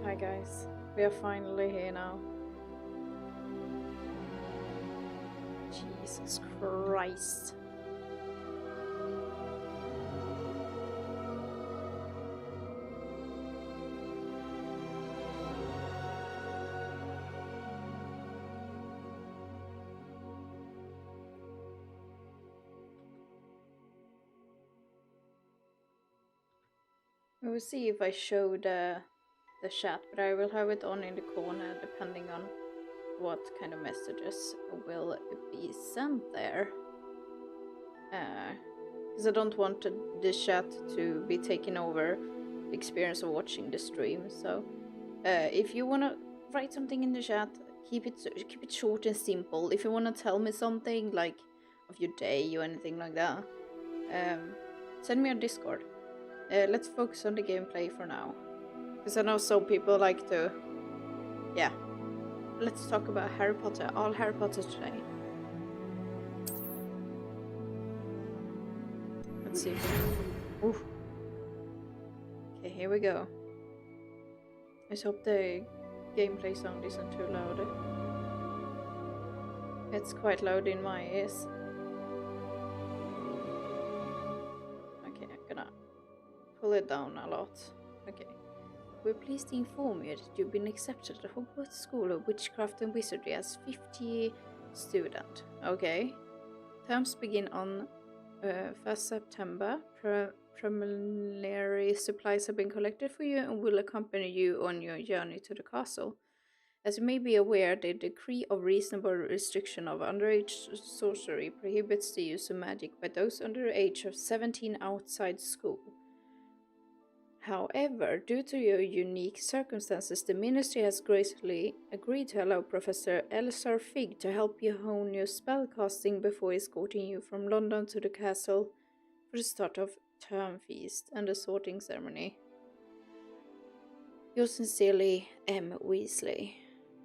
Hi guys, we are finally here now. Jesus Christ. We will see if I show the chat, but I will have it on in the corner depending on what kind of messages will be sent there. Because I don't want the chat to be taking over the experience of watching the stream. So if you want to write something in the chat, keep it short and simple. If you want to tell me something like of your day or anything like that, send me on Discord. Let's focus on the gameplay for now. Because I know some people like to... Yeah. Let's talk about Harry Potter. All Harry Potter today. Let's see. Ooh. Okay, here we go. I just hope the gameplay sound isn't too loud. It's quite loud in my ears. Okay, I'm gonna pull it down a lot. Okay. We're pleased to inform you that you've been accepted at Hogwarts School of Witchcraft and Wizardry as 50 student. Okay. Terms begin on 1st September. Preliminary supplies have been collected for you and will accompany you on your journey to the castle. As you may be aware, the decree of reasonable restriction of underage sorcery prohibits the use of magic by those under the age of 17 outside school. However, due to your unique circumstances, the Ministry has gracefully agreed to allow Professor Elsar Fig to help you hone your spellcasting before escorting you from London to the castle for the start of term feast and the sorting ceremony. Yours sincerely, M. Weasley.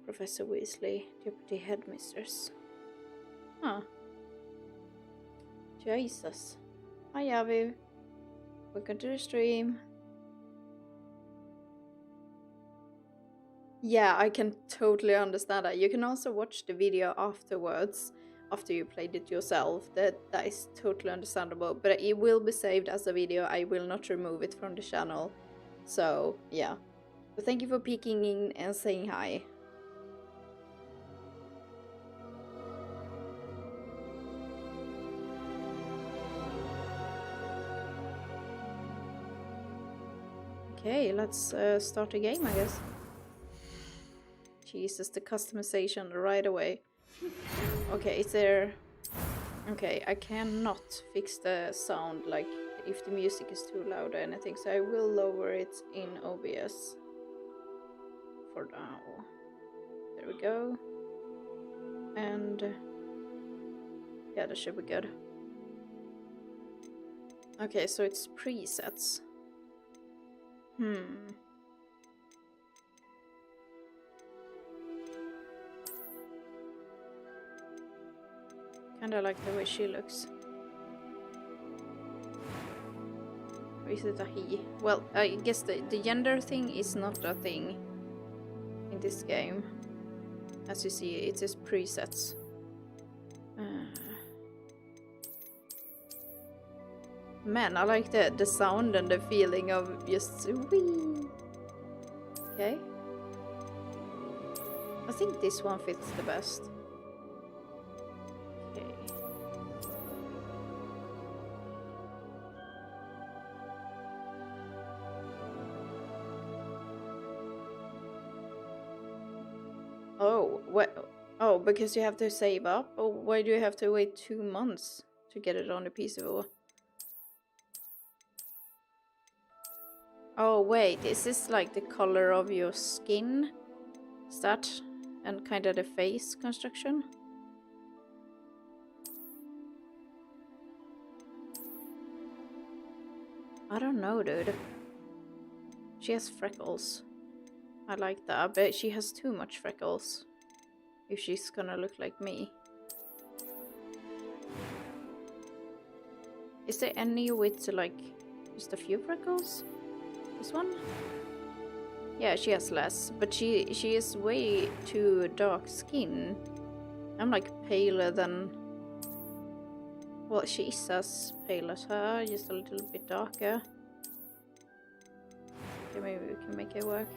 Professor Weasley, Deputy Headmistress. Huh. Jesus. Hi, Aviv. Welcome to the stream. Yeah, I can totally understand that. You can also watch the video afterwards, after you played it yourself. That is totally understandable. But it will be saved as a video. I will not remove it from the channel. So, yeah. But thank you for peeking in and saying hi. Okay, let's start the game, I guess. Jesus, the customization right away. Okay, is there... Okay, I cannot fix the sound, like, if the music is too loud or anything, so I will lower it in OBS. For now. There we go. And... yeah, that should be good. Okay, so it's presets. Kinda like the way she looks. Or is it a he? Well, I guess the gender thing is not a thing in this game. As you see, it is presets. Man, I like the sound and the feeling of just wee. Okay. I think this one fits the best. Okay. Oh, what? Oh, because you have to save up? Or why do you have to wait 2 months to get it on the PC? Oh wait, is this like the color of your skin? Is that? And kind of the face construction? I don't know, dude. She has freckles. I like that, but she has too much freckles. If she's gonna look like me. Is there any with like just a few freckles? This one? Yeah, she has less, but she is way too dark skin. I'm like paler than. Well, she is as pale as her, just a little bit darker. Okay, maybe we can make it work.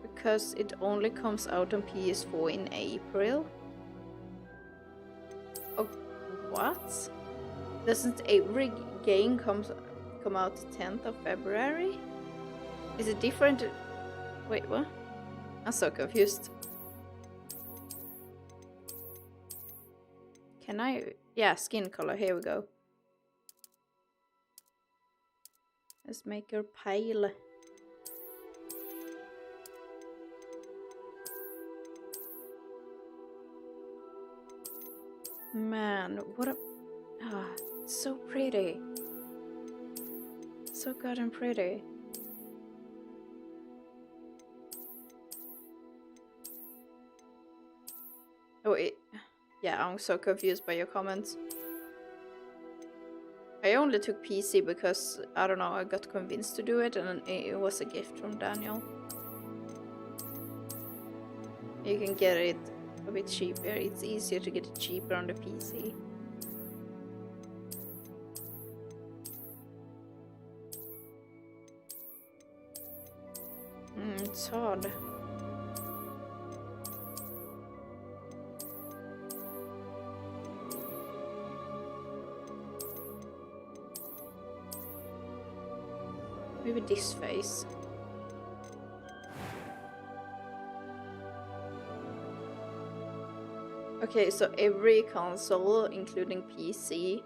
Because it only comes out on PS4 in April. Oh, what? Doesn't every game come out 10th of February? Is it different? Wait, what? I'm so confused. Can I? Yeah, skin color. Here we go. Let's make her pale. Man, what a... Ah, so pretty. So goddamn pretty. Oh, yeah, I'm so confused by your comments. I only took PC because, I don't know, I got convinced to do it and it was a gift from Daniel. You can get it a bit cheaper. It's easier to get it cheaper on the PC. It's hard. Maybe this face. Okay, so every console, including PC,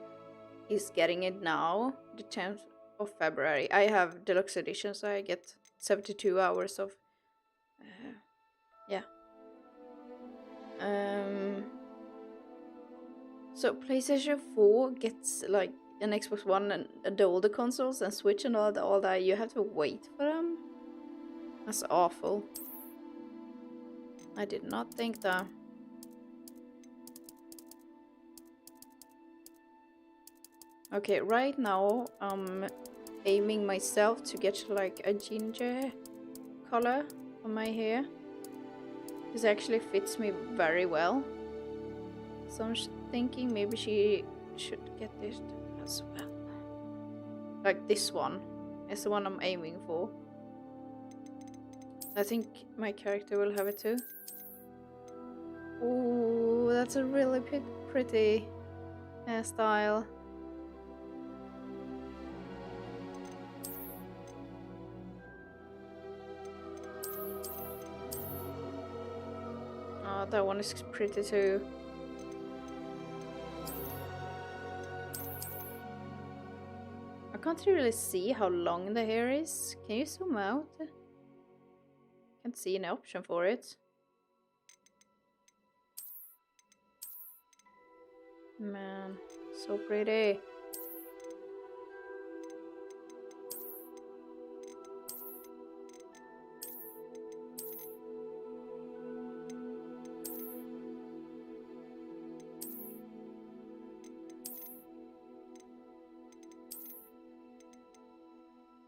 is getting it now, the 10th of February. I have deluxe edition, so I get 72 hours of... yeah. So PlayStation 4 gets like an Xbox One and the older consoles and Switch and all that. You have to wait for them. That's awful. I did not think that. Okay, right now I'm aiming myself to get like a ginger color on my hair. This actually fits me very well. So I'm thinking maybe she should get this as well. Like this one is the one I'm aiming for. I think my character will have it too. Oh, that's a really pretty hairstyle. Oh, that one is pretty too. I can't really see how long the hair is. Can you zoom out? Can't see any option for it. Man, so pretty.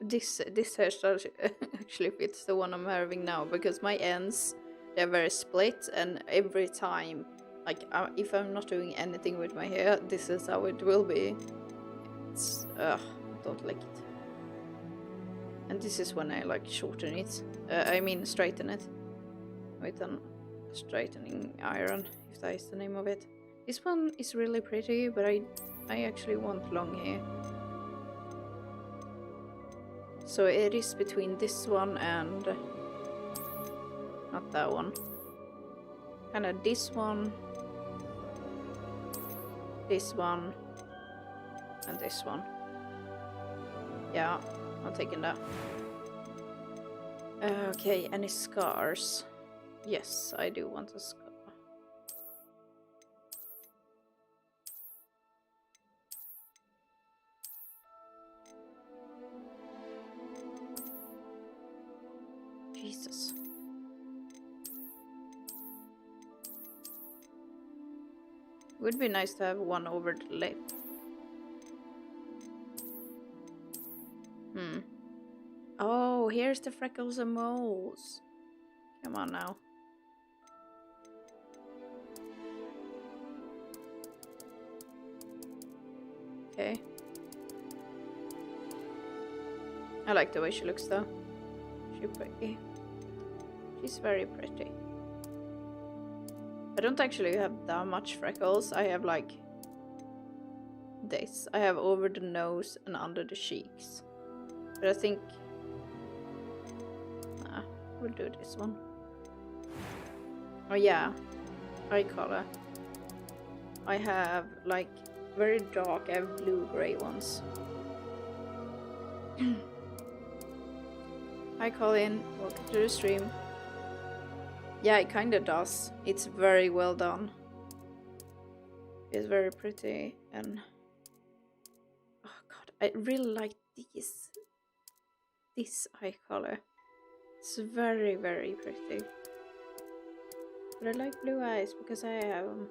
This hairstyle actually fits the one I'm having now because my ends, they're very split, and every time, like if I'm not doing anything with my hair, this is how it will be. It's I don't like it. And this is when I like shorten it. I mean straighten it with a straightening iron, if that is the name of it. This one is really pretty, but I actually want long hair. So it is between this one and not that one. Kind of this one, and this one. Yeah, I'm taking that. Okay, any scars? Yes, I do want a scar. Jesus. Would be nice to have one over the lip. Oh, here's the freckles and moles. Come on now. Okay. I like the way she looks though. She's pretty. She's very pretty. I don't actually have that much freckles. I have like this. I have over the nose and under the cheeks. But I think... Nah, we'll do this one. Oh yeah, eye color. I have like very dark, I have blue-gray ones. Hi Colin, welcome to the stream. Yeah, it kinda does. It's very well done. It's very pretty and... Oh god, I really like this eye color. It's very, very pretty. But I like blue eyes because I have them.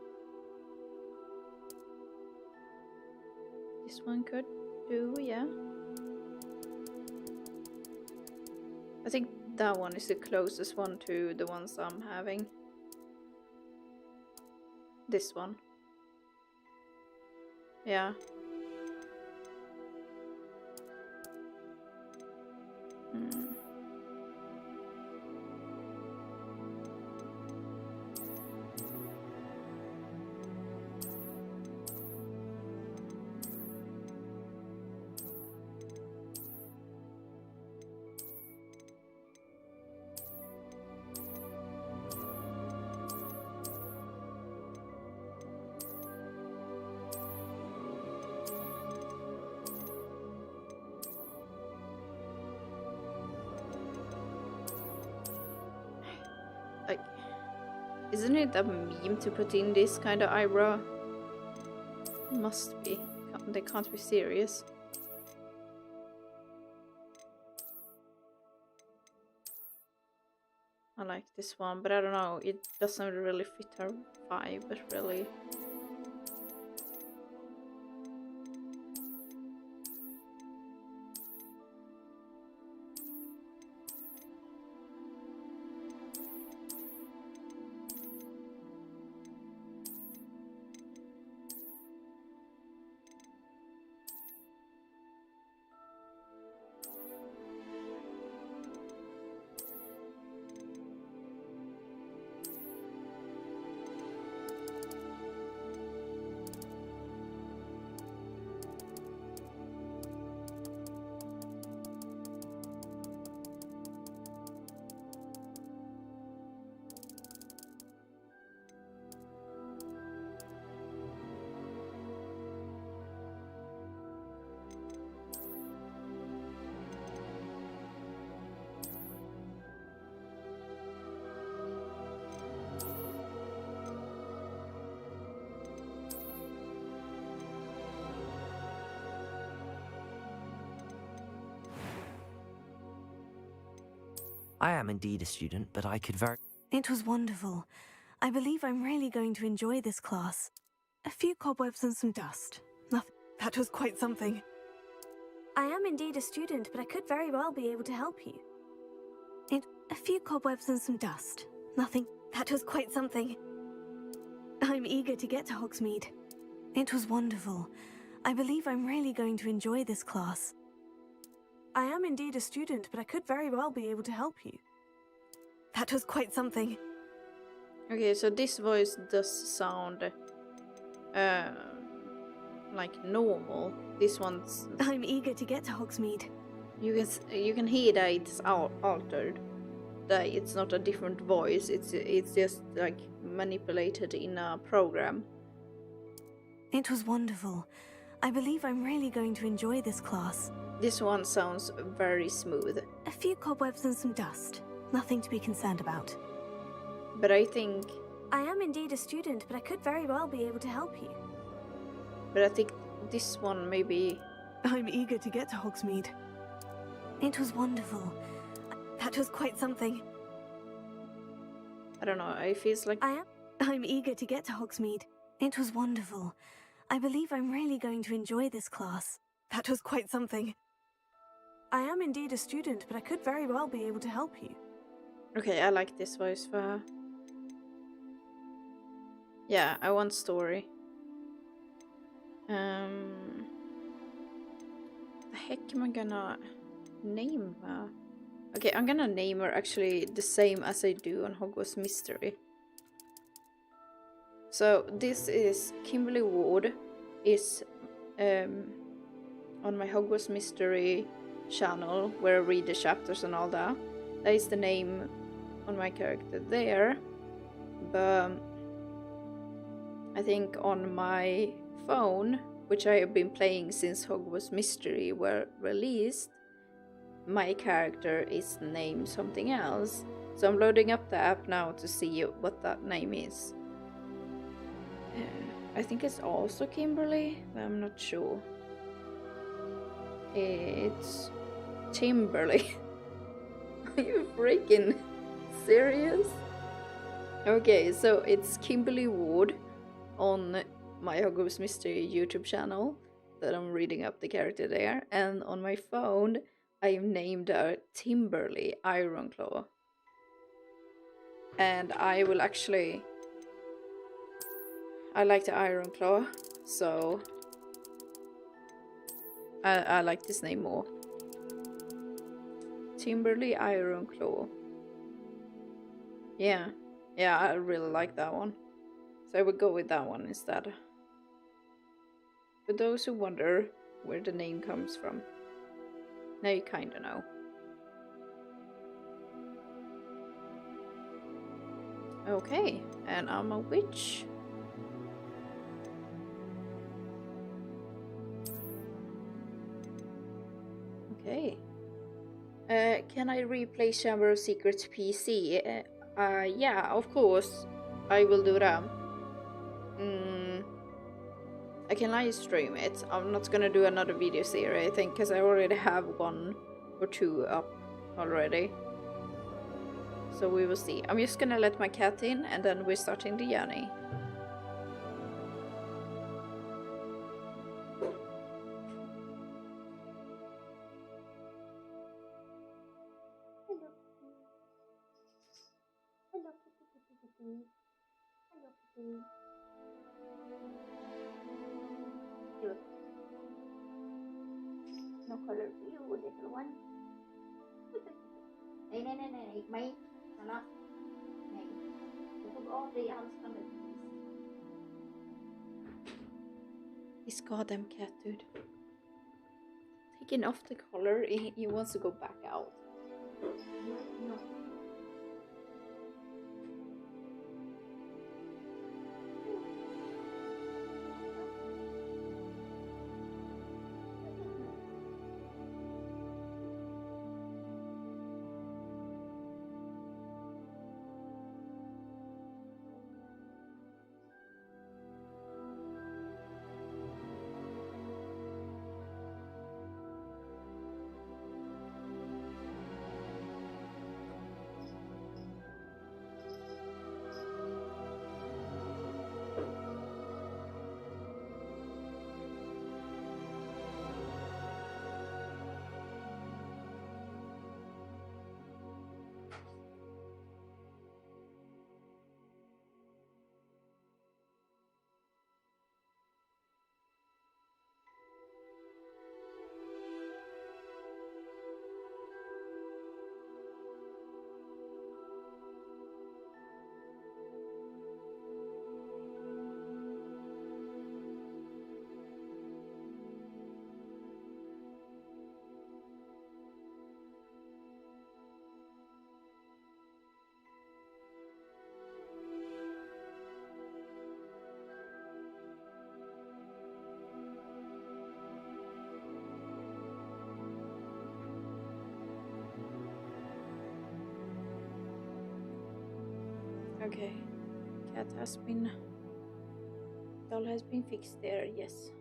This one could do, yeah. I think that one is the closest one to the ones I'm having. This one. Yeah. Like, isn't it a meme to put in this kind of eyebrow? Must be. They can't be serious. I like this one, but I don't know. It doesn't really fit her vibe, really. I am indeed a student, but I could very... It was wonderful. I believe I'm really going to enjoy this class. A few cobwebs and some dust. Nothing. That was quite something. I am indeed a student, but I could very well be able to help you. A few cobwebs and some dust. Nothing. That was quite something. I'm eager to get to Hogsmeade. It was wonderful. I believe I'm really going to enjoy this class. I am indeed a student, but I could very well be able to help you. That was quite something. Okay, so this voice does sound like normal. This one's... I'm eager to get to Hogsmeade. You can hear that it's altered. That it's not a different voice. It's just like manipulated in a program. It was wonderful. I believe I'm really going to enjoy this class. This one sounds very smooth. A few cobwebs and some dust. Nothing to be concerned about. But I think... I am indeed a student, but I could very well be able to help you. But I think this one maybe... I'm eager to get to Hogsmeade. It was wonderful. That was quite something. I don't know, it feels like... I'm eager to get to Hogsmeade. It was wonderful. I believe I'm really going to enjoy this class. That was quite something. I am indeed a student, but I could very well be able to help you. Okay, I like this voice for her. Yeah, I want story. The heck am I gonna name her? Okay, I'm gonna name her actually the same as I do on Hogwarts Mystery. So this is Kimberly Ward, is on my Hogwarts Mystery channel where I read the chapters and all that. That is the name on my character there. But I think on my phone, which I have been playing since Hogwarts Mystery were released, my character is named something else. So I'm loading up the app now to see what that name is. I think it's also Kimberly, but I'm not sure. It's Timberly. Are you freaking serious? Okay, so it's Kimberly Ward on my Hogwarts Mystery YouTube channel that I'm reading up the character there, and on my phone I've named her Timberly Ironclaw. And I will actually... I like the Ironclaw, so I like this name more. Timberly Ironclaw. Yeah, I really like that one. So I would go with that one instead. For those who wonder where the name comes from, now you kinda know. Okay, and I'm a witch. Okay. Can I replay Chamber of Secrets PC? Yeah, of course. I will do that. I can live stream it. I'm not gonna do another video series, I think, because I already have 1 or 2 up already. So we will see. I'm just gonna let my cat in, and then we're starting the journey. Hello, kitty. Hello, kitty. Good. No color for you, little one. Nej, mig. Snälla. Nej. Jag tog av dig halsbandet. This goddamn cat, dude. Taking off the collar, he wants to go back out. No. Okay, doll has been fixed there, yes.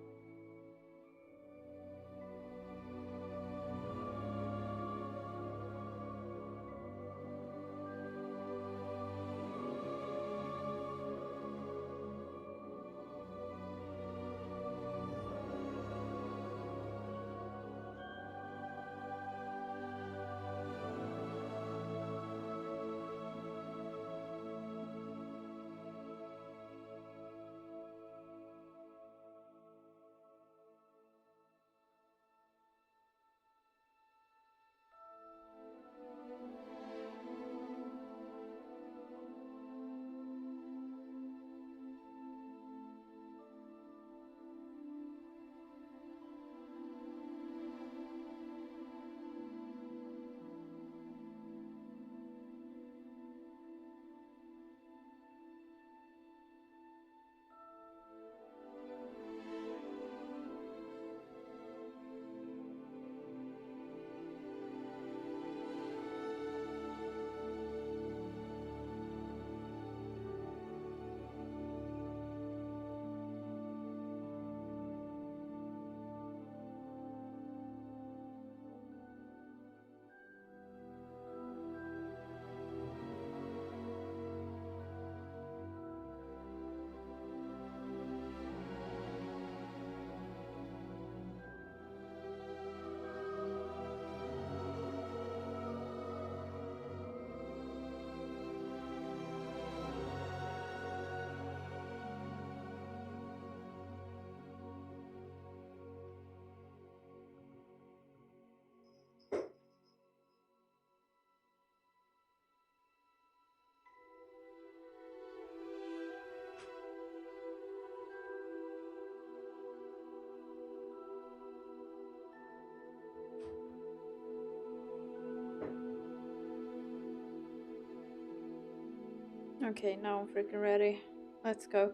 Okay, now I'm freaking ready. Let's go.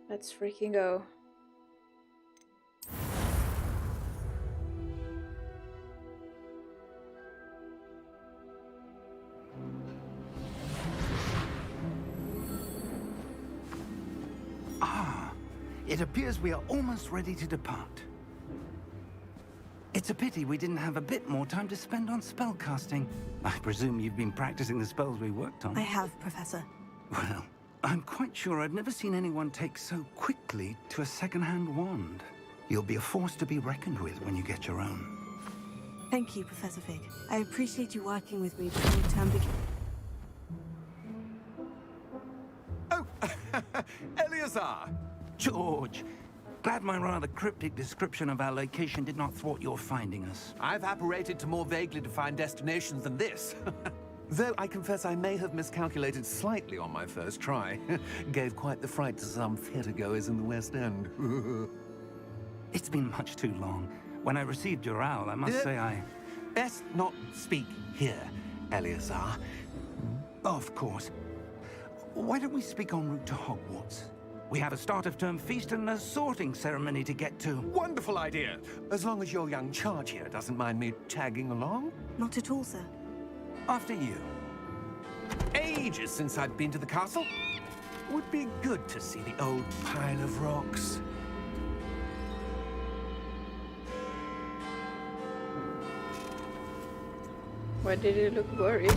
Let's freaking go. Ah, it appears we are almost ready to depart. It's a pity we didn't have a bit more time to spend on spellcasting. I presume you've been practicing the spells we worked on. I have, Professor. Well, I'm quite sure I've never seen anyone take so quickly to a second-hand wand. You'll be a force to be reckoned with when you get your own. Thank you, Professor Fig. I appreciate you working with me before the term begins. Oh, Eleazar! George! Glad my rather cryptic description of our location did not thwart your finding us. I've apparated to more vaguely defined destinations than this. Though I confess I may have miscalculated slightly on my first try. Gave quite the fright to some theatregoers in the West End. It's been much too long. When I received your owl, I must say I... Best not speak here, Eleazar. Of course. Why don't we speak en route to Hogwarts? We have a start-of-term feast and a sorting ceremony to get to. Wonderful idea! As long as your young charge here doesn't mind me tagging along. Not at all, sir. After you. Ages since I'd been to the castle. Would be good to see the old pile of rocks. Why did he look worried?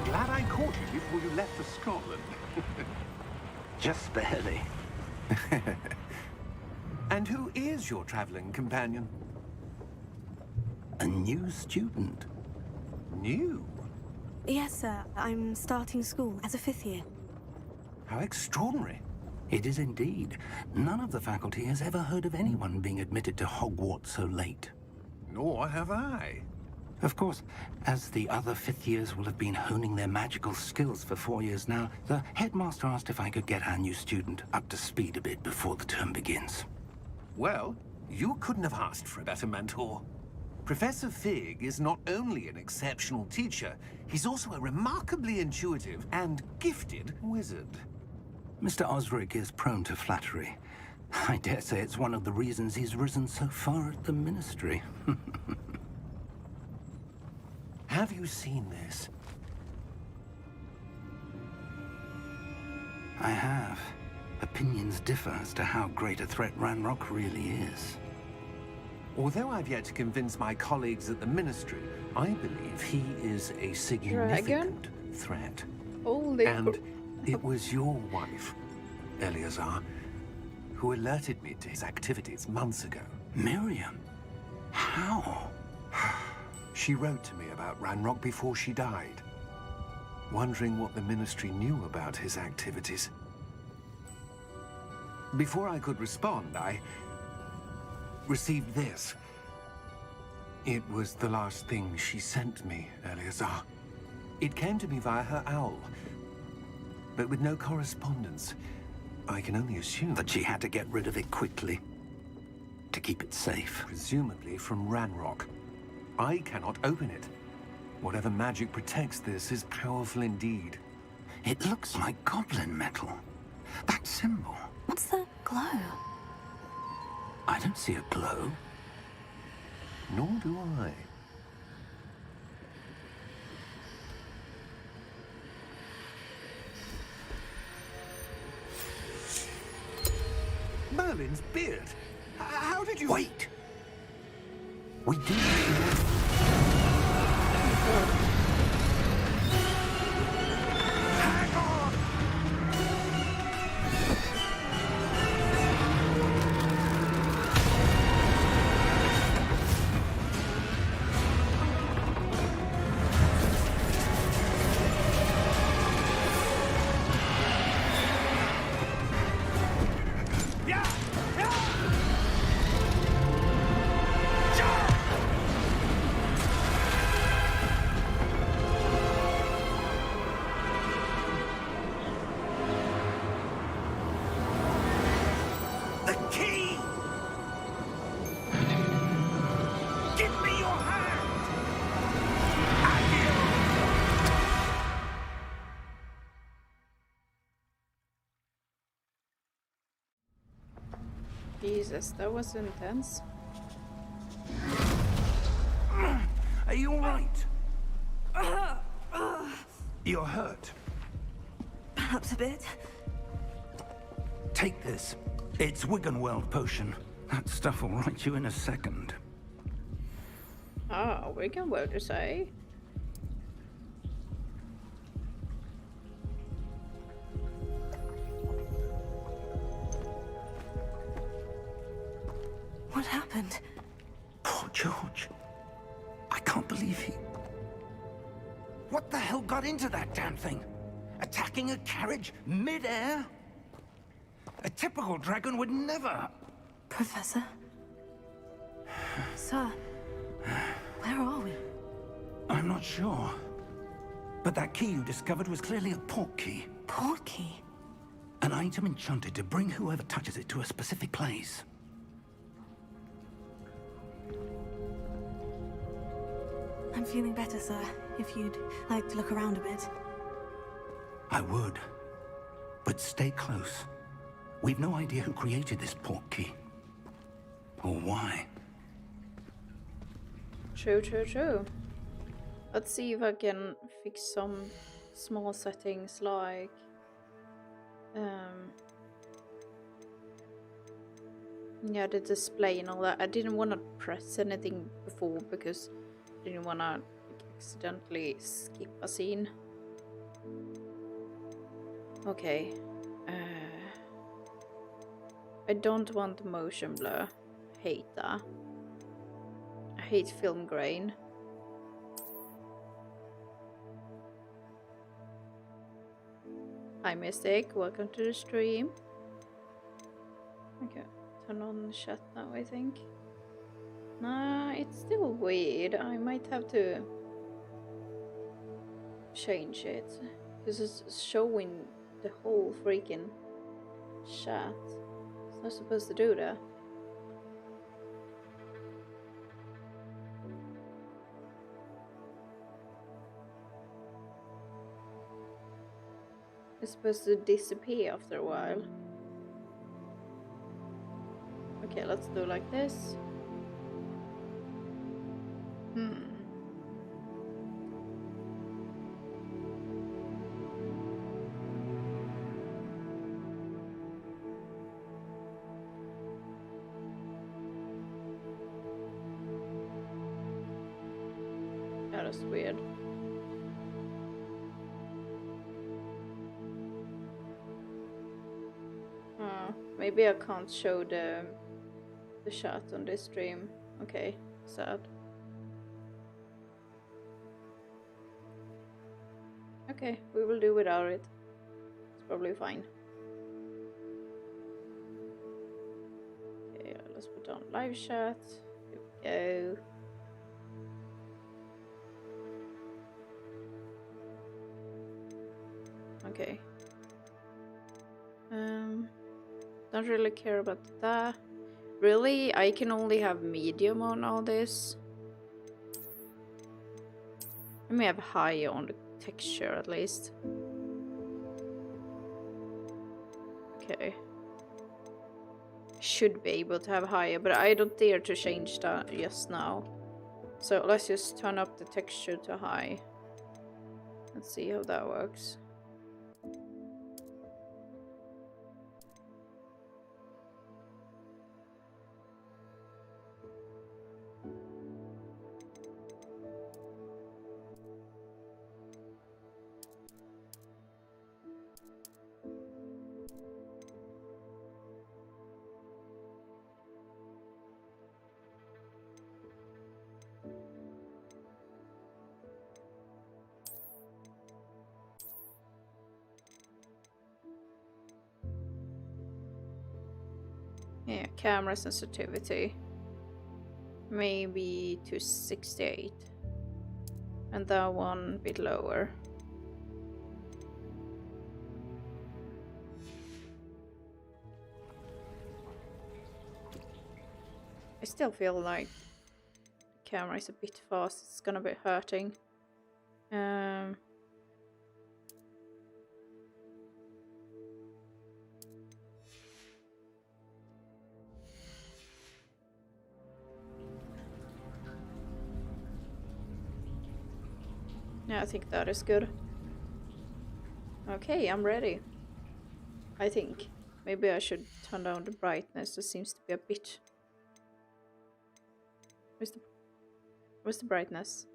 Glad I caught you before you left for Scotland. Just barely. And who is your traveling companion? A new student. New? Yes, sir. I'm starting school as a 5th year. How extraordinary. It is indeed. None of the faculty has ever heard of anyone being admitted to Hogwarts so late. Nor have I. Of course, as the other 5th years will have been honing their magical skills for 4 years now, the headmaster asked if I could get our new student up to speed a bit before the term begins. Well, you couldn't have asked for a better mentor. Professor Fig is not only an exceptional teacher, he's also a remarkably intuitive and gifted wizard. Mr. Osric is prone to flattery. I dare say it's one of the reasons he's risen so far at the Ministry. Have you seen this? I have. Opinions differ as to how great a threat Ranrock really is. Although I've yet to convince my colleagues at the Ministry, I believe he is a significant threat. Holy And it was your wife, Eleazar, who alerted me to his activities months ago. Miriam? How? She wrote to me about Ranrock before she died, wondering what the Ministry knew about his activities. Before I could respond, I received this. It was the last thing she sent me, Eleazar. It came to me via her owl, but with no correspondence. I can only assume That she had to get rid of it quickly. To keep it safe. presumably from Ranrock. I cannot open it. Whatever magic protects this is powerful indeed. It looks like goblin metal. That symbol. What's that glow? I don't see a glow. Nor do I. Merlin's beard. How did you... Wait! We do... Hang on! The key! Give me your hand! Jesus, that was intense. Are you all right? You're hurt. Perhaps a bit. Take this. It's Wiggenweld potion. That stuff will right you in a second. Ah, we can well to say. What happened? Poor George. I can't believe he... What the hell got into that damn thing? Attacking a carriage mid-air? A typical dragon would never... Professor? Sir, where are we? I'm not sure. But that key you discovered was clearly a port key. Port key? An item enchanted to bring whoever touches it to a specific place. I'm feeling better, sir. If you'd like to look around a bit. I would. But stay close. We've no idea who created this port key. Or why. True, true, true. Let's see if I can fix some small settings like yeah, the display and all that. I didn't want to press anything before because I didn't want to accidentally skip a scene. Okay. I don't want motion blur. Hate that. I hate film grain. Hi Mystic, welcome to the stream. Okay, turn on the chat now I think. Nah, it's still weird. I might have to change it. Because it's showing the whole freaking chat. It's not supposed to do that. It's supposed to disappear after a while. Okay, let's do like this. Yeah, that's weird. Maybe I can't show the chat on this stream. Okay, sad. Okay, we will do without it. It's probably fine. Okay, let's put on live chat. Here we go. Okay. Don't really care about that. Really, I can only have medium on all this. Let me have high on the texture at least. Okay. Should be able to have higher, but I don't dare to change that just now. So let's just turn up the texture to high. Let's see how that works. Yeah, camera sensitivity. Maybe to 68. And that one a bit lower. I still feel like the camera is a bit fast. It's gonna be hurting. Yeah, I think that is good. Okay, I'm ready. I think maybe I should turn down the brightness. It seems to be a bit. Where's the brightness?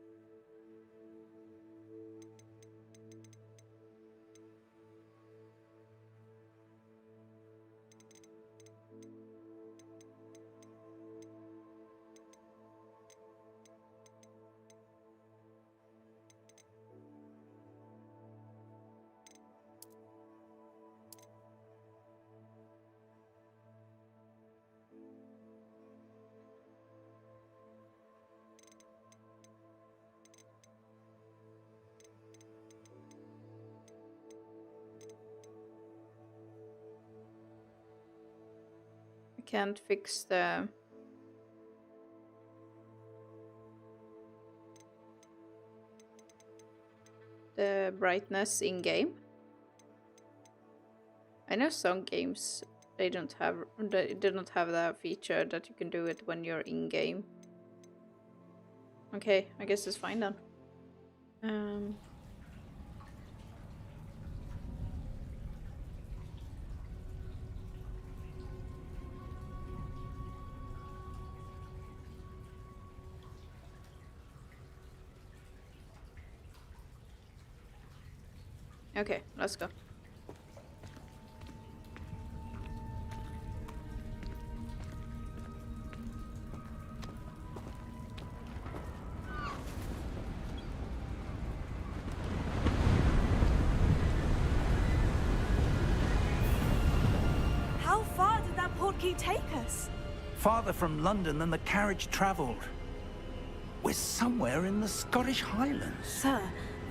Can't fix the brightness in game. I know some games they don't have that feature that you can do it when you're in game. Okay, I guess it's fine then. Okay, let's go. How far did that portkey take us? Farther from London than the carriage travelled. We're somewhere in the Scottish Highlands. Sir,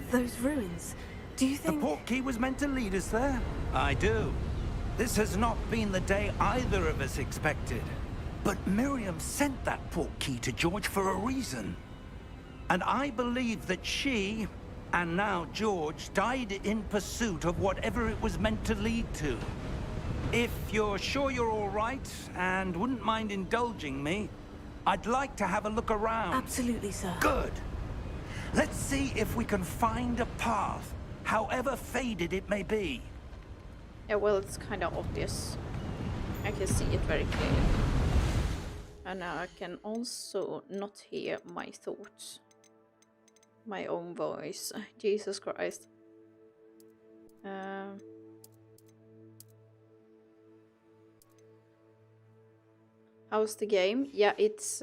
those ruins. Do you The think... portkey was meant to lead us there? I do. This has not been the day either of us expected. But Miriam sent that portkey to George for a reason. And I believe that she, and now George, died in pursuit of whatever it was meant to lead to. If you're sure you're all right, and wouldn't mind indulging me, I'd like to have a look around. Absolutely, sir. Good. Let's see if we can find a path, however faded it may be. Yeah, well, it's kind of obvious. I can see it very clearly. And now I can also not hear my thoughts. My own voice. Jesus Christ. How's the game? Yeah, it's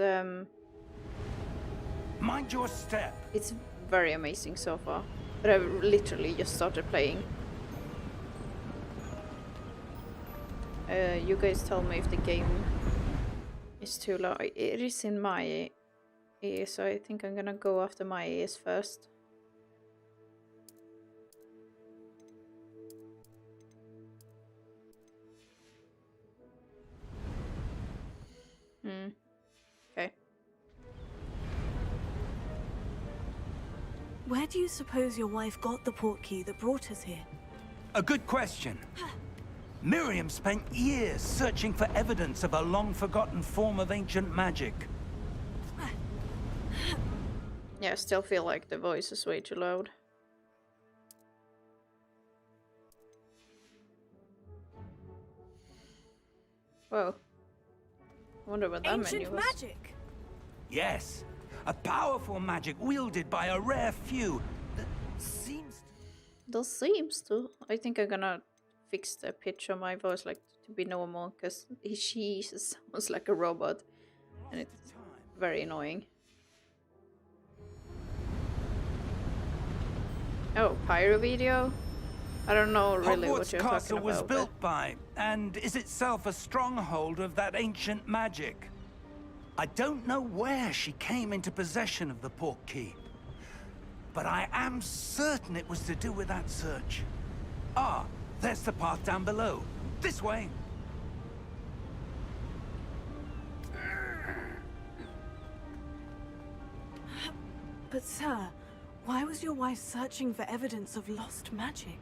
Mind your step. it's very amazing so far. But I've literally just started playing. You guys tell me if the game is too loud. It is in my ear, so I think I'm gonna go after my ears first. Okay. Where do you suppose your wife got the portkey that brought us here? A good question. Miriam spent years searching for evidence of a long-forgotten form of ancient magic. Yeah, I still feel like the voice is way too loud. Whoa. I wonder what that menu Ancient was. magic. Yes, a powerful magic wielded by a rare few that seems To. I think I'm gonna fix the pitch of my voice like to be normal, because she sounds like a robot and it's very annoying. Oh, pyro video? I don't know really what Hogwarts you're Castle talking was about. built by, and is itself a stronghold of that ancient magic. I don't know where she came into possession of the portkey, but I am certain it was to do with that search. Ah, there's the path down below. This way. But sir, why was your wife searching for evidence of lost magic?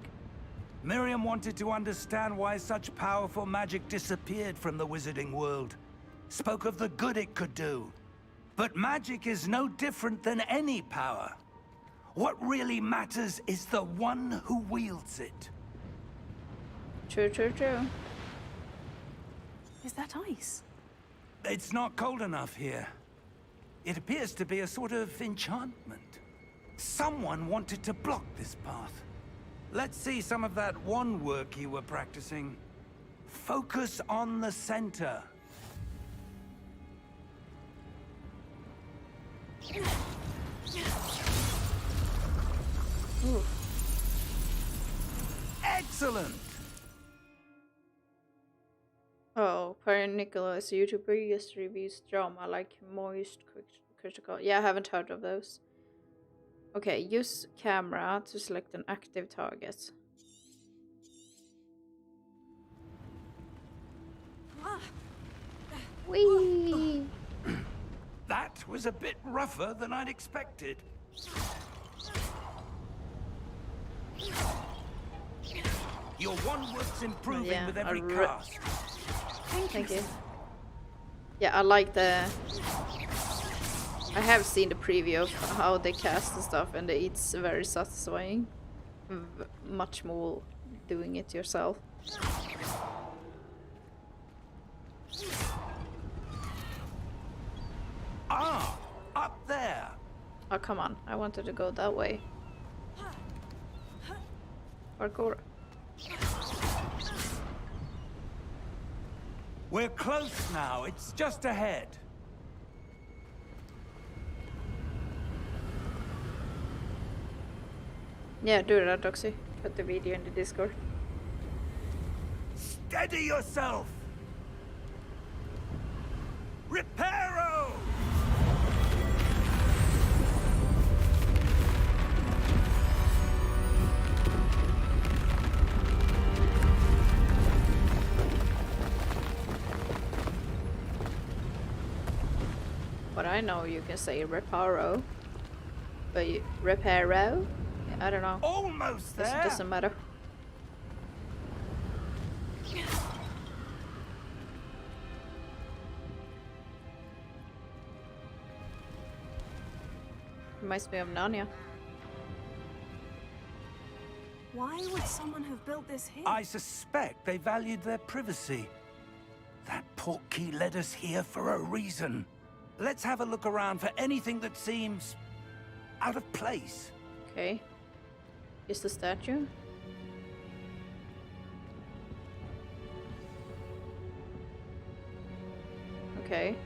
Miriam wanted to understand why such powerful magic disappeared from the wizarding world. Spoke of the good it could do. But magic is no different than any power. What really matters is the one who wields it. True, true, true. Is that ice? It's not cold enough here. It appears to be a sort of enchantment. Someone wanted to block this path. Let's see some of that wand work you were practicing. Focus on the center. Ooh. Excellent! Oh, Per Nicholas, YouTuber, just reviews drama like moist, critical. Yeah, I haven't heard of those. Okay, use camera to select an active target. Whee! That was a bit rougher than I'd expected. Your wand work's improving Yeah, with every I cast. Thank you. Yeah, I like the... I have seen the preview of how they cast and stuff, and it's very satisfying. Much more doing it yourself. Ah, up there. Oh, come on. I wanted to go that way. Parkour. We're close now. It's just ahead. Yeah, do that, Doxy. Put the video in the Discord. Steady yourself. Reparo! But I know you can say reparo. But reparo? Yeah, I don't know. Almost there. Doesn't matter. Reminds me of Narnia. Why would someone have built this here? I suspect they valued their privacy. That portkey led us here for a reason. Let's have a look around for anything that seems out of place. Okay. Is the statue? Okay.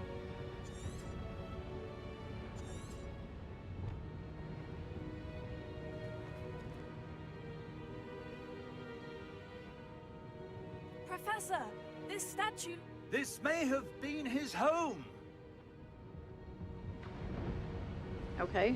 Professor, this statue... This may have been his home. Okay.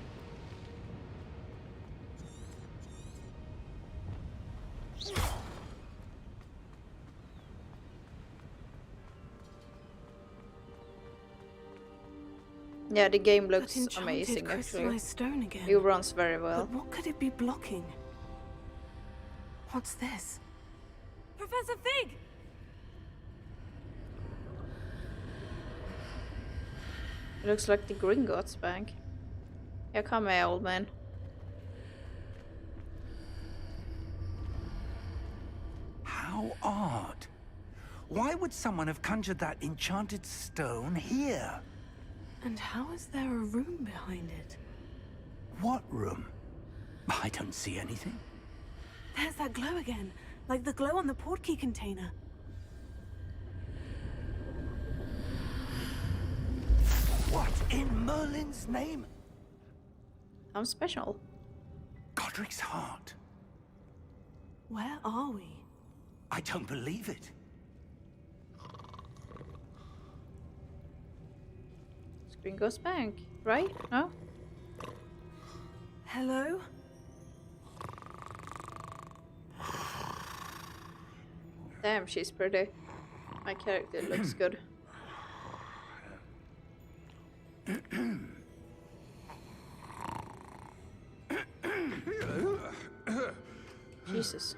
Yeah, the game That looks enchanted amazing actually. crystallized stone again. It runs very well. But what could it be blocking? What's this? Professor Fig! It looks like the Gringotts Bank. Yeah, come here, old man. How odd. Why would someone have conjured that enchanted stone here? And how is there a room behind it? What room? I don't see anything. There's that glow again, like the glow on the portkey container. What in Merlin's name? I'm special. Godric's heart. Where are we? I don't believe it. Gringotts Bank, right? No? Hello? Damn, she's pretty. My character looks good. Jesus.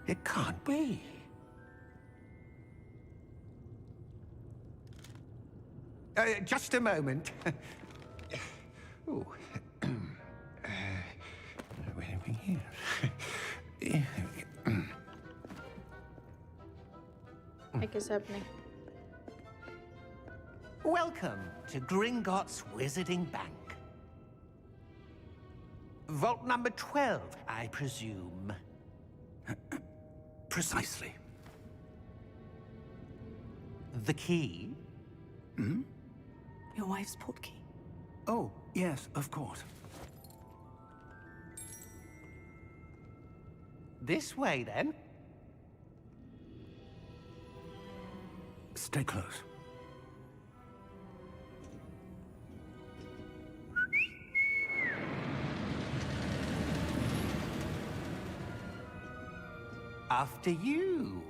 It can't be. Just a moment. Ooh. Where are we here? What is happening? Welcome to Gringotts Wizarding Bank. Vault number 12, I presume. Precisely. The key? Hmm? Your wife's portkey. Oh, yes, of course. This way, then. Stay close. After you.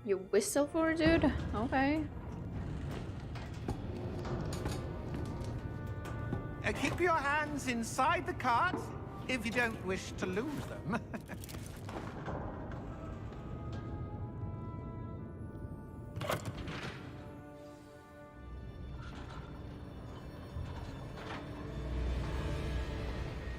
You whistle for a dude? Okay. Keep your hands inside the cart if you don't wish to lose them.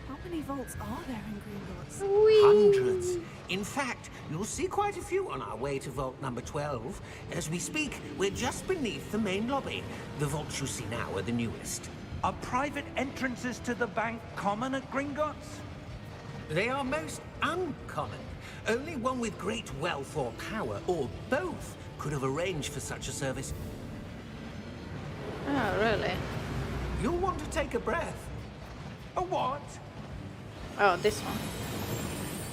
How many vaults are there in Gringotts? Hundreds. In fact, you'll see quite a few on our way to vault number 12. As we speak, we're just beneath the main lobby. The vaults you see now are the newest. Are private entrances to the bank common at Gringotts? They are most uncommon. Only one with great wealth or power, or both, could have arranged for such a service. Oh, really? You'll want to take a breath. A what? Oh, this one.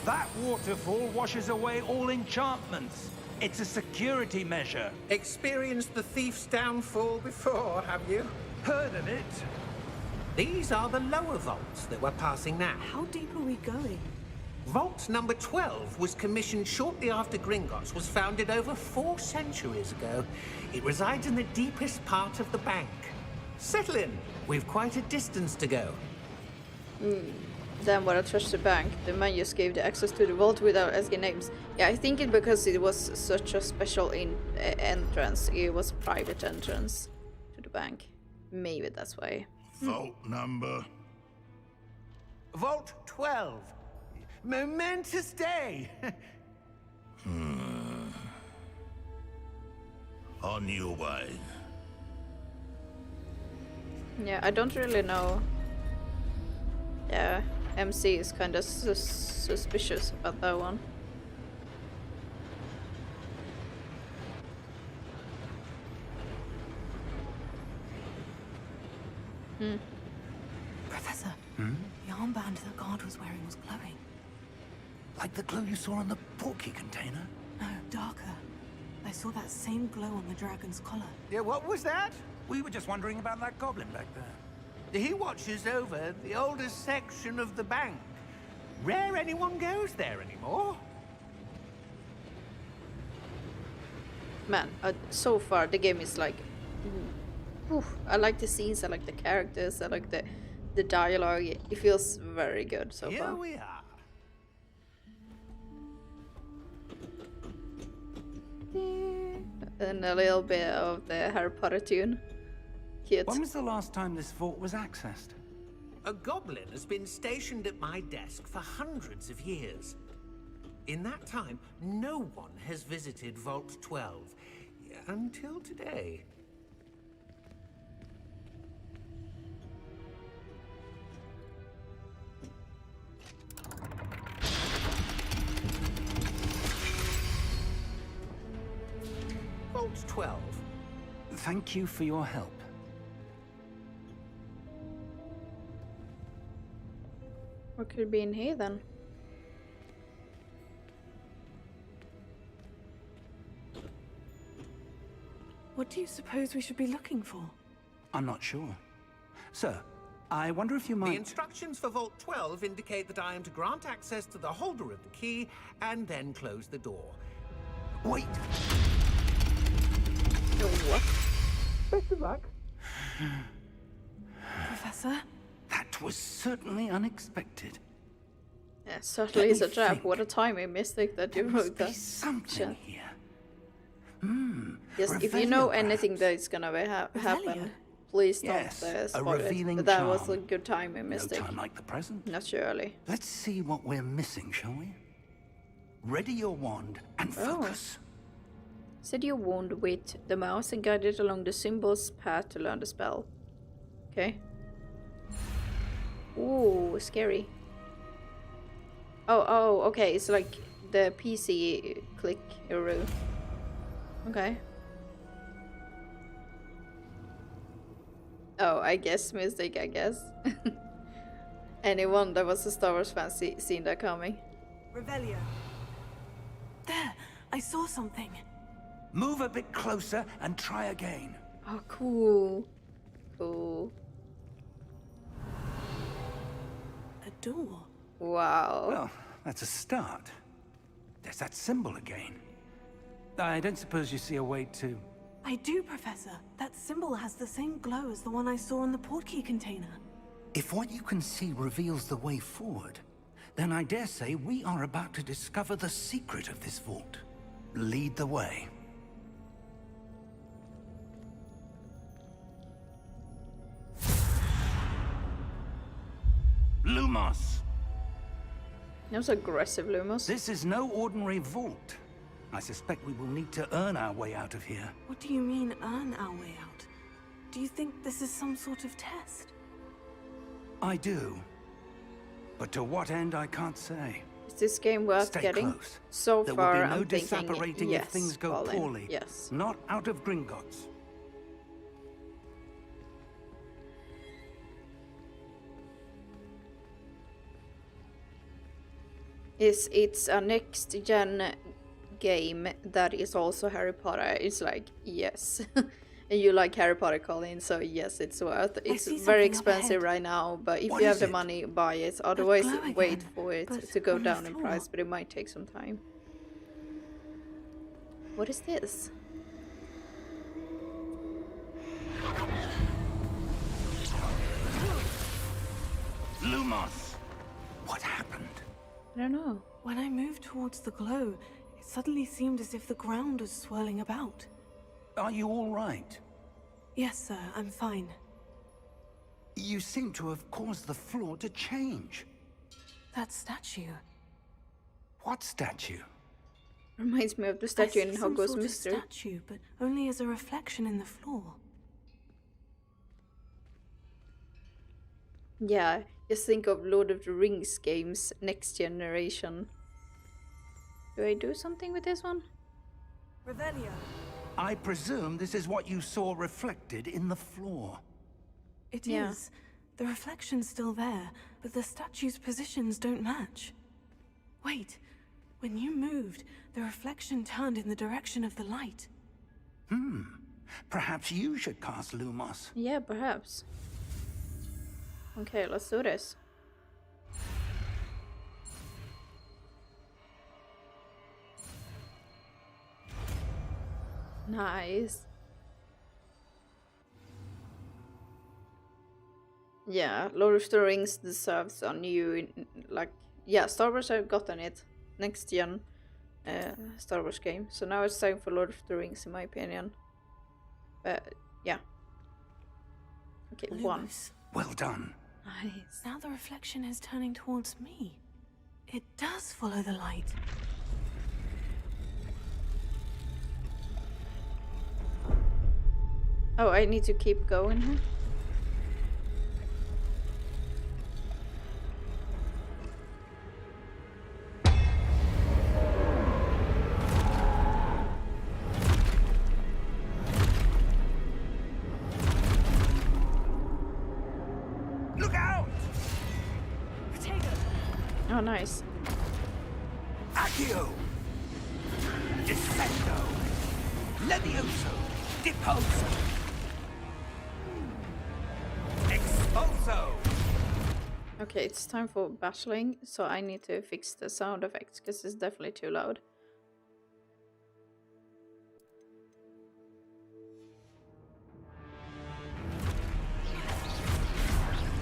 That waterfall washes away all enchantments. It's a security measure. Experienced the thief's downfall before, have you? Heard of it? These are the lower vaults that we're passing now. How deep are we going? Vault number 12 was commissioned shortly after Gringotts was founded over 4 centuries ago. It resides in the deepest part of the bank. Settle in. We've quite a distance to go. Then what I trust the bank. The man just gave the access to the vault without asking names. Yeah, I think it because it was such a special entrance. It was a private entrance to the bank. Maybe that's why. Vault number. Vault 12. Momentous day. On your way. Yeah, I don't really know. Yeah, MC is kind of suspicious about that one. Professor, the armband that guard was wearing was glowing. Like the glow you saw on the portkey container? No, darker. I saw that same glow on the dragon's collar. Yeah, what was that? We were just wondering about that goblin back there. He watches over the oldest section of the bank. Rare anyone goes there anymore. Man, so far the game is like... I like the scenes, I like the characters, I like the dialogue. It feels very good so Here far. we are. And a little bit of the Harry Potter tune. Cute. When was the last time this vault was accessed? A goblin has been stationed at my desk for hundreds of years. In that time, no one has visited Vault 12 until today. Vault 12. Thank you for your help. What could be in here then? What do you suppose we should be looking for? I'm not sure. Sir, I wonder if you might... The instructions for Vault 12 indicate that I am to grant access to the holder of the key and then close the door. Wait! What? Best of luck. Professor? That was certainly unexpected. Yeah, certainly is a trap. What a timing mistake that you There wrote must be that. something here. Yes, if you know Revelio, anything perhaps. that is gonna happen, Revelio? please don't Yes, a spoil it. revealing But that was a charm. good timing No mistake. time like the present. Naturally. Let's see what we're missing, shall we? Ready your wand and focus. Set your wand with the mouse and guide it along the symbol's path to learn the spell. Okay. Ooh, scary. Oh, okay. It's like the PC click arrow. Okay. Oh, I guess mistake, I guess. Anyone that was a Star Wars fan seen that coming. Revelio. There, I saw something. Move a bit closer and try again. Oh, cool. Cool. A door. Wow. Well, that's a start. There's that symbol again. I don't suppose you see a way to... I do, Professor. That symbol has the same glow as the one I saw in the portkey container. If what you can see reveals the way forward, then I dare say we are about to discover the secret of this vault. Lead the way. Lumos! That was aggressive, Lumos. This is no ordinary vault. I suspect we will need to earn our way out of here. What do you mean, earn our way out? Do you think this is some sort of test? I do. But to what end, I can't say. Is this game worth Stay getting? close. So There far, will be no I'm thinking disapparating yes, if things go Colin. poorly. Yes. Not out of Gringotts. It's a next gen game that is also Harry Potter. It's like yes. And you like Harry Potter, Colin, so yes, it's worth. It's see very something up expensive ahead. right now, but if What you have is the it? money, buy it. Otherwise, glow wait again, for it but to go on the down in floor. price, but it might take some time. What is this? Lumos! What happened? I don't know. When I moved towards the glow, it suddenly seemed as if the ground was swirling about. Are you all right? Yes, sir, I'm fine. You seem to have caused the floor to change. That statue. What statue? Reminds me of the I statue see in some Hogwarts sort of Mystery. statue, but only as a reflection in the floor. Yeah, just think of Lord of the Rings games, next generation. Do I do something with this one? Revelio. I presume this is what you saw reflected in the floor. It Yeah. is. The reflection's still there, but the statue's positions don't match. Wait, when you moved, the reflection turned in the direction of the light. Perhaps you should cast Lumos. Yeah, perhaps. Okay, let's do this. Nice. Yeah, Lord of the Rings deserves a new, like, yeah, Star Wars have gotten it. Next gen Star Wars game. So now it's time for Lord of the Rings, in my opinion. Yeah. Okay, one. Lewis, Well done. Nice. now the reflection is turning towards me. It does follow the light. Oh, I need to keep going here. Look out! Protego! nice. Accio! Descendo! Levioso! Deposo! Expulso! Okay, it's time for battling, so I need to fix the sound effects because it's definitely too loud.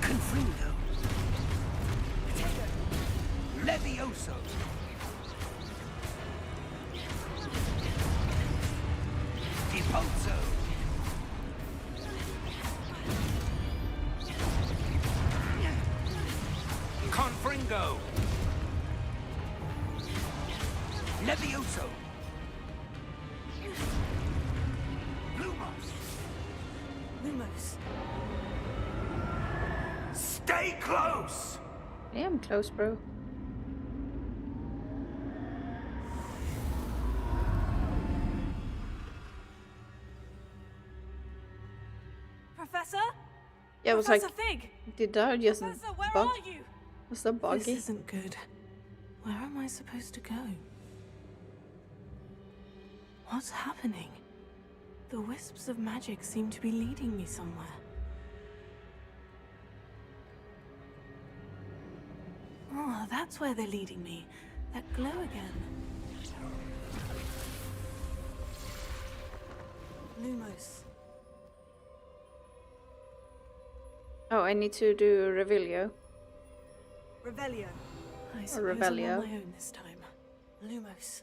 Confringo! Levioso! Deposo! Confringo! Levioso! Lumos! Lumos. Stay close! Yeah, I'm close, bro. Professor? Yeah, it was like, Professor Fig! did that just Professor, where bug? are you? Was that buggy? This isn't good. Where am I supposed to go? What's happening? The wisps of magic seem to be leading me somewhere. Oh, that's where they're leading me. That glow again. Lumos. Oh, I need to do Revelio. Revelio. I Or suppose I'm Revelio. on my own this time. Lumos.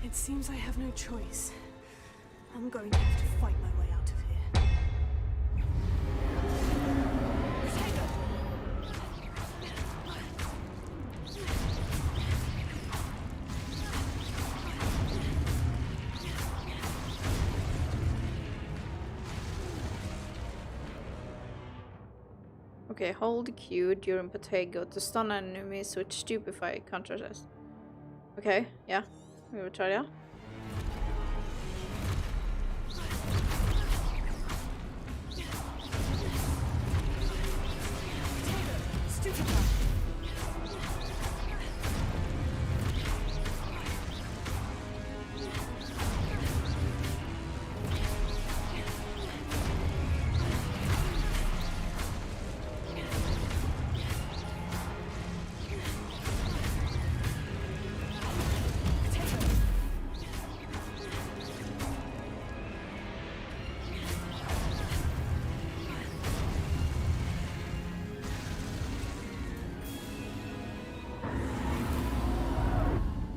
It seems I have no choice. I'm going to have to fight my way out of here. Okay, hold Q during Protego to stun enemies with stupefy counterattacks. Okay, yeah, we will try that.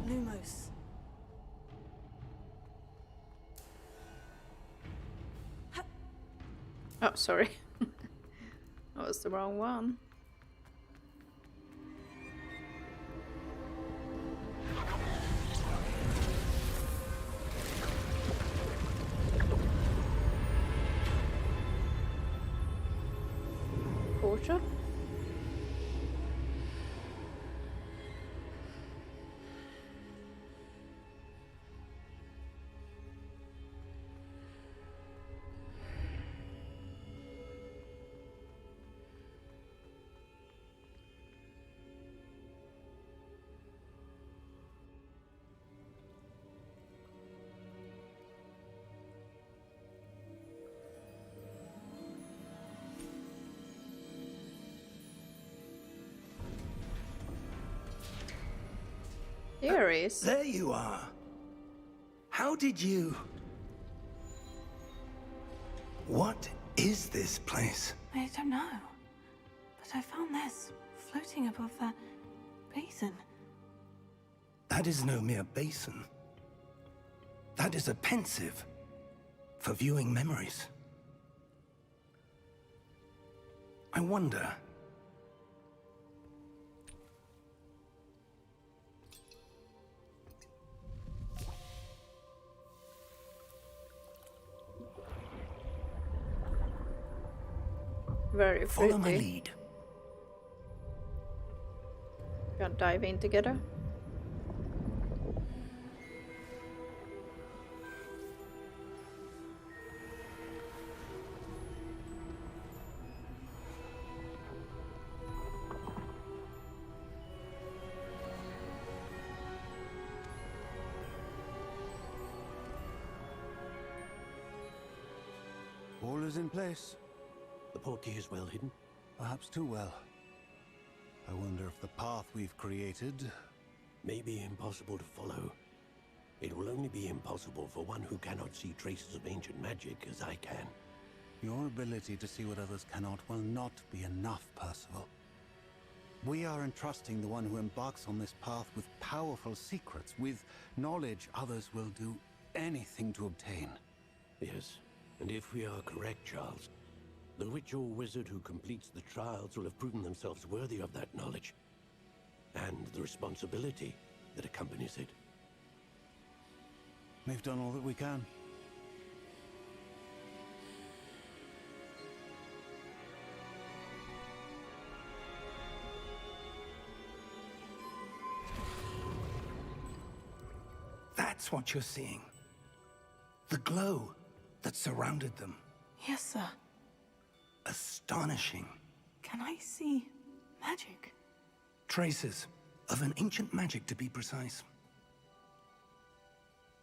Lumos. Oh, sorry. That was the wrong one. Portrait? There is. There you are. How did you... What is this place? I don't know. But I found this floating above that basin. That is no mere basin. That is a pensive for viewing memories. I wonder... Very Follow my pretty. lead. God dive in together. All is in place. The portkey is well hidden? Perhaps too well. I wonder if the path we've created may be impossible to follow. It will only be impossible for one who cannot see traces of ancient magic as I can. Your ability to see what others cannot will not be enough, Percival. We are entrusting the one who embarks on this path with powerful secrets, with knowledge others will do anything to obtain. Yes, and if we are correct, Charles, the witch or wizard who completes the trials will have proven themselves worthy of that knowledge, and the responsibility that accompanies it. We've done all that we can. That's what you're seeing. The glow that surrounded them. Yes, sir. Astonishing. Can I see magic? Traces of an ancient magic, to be precise.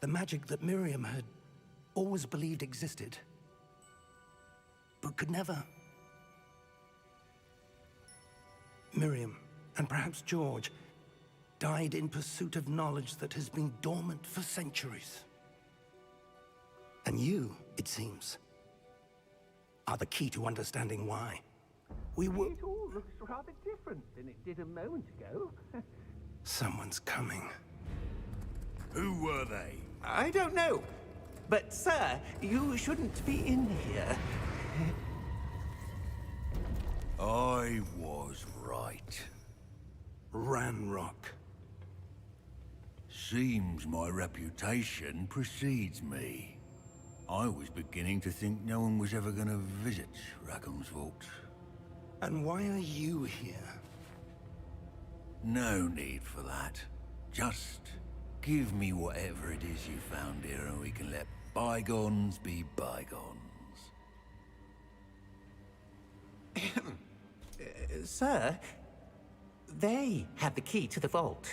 The magic that Miriam had always believed existed, but could never. Miriam, and perhaps George, died in pursuit of knowledge that has been dormant for centuries. And you, it seems, are the key to understanding why. We were... It all looks rather different than it did a moment ago. Someone's coming. Who were they? I don't know. But, sir, you shouldn't be in here. I was right. Ranrock. Seems my reputation precedes me. I was beginning to think no one was ever going to visit Rackham's vault. And why are you here? No need for that. Just give me whatever it is you found here and we can let bygones be bygones. Sir, they have the key to the vault.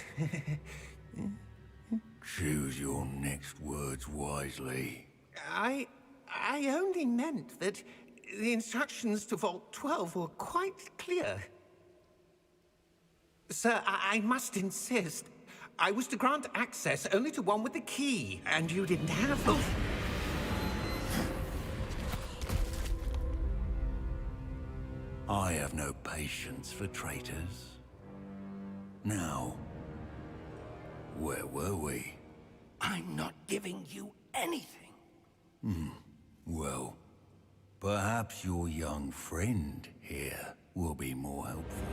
Choose your next words wisely. I only meant that the instructions to Vault 12 were quite clear. Sir, I must insist. I was to grant access only to one with the key, and you didn't have them. I have no patience for traitors. Now, where were we? I'm not giving you anything. Well, perhaps your young friend here will be more helpful.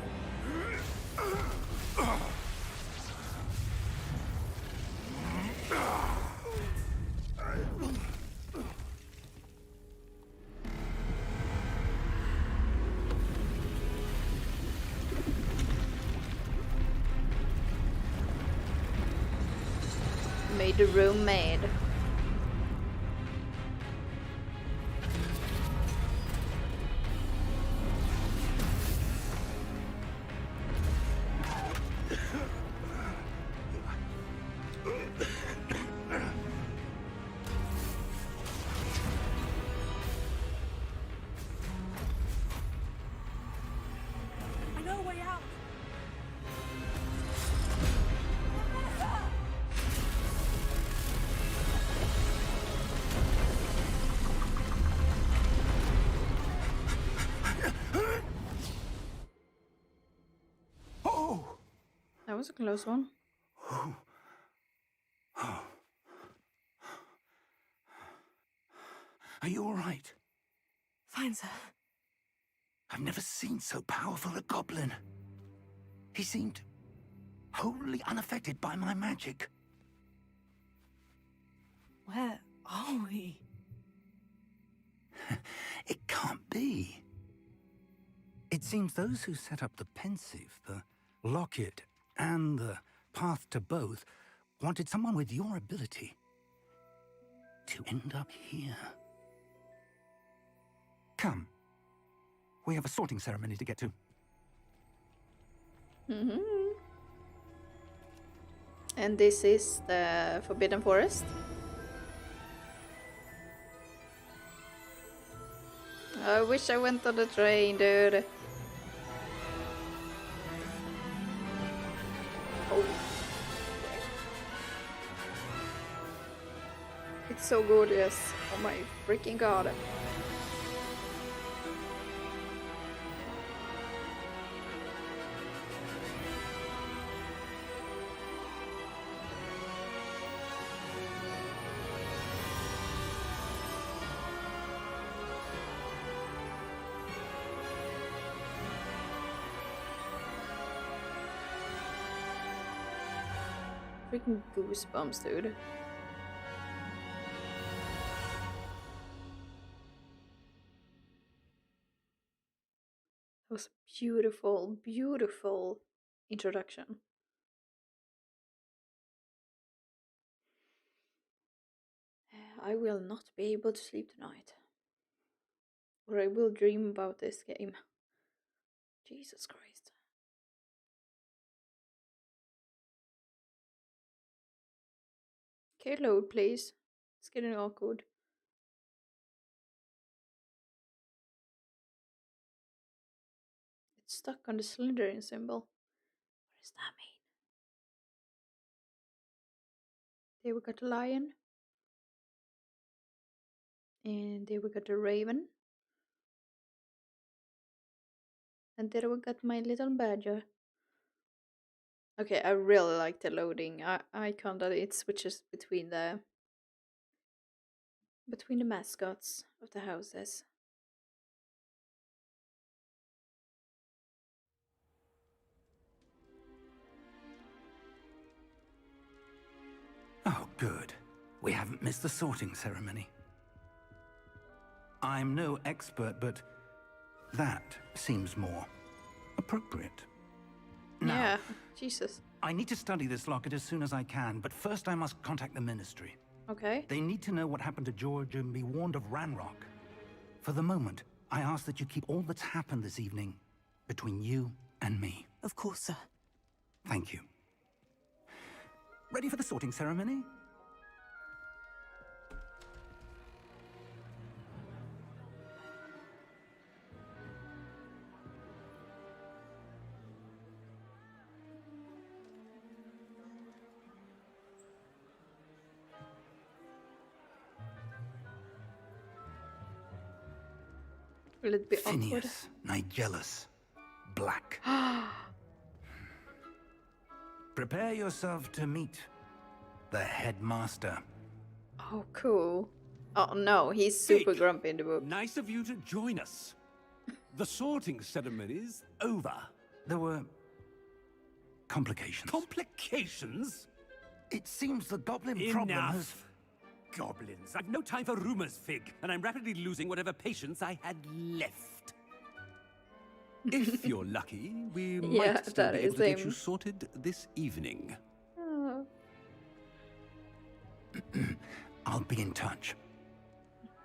Made the room made. I know a way out. That was a close one. Are you all right? Fine, sir. I've never seen so powerful a goblin. He seemed wholly unaffected by my magic. Where are we? It can't be. It seems those who set up the pensive, the locket, and the path to both wanted someone with your ability to end up here. Come. We have a sorting ceremony to get to. And this is the Forbidden Forest. I wish I went on the train, dude. Oh. It's so gorgeous. Oh my freaking god. Freaking goosebumps, dude. That was a beautiful, beautiful introduction. I will not be able to sleep tonight. Or I will dream about this game. Jesus Christ. Okay, load please. It's getting awkward. It's stuck on the Slytherin symbol. What does that mean? There we got a lion. And there we got a raven. And there we got my little badger. Okay, I really like the loading icon that it switches between the mascots of the houses. Oh, good. We haven't missed the sorting ceremony. I'm no expert, but that seems more appropriate. Now, Yeah, Jesus. I need to study this locket as soon as I can, but first I must contact the Ministry. Okay. They need to know what happened to George and be warned of Ranrock. For the moment, I ask that you keep all that's happened this evening between you and me. Of course, sir. Thank you. Ready for the sorting ceremony? Will it be awkward? Phineas, Nigellus, Black. Prepare yourself to meet the headmaster. Oh, cool. Oh no, he's super grumpy in the book. Nice of you to join us. The sorting ceremony's over. There were complications. Complications? It seems the goblin problem has... Enough. Goblins. I've no time for rumors, Fig, and I'm rapidly losing whatever patience I had left. If you're lucky, we might still be able to get you sorted this evening. Oh. I'll be in touch.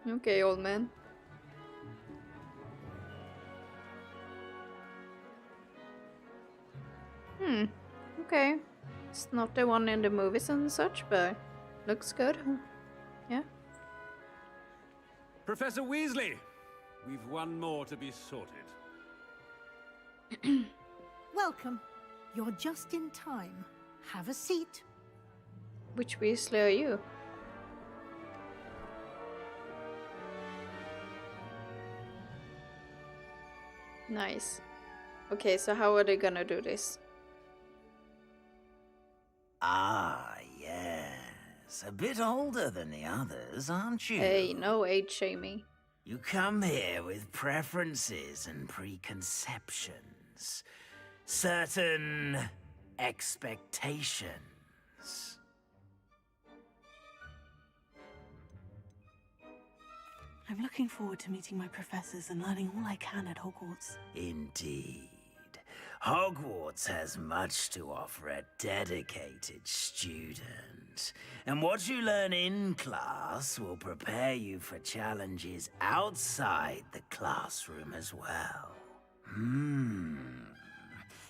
Okay, old man. Okay. It's not the one in the movies and such, but looks good. Yeah. Professor Weasley, we've one more to be sorted. Welcome. You're just in time. Have a seat. Which Weasley are you? Nice. Okay, so how are they gonna do this? Ah, yes. A bit older than the others, aren't you? Hey, no age shaming. You come here with preferences and preconceptions. Certain expectations. I'm looking forward to meeting my professors and learning all I can at Hogwarts. Indeed. Hogwarts has much to offer a dedicated student, and what you learn in class will prepare you for challenges outside the classroom as well.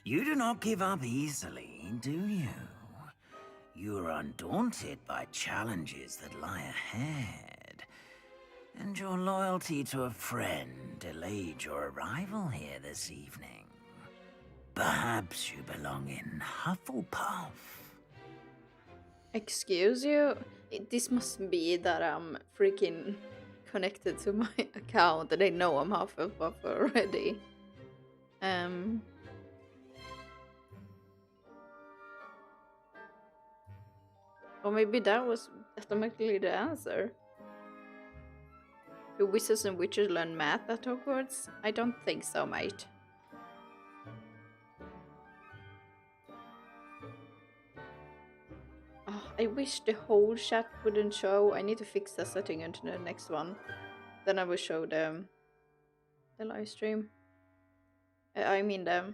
You do not give up easily, do you? You are undaunted by challenges that lie ahead, and your loyalty to a friend delayed your arrival here this evening. Perhaps you belong in Hufflepuff. Excuse you? This must be that I'm freaking connected to my account and they know I'm Hufflepuff already. Or maybe that was automatically the answer. Do wizards and witches learn math at Hogwarts? I don't think so, mate. Oh, I wish the whole chat wouldn't show. I need to fix that setting into the next one. Then I will show the live stream. I mean the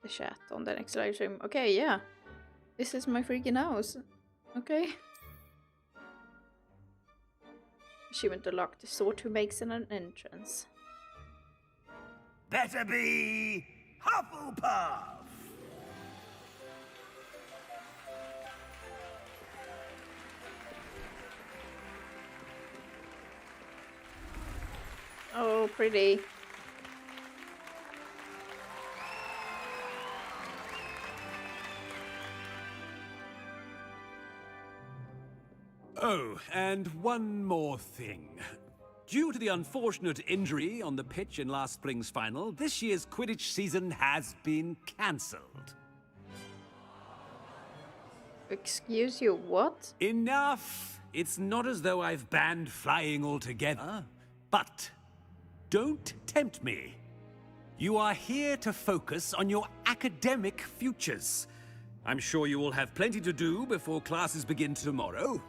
chat on the next live stream. Okay, yeah. This is my freaking house. Okay. Achievement unlocked. The sort who makes an entrance. Better be Hufflepuff! Oh, pretty. Oh, and one more thing. Due to the unfortunate injury on the pitch in last spring's final, this year's Quidditch season has been cancelled. Excuse you, what? Enough! It's not as though I've banned flying altogether, but don't tempt me. You are here to focus on your academic futures. I'm sure you will have plenty to do before classes begin tomorrow.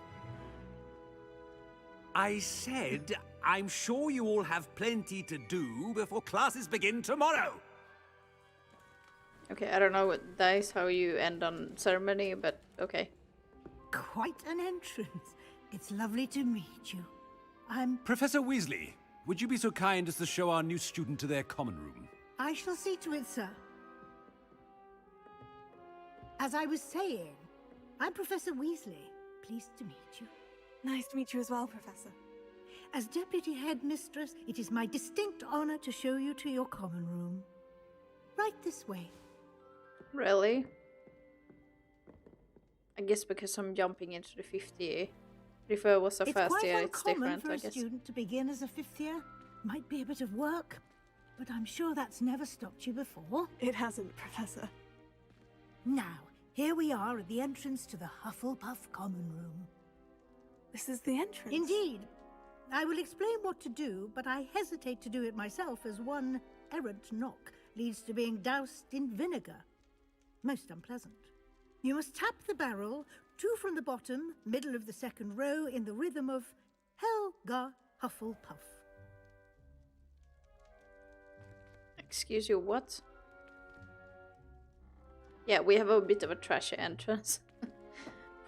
I said, I'm sure you all have plenty to do before classes begin tomorrow. Okay, I don't know what that is how you end on ceremony, but okay. Quite an entrance. It's lovely to meet you. I'm... Professor Weasley, would you be so kind as to show our new student to their common room? I shall see to it, sir. As I was saying, I'm Professor Weasley. Pleased to meet you. Nice to meet you as well, Professor. As Deputy Headmistress, it is my distinct honor to show you to your common room. Right this way. Really? I guess because I'm jumping into the 50th year. If it was a first year, it's different, for I a guess. student to begin as a 5th year. Might be a bit of work, but I'm sure that's never stopped you before. It hasn't, Professor. Now, here we are at the entrance to the Hufflepuff common room. This is the entrance? Indeed. I will explain what to do, but I hesitate to do it myself as one errant knock leads to being doused in vinegar. Most unpleasant. You must tap the barrel, 2 from the bottom, middle of the 2nd row, in the rhythm of Helga Hufflepuff. Excuse you, what? Yeah, we have a bit of a trashy entrance.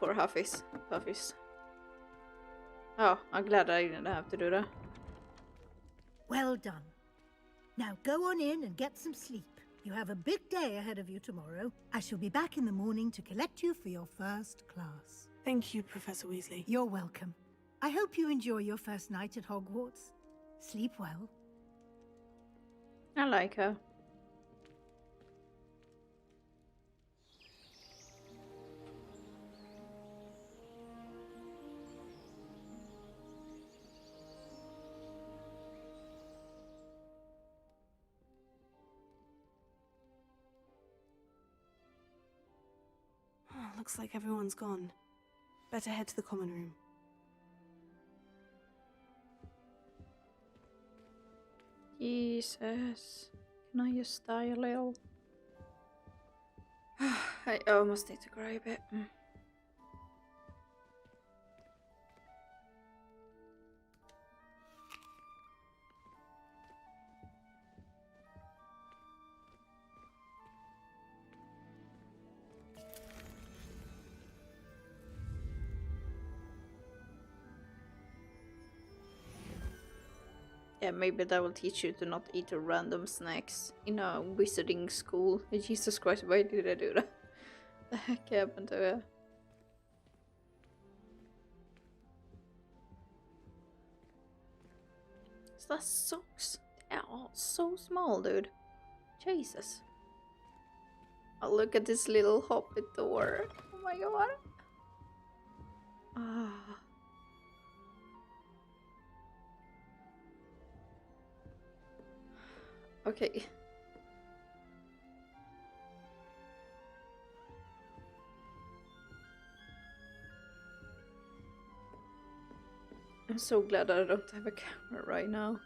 Poor Huffies. Puffies. Oh, I'm glad I didn't have to do that. Well done. Now go on in and get some sleep. You have a big day ahead of you tomorrow. I shall be back in the morning to collect you for your first class. Thank you, Professor Weasley. You're welcome. I hope you enjoy your first night at Hogwarts. Sleep well. I like her. Looks like everyone's gone. Better head to the common room. Jesus. Can I just die a little? I almost need to cry a bit. Yeah, maybe that will teach you to not eat random snacks in a wizarding school. Jesus Christ, why did I do that? The heck happened to her? Is that socks? They are so small, dude. Jesus. Oh, look at this little hobbit door. Oh my god. Ah. Okay. I'm so glad I don't have a camera right now.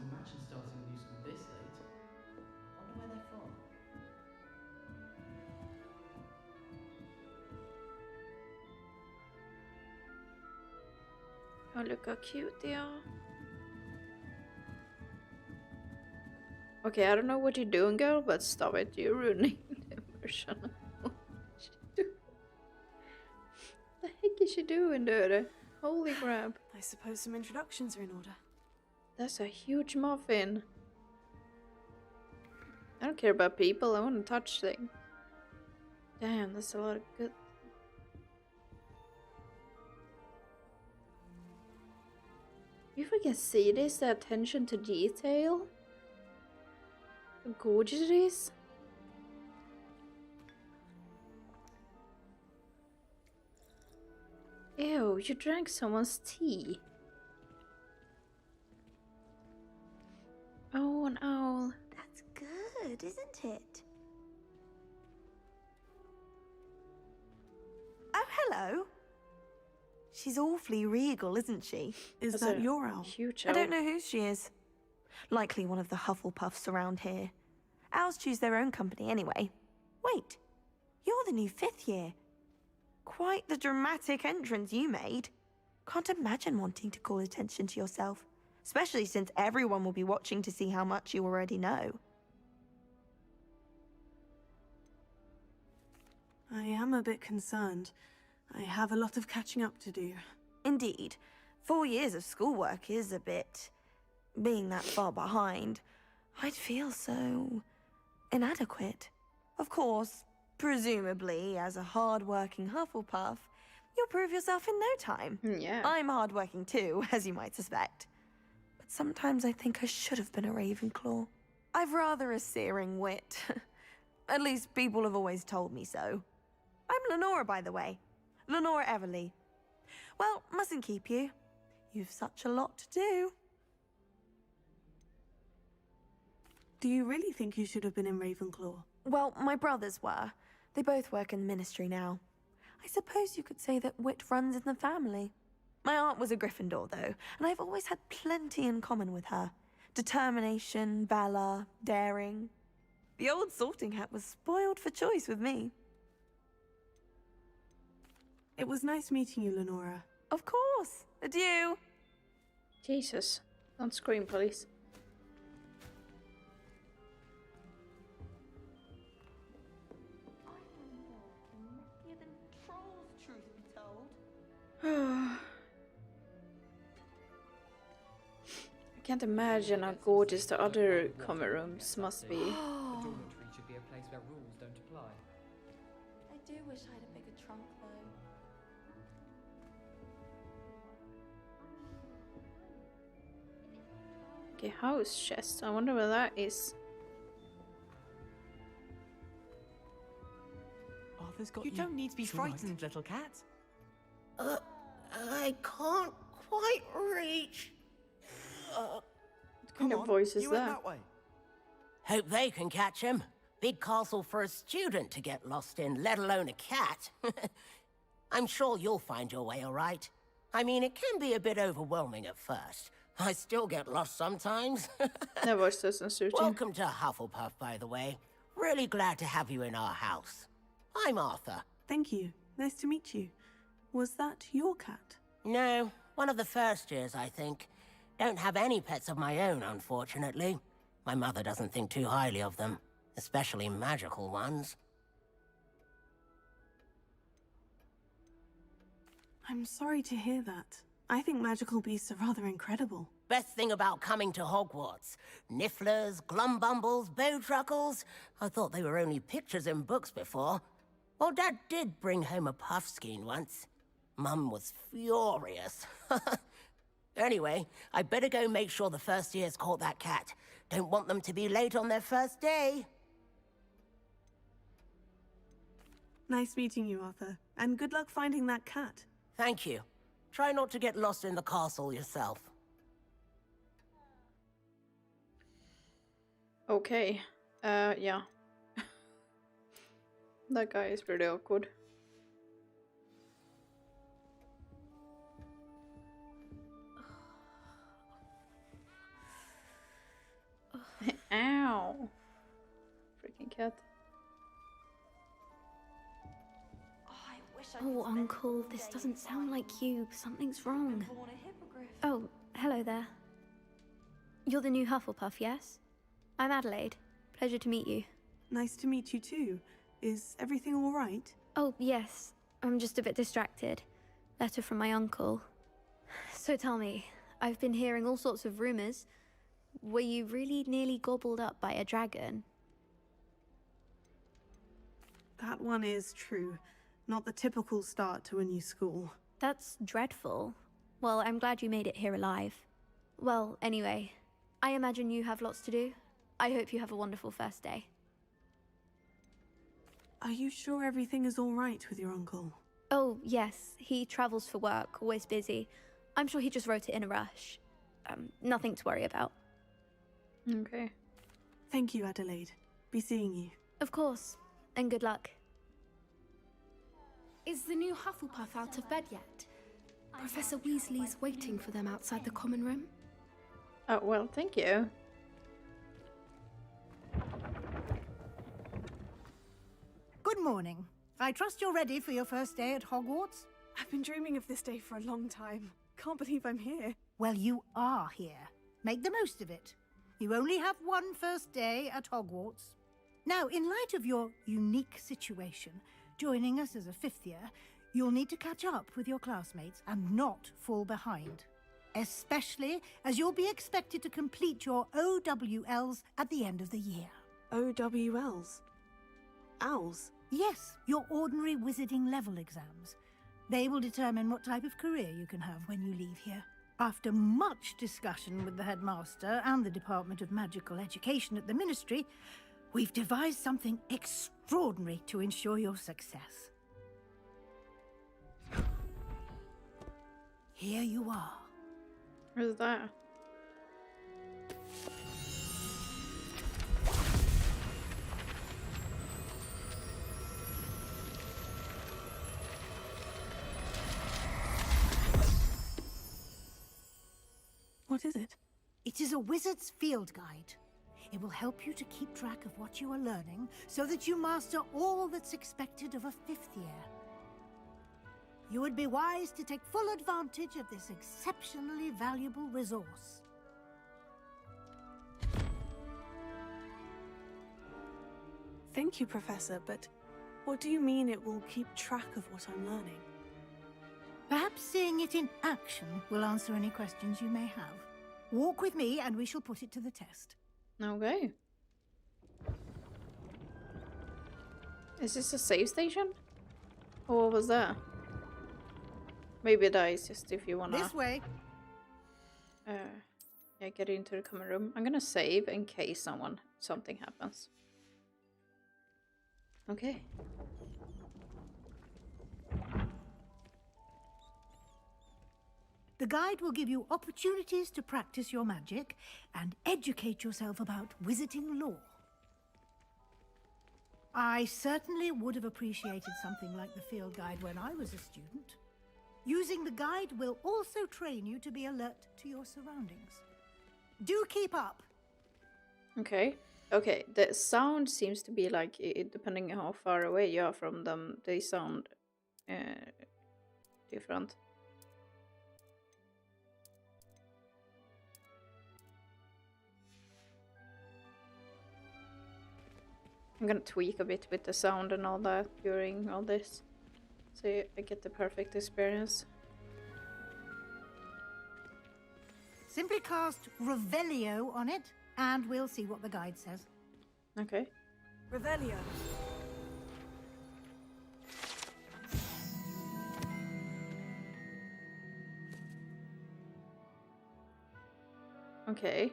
Imagine starting a new school this late. I wonder where they're from. Oh, look how cute they are. Okay, I don't know what you're doing, girl, but stop it. You're ruining the immersion. What the heck is she doing, dude? Holy crap. I suppose some introductions are in order. That's a huge muffin. I don't care about people, I want to touch things. Damn, that's a lot of good. You freaking see this, the attention to detail? How gorgeous it is. Ew, you drank someone's tea. Oh, an owl. That's good, isn't it? Oh, hello. She's awfully regal, isn't she? Is that your owl? Huge I owl. don't know who she is. Likely one of the Hufflepuffs around here. Owls choose their own company anyway. Wait, you're the new 5th year. Quite the dramatic entrance you made. Can't imagine wanting to call attention to yourself. Especially since everyone will be watching to see how much you already know. I am a bit concerned. I have a lot of catching up to do. Indeed. 4 years of schoolwork is a bit... being that far behind, I'd feel so... inadequate. Of course, presumably, as a hard-working Hufflepuff, you'll prove yourself in no time. Yeah. I'm hard-working too, as you might suspect. But sometimes I think I should have been a Ravenclaw. I've rather a searing wit. At least people have always told me so. I'm Lenora, by the way. Lenora Everly. Well, mustn't keep you. You've such a lot to do. Do you really think you should have been in Ravenclaw? Well, my brothers were. They both work in the ministry now. I suppose you could say that wit runs in the family. My aunt was a Gryffindor, though, and I've always had plenty in common with her. Determination, valor, daring. The old sorting hat was spoiled for choice with me. It was nice meeting you, Lenora. Of course. Adieu. Jesus. Don't scream, please. I can't imagine how gorgeous the other common rooms must be. A dormitory should be a place where rules don't apply. I do wish I had a bigger trunk, though. Okay, house chest. I wonder where that is. Arthur's got You don't need to be frightened, little cat. I can't quite reach. What kind of voice is that? Hope they can catch him. Big castle for a student to get lost in, let alone a cat. I'm sure you'll find your way all right. I mean, it can be a bit overwhelming at first. I still get lost sometimes. That voice doesn't suit you. Welcome to Hufflepuff, by the way. Really glad to have you in our house. I'm Arthur. Thank you. Nice to meet you. Was that your cat? No, one of the first years, I think. Don't have any pets of my own, unfortunately. My mother doesn't think too highly of them, especially magical ones. I'm sorry to hear that. I think magical beasts are rather incredible. Best thing about coming to Hogwarts. Nifflers, glumbumbles, bowtruckles. I thought they were only pictures in books before. Well, Dad did bring home a puffskein once. Mum was furious. Anyway, I better go make sure the first years caught that cat. Don't want them to be late on their first day. Nice meeting you, Arthur. And good luck finding that cat. Thank you. Try not to get lost in the castle yourself. Okay. Yeah. That guy is pretty awkward. Ow. Freaking cat. Oh, Uncle, this doesn't sound like you. Something's wrong. Oh, hello there. You're the new Hufflepuff, yes? I'm Adelaide. Pleasure to meet you. Nice to meet you too. Is everything all right? Oh, yes. I'm just a bit distracted. Letter from my uncle. So tell me, I've been hearing all sorts of rumors. Were you really nearly gobbled up by a dragon? That one is true. Not the typical start to a new school. That's dreadful. Well, I'm glad you made it here alive. Well, anyway, I imagine you have lots to do. I hope you have a wonderful first day. Are you sure everything is all right with your uncle? Oh, yes. He travels for work, always busy. I'm sure he just wrote it in a rush. Nothing to worry about. Okay. Thank you, Adelaide. Be seeing you. Of course. And good luck. Is the new Hufflepuff out of bed yet? Professor Weasley's waiting for them outside the common room. Oh, well, thank you. Good morning. I trust you're ready for your first day at Hogwarts? I've been dreaming of this day for a long time. Can't believe I'm here. Well, you are here. Make the most of it. You only have one first day at Hogwarts. Now, in light of your unique situation, joining us as a fifth year, you'll need to catch up with your classmates and not fall behind. Especially as you'll be expected to complete your OWLs at the end of the year. OWLs? Owls? Yes, your ordinary wizarding level exams. They will determine what type of career you can have when you leave here. After much discussion with the headmaster and the Department of Magical Education at the Ministry, we've devised something extraordinary to ensure your success. Here you are. Where's that? What is it? It is a wizard's field guide. It will help you to keep track of what you are learning so that you master all that's expected of a fifth year. You would be wise to take full advantage of this exceptionally valuable resource. Thank you, Professor, but what do you mean it will keep track of what I'm learning? Perhaps seeing it in action will answer any questions you may have. Walk with me and we shall put it to the test. Okay. Is this a save station? Or what was that? Maybe that is just if you wanna... This way! Yeah, get into the common room. I'm gonna save in case something happens. Okay. The guide will give you opportunities to practice your magic and educate yourself about wizarding lore. I certainly would have appreciated something like the field guide when I was a student. Using the guide will also train you to be alert to your surroundings. Do keep up! Okay. Okay, the sound seems to be like, depending on how far away you are from them, they sound different. I'm gonna tweak a bit with the sound and all that during all this, so I get the perfect experience. Simply cast Revelio on it, and we'll see what the guide says. Okay. Revelio. Okay.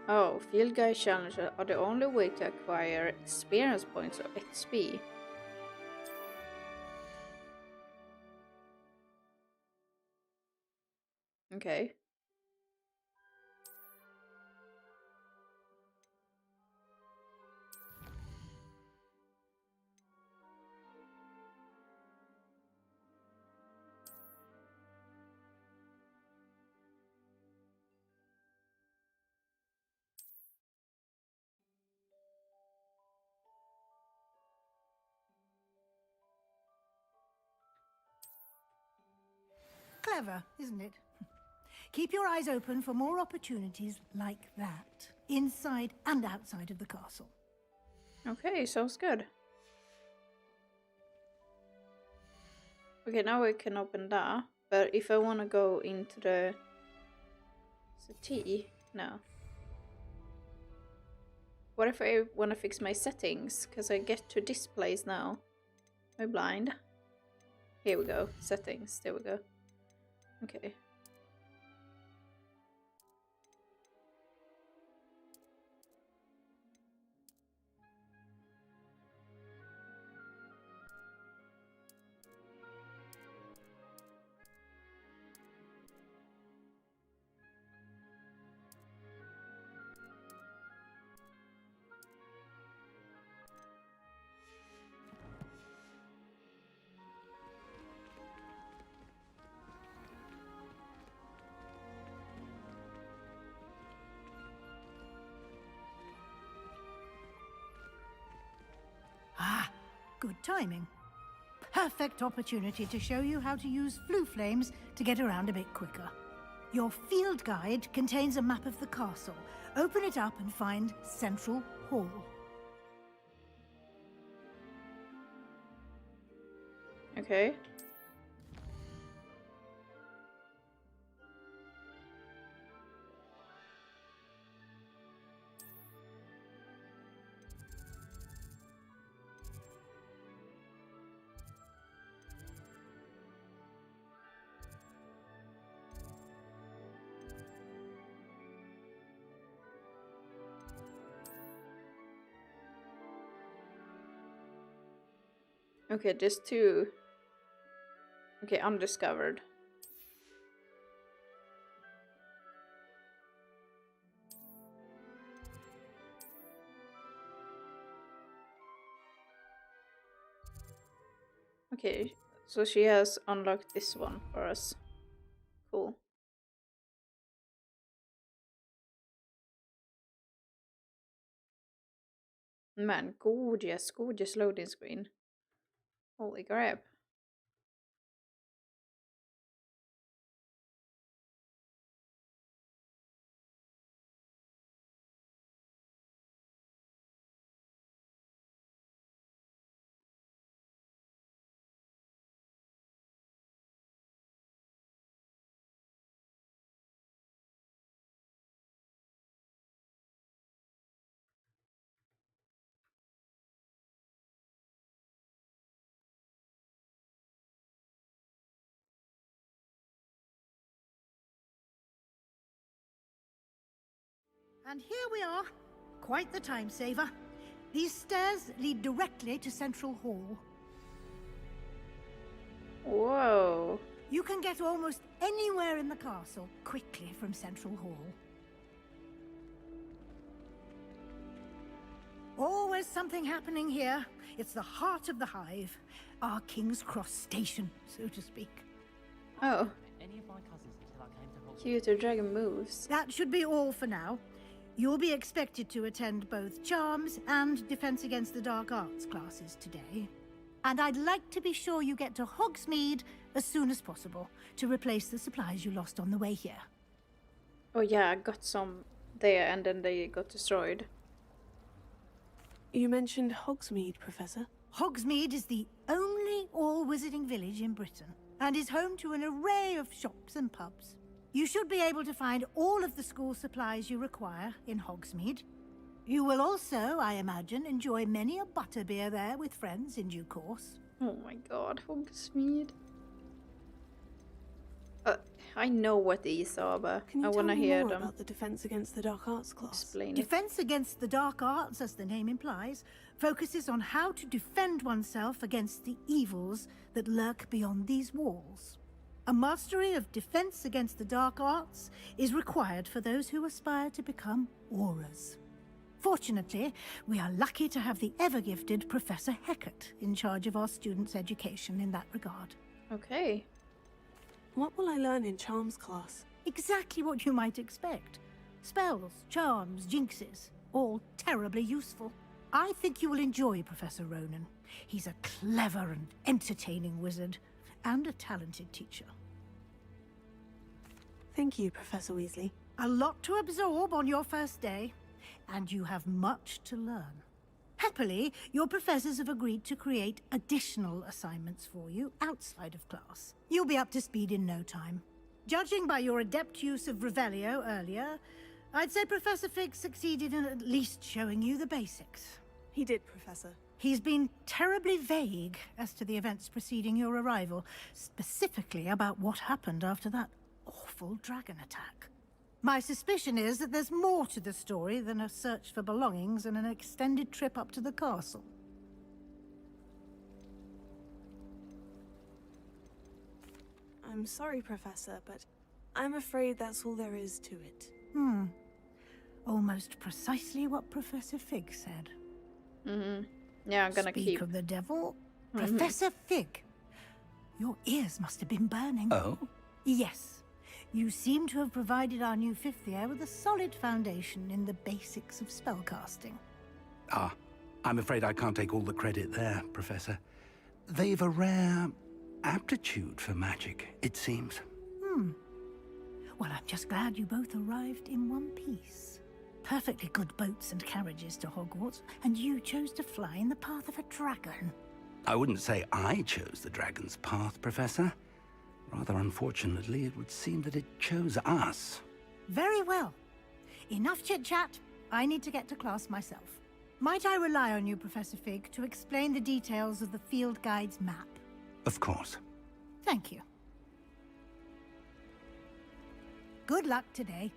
Oh, field guide challenges are the only way to acquire experience points or XP. Okay. Clever, isn't it? Keep your eyes open for more opportunities like that, inside and outside of the castle. Okay, sounds good. Okay, now we can open that, but if I want to go into the city, no. What if I want to fix my settings? Because I get to this place now. Am I blind? Here we go, settings, there we go. Okay. Ah, good timing. Perfect opportunity to show you how to use flue flames to get around a bit quicker. Your field guide contains a map of the castle. Open it up and find Central Hall. Okay. Okay, there's two. Okay, undiscovered. Okay, so she has unlocked this one for us. Cool. Man, gorgeous, gorgeous loading screen. Holy crap. And here we are. Quite the time saver. These stairs lead directly to Central Hall. Whoa. You can get almost anywhere in the castle quickly from Central Hall. Always something happening here. It's the heart of the hive. Our King's Cross station, so to speak. Oh. Any of my cousins until I came to Cute, your dragon moves. That should be all for now. You'll be expected to attend both Charms and Defense Against the Dark Arts classes today. And I'd like to be sure you get to Hogsmeade as soon as possible to replace the supplies you lost on the way here. Oh yeah, I got some there and then they got destroyed. You mentioned Hogsmeade, Professor. Hogsmeade is the only all-wizarding village in Britain and is home to an array of shops and pubs. You should be able to find all of the school supplies you require in Hogsmeade. You will also, I imagine, enjoy many a butterbeer there with friends in due course. Oh my god, Hogsmeade. I know what these are, but I want to hear them. About the Defense Against the Dark Arts class? Explain it. Defense Against the Dark Arts, as the name implies, focuses on how to defend oneself against the evils that lurk beyond these walls. A mastery of Defense Against the Dark Arts is required for those who aspire to become auras. Fortunately, we are lucky to have the ever-gifted Professor Hecat in charge of our students' education in that regard. Okay. What will I learn in Charms class? Exactly what you might expect. Spells, charms, jinxes, all terribly useful. I think you will enjoy Professor Ronan. He's a clever and entertaining wizard, and a talented teacher. Thank you, Professor Weasley. A lot to absorb on your first day, and you have much to learn. Happily, your professors have agreed to create additional assignments for you outside of class. You'll be up to speed in no time. Judging by your adept use of Revelio earlier, I'd say Professor Fig succeeded in at least showing you the basics. He did, Professor. He's been terribly vague as to the events preceding your arrival, specifically about what happened after that awful dragon attack. My suspicion is that there's more to the story than a search for belongings and an extended trip up to the castle. I'm sorry, Professor, but I'm afraid that's all there is to it. Almost precisely what Professor Fig said. Yeah, I'm gonna Speak of the devil. Professor Fig, your ears must have been burning. Oh? Yes. You seem to have provided our new fifth year with a solid foundation in the basics of spellcasting. Ah, I'm afraid I can't take all the credit there, Professor. They've a rare aptitude for magic, it seems. Well, I'm just glad you both arrived in one piece. Perfectly good boats and carriages to Hogwarts, and you chose to fly in the path of a dragon. I wouldn't say I chose the dragon's path, Professor. Rather unfortunately, it would seem that it chose us. Very well. Enough chit-chat. I need to get to class myself. Might I rely on you, Professor Fig, to explain the details of the field guide's map? Of course. Thank you. Good luck today.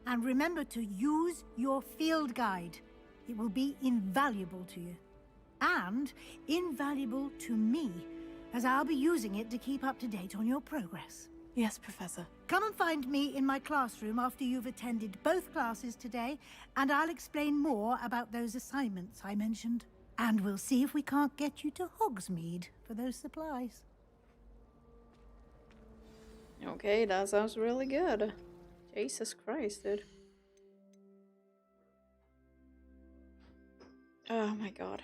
And remember to use your field guide. It will be invaluable to you. And invaluable to me, as I'll be using it to keep up to date on your progress. Yes, Professor. Come and find me in my classroom after you've attended both classes today, and I'll explain more about those assignments I mentioned. And we'll see if we can't get you to Hogsmeade for those supplies. Okay, that sounds really good. Jesus Christ, dude. Oh my god.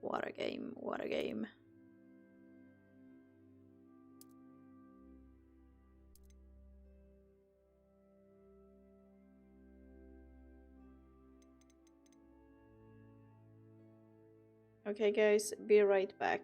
What a game, what a game. Okay guys, be right back.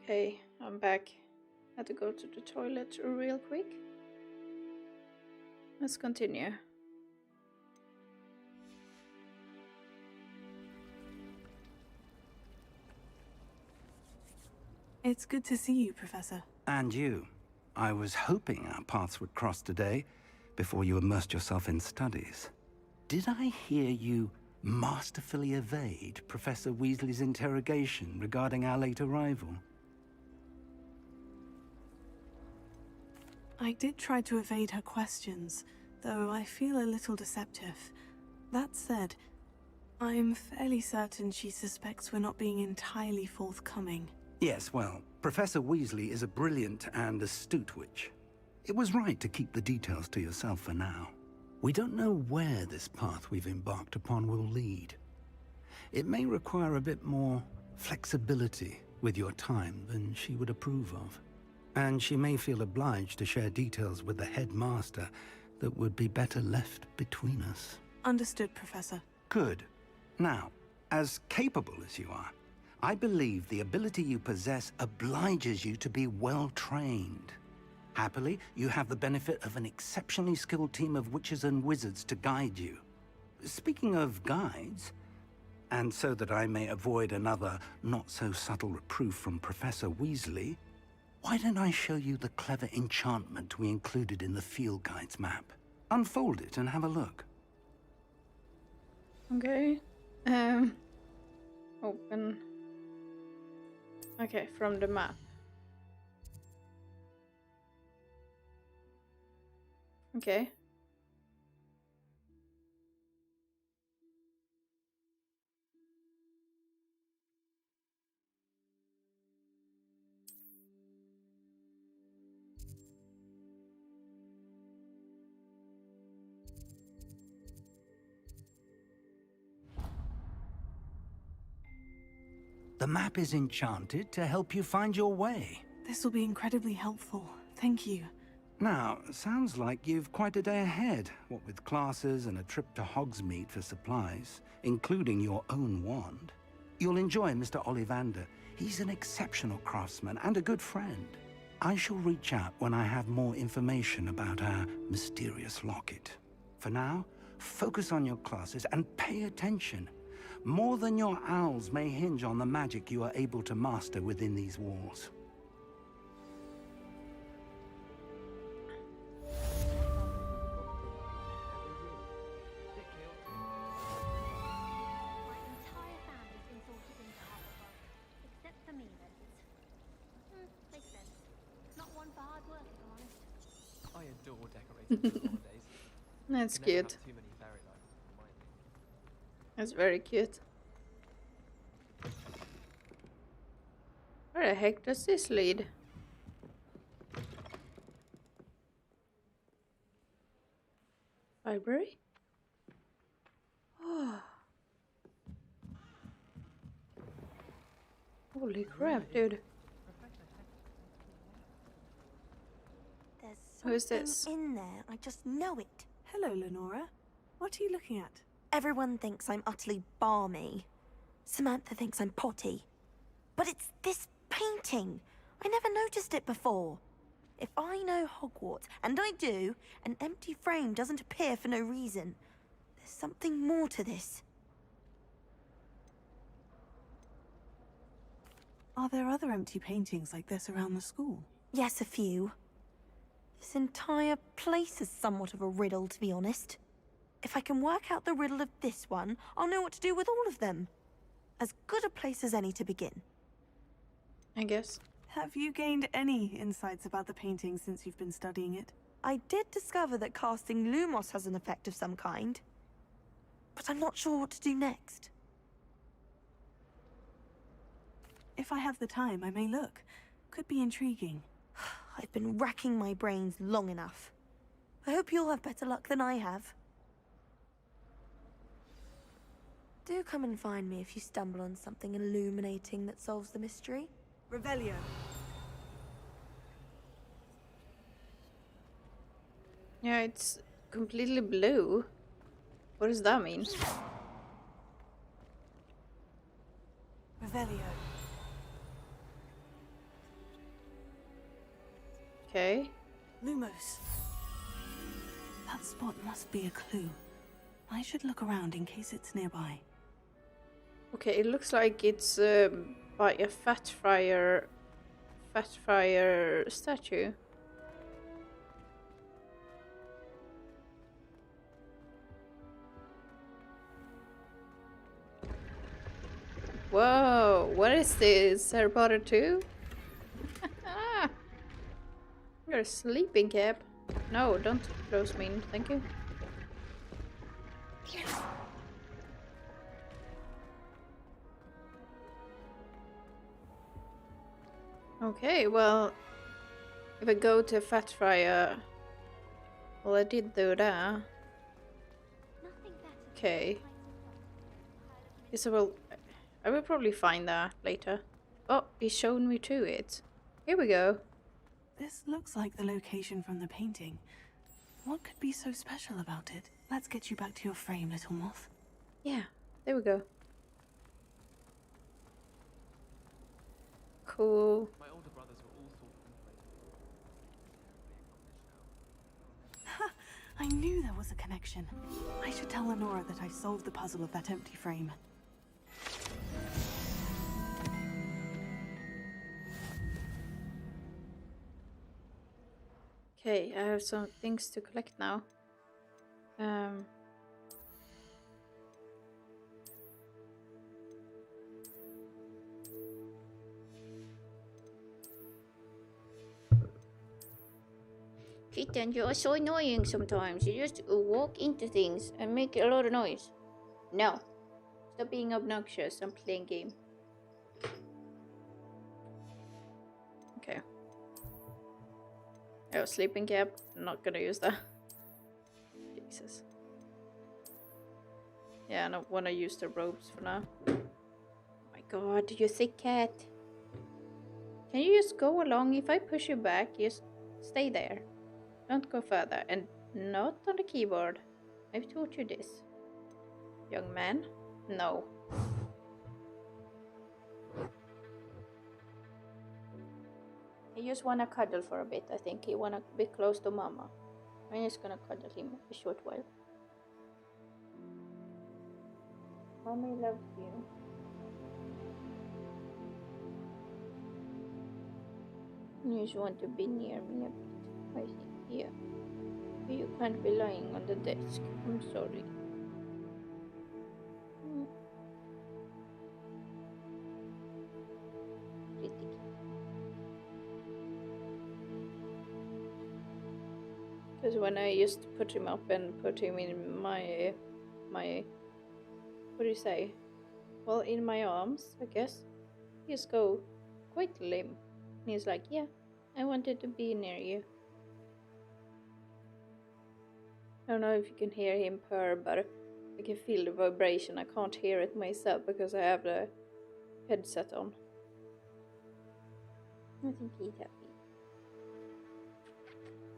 Okay, I'm back. Had to go to the toilet real quick. Let's continue. It's good to see you, Professor. And you. I was hoping our paths would cross today, before you immersed yourself in studies. Did I hear you masterfully evade Professor Weasley's interrogation regarding our late arrival? I did try to evade her questions, though I feel a little deceptive. That said, I'm fairly certain she suspects we're not being entirely forthcoming. Yes, well, Professor Weasley is a brilliant and astute witch. It was right to keep the details to yourself for now. We don't know where this path we've embarked upon will lead. It may require a bit more flexibility with your time than she would approve of. And she may feel obliged to share details with the headmaster that would be better left between us. Understood, Professor. Good. Now, as capable as you are, I believe the ability you possess obliges you to be well-trained. Happily, you have the benefit of an exceptionally skilled team of witches and wizards to guide you. Speaking of guides, and so that I may avoid another not-so-subtle reproof from Professor Weasley, why don't I show you the clever enchantment we included in the field guide's map? Unfold it and have a look. Okay. Open. Okay, from the map. Okay. The map is enchanted to help you find your way. This will be incredibly helpful. Thank you. Now, sounds like you've quite a day ahead, what with classes and a trip to Hogsmeade for supplies, including your own wand. You'll enjoy Mr. Ollivander. He's an exceptional craftsman and a good friend. I shall reach out when I have more information about our mysterious locket. For now, focus on your classes and pay attention. More than your owls may hinge on the magic you are able to master within these walls. I adore decorating for holidays. That's cute. That's very cute. Where the heck does this lead? Library? Oh. Holy crap, dude. Who is this? In there, I just know it. Hello, Lenora. What are you looking at? Everyone thinks I'm utterly balmy. Samantha thinks I'm potty. But it's this painting. I never noticed it before. If I know Hogwarts, and I do, an empty frame doesn't appear for no reason. There's something more to this. Are there other empty paintings like this around the school? Yes, a few. This entire place is somewhat of a riddle, to be honest. If I can work out the riddle of this one, I'll know what to do with all of them. As good a place as any to begin. I guess. Have you gained any insights about the painting since you've been studying it? I did discover that casting Lumos has an effect of some kind. But I'm not sure what to do next. If I have the time, I may look. Could be intriguing. I've been racking my brains long enough. I hope you'll have better luck than I have. Do come and find me if you stumble on something illuminating that solves the mystery. Revelio. Yeah, it's completely blue. What does that mean? Revelio. Okay. Lumos. That spot must be a clue. I should look around in case it's nearby. Okay, it looks like it's by a fat fryer statue. Whoa, what is this? Harry Potter 2? You're a sleeping cap. No, don't close me in, thank you. Okay, well, if I go to fat fryer, well, I did do that. Okay. Yes, I will probably find that later. Oh, he's shown me to it. Here we go. This looks like the location from the painting. What could be so special about it? Let's get you back to your frame, little moth. Yeah, there we go. Cool. My older brothers were all Ha! I knew there was a connection. I should tell Lenora that I solved the puzzle of that empty frame. Okay, I have some things to collect now. Kitten, you are so annoying sometimes. You just walk into things and make a lot of noise. No. Stop being obnoxious. I'm playing game. Okay. Oh, sleeping cap. I'm not gonna use that. Jesus. Yeah, I don't wanna use the ropes for now. Oh my god, you sick cat. Can you just go along? If I push you back, just stay there. Don't go further. And not on the keyboard. I've taught you this. Young man? No. He just wanna cuddle for a bit, I think. He wanna be close to mama. I'm just gonna cuddle him a short while. Mommy loves you. You just want to be near me a bit. I think, yeah. You can't be lying on the desk. I'm sorry. Pretty. Because when I used to put him up and put him in my what do you say? Well, in my arms, I guess. He just go quite limp. And he's like, yeah, I wanted to be near you. I don't know if you can hear him purr, but I can feel the vibration. I can't hear it myself because I have the headset on. I think he's happy.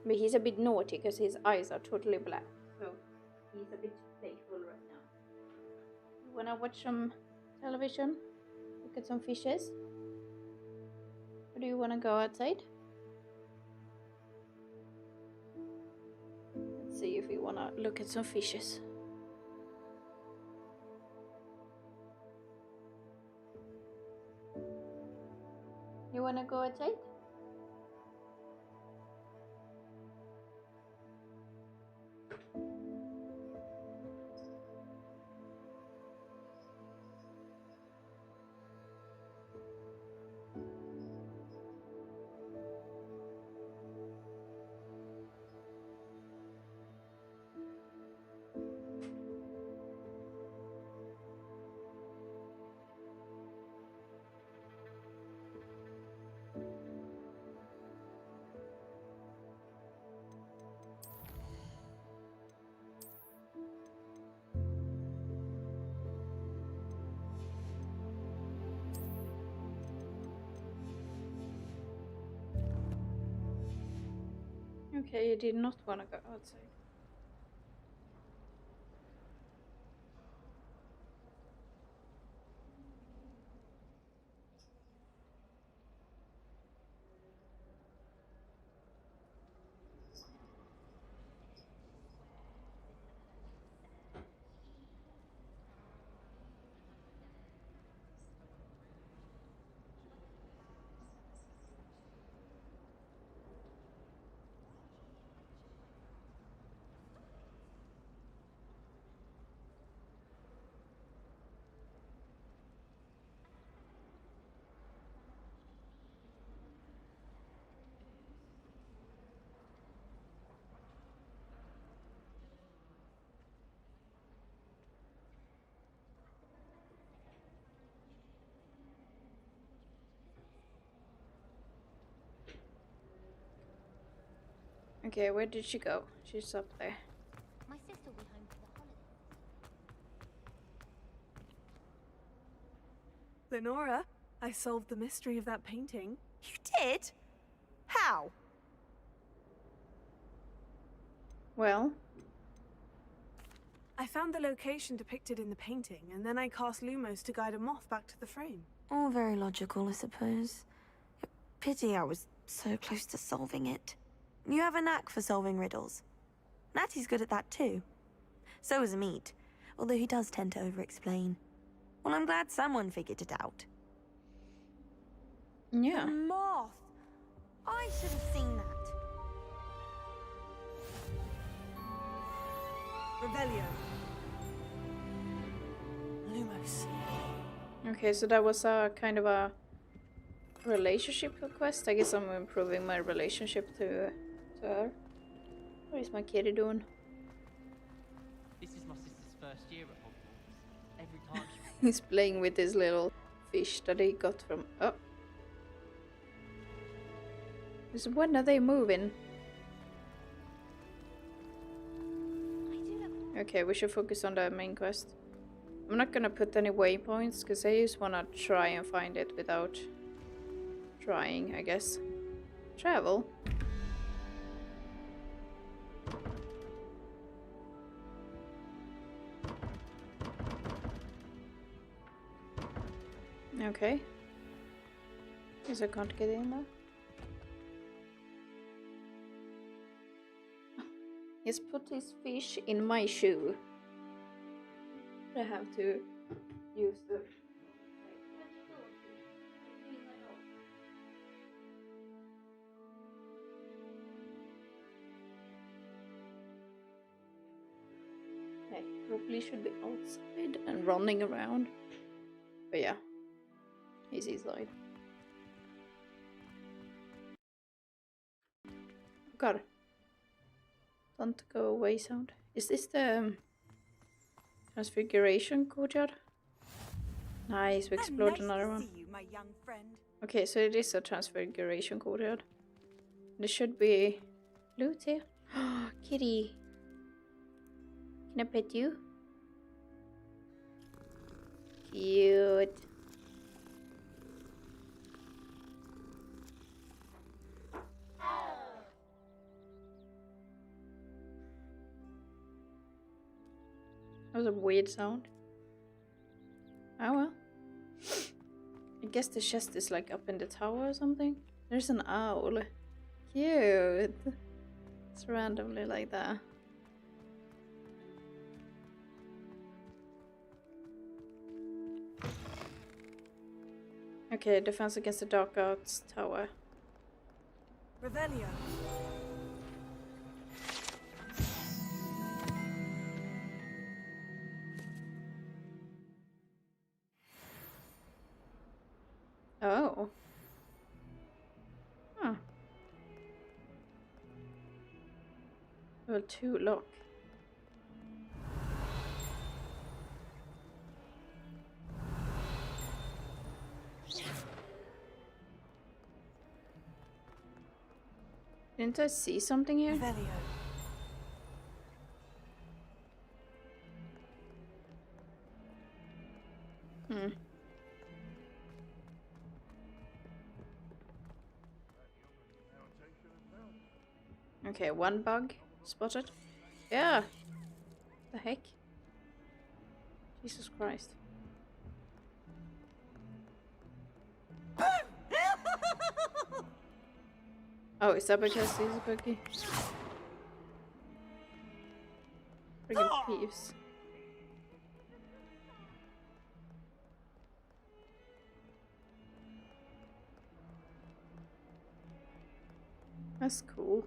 But he's a bit naughty because his eyes are totally black. So he's a bit playful right now. You wanna watch some television? Look at some fishes? Or do you wanna go outside? Let's see if we wanna look at some fishes. You wanna go outside? Okay, you did not want to go outside. Okay, where did she go? She's up there. My sister will be home for the holidays. Lenora, I solved the mystery of that painting. You did? How? Well, I found the location depicted in the painting, and then I cast Lumos to guide a moth back to the frame. All very logical, I suppose. Pity I was so close to solving it. You have a knack for solving riddles. Natty's good at that too. So is Amit, although he does tend to over-explain. Well, I'm glad someone figured it out. Yeah. The moth! I should have seen that. Revelio. Lumos. Okay, so that was a kind of a relationship request. I guess I'm improving my relationship to her. What is my kitty doing? This is my sister's first year at Hogwarts. Every time He's playing with his little fish that he got from... Oh. So when are they moving? Okay, we should focus on the main quest. I'm not gonna put any waypoints because I just wanna try and find it without trying, I guess. Travel. Okay. Guess I can't get in there. He's put his fish in my shoe. I have to use the... Okay, probably should be outside and running around. But yeah, he's inside. God. Don't go away sound. Is this the transfiguration courtyard? Nice, we explored another one. Okay, so it is a transfiguration courtyard. There should be loot here. Oh, kitty. Can I pet you? Cute. That was a weird sound. Oh well. I guess the chest is like up in the tower or something. There's an owl. Cute. It's randomly like that. Okay, defense against the dark arts tower. Revelio. Oh. Huh. Level 2 lock. Didn't I see something here? Revelio. Hmm. Okay, one bug spotted. Yeah. The heck? Jesus Christ. Oh, is that because he's a buggy? Friggin' thieves. That's cool.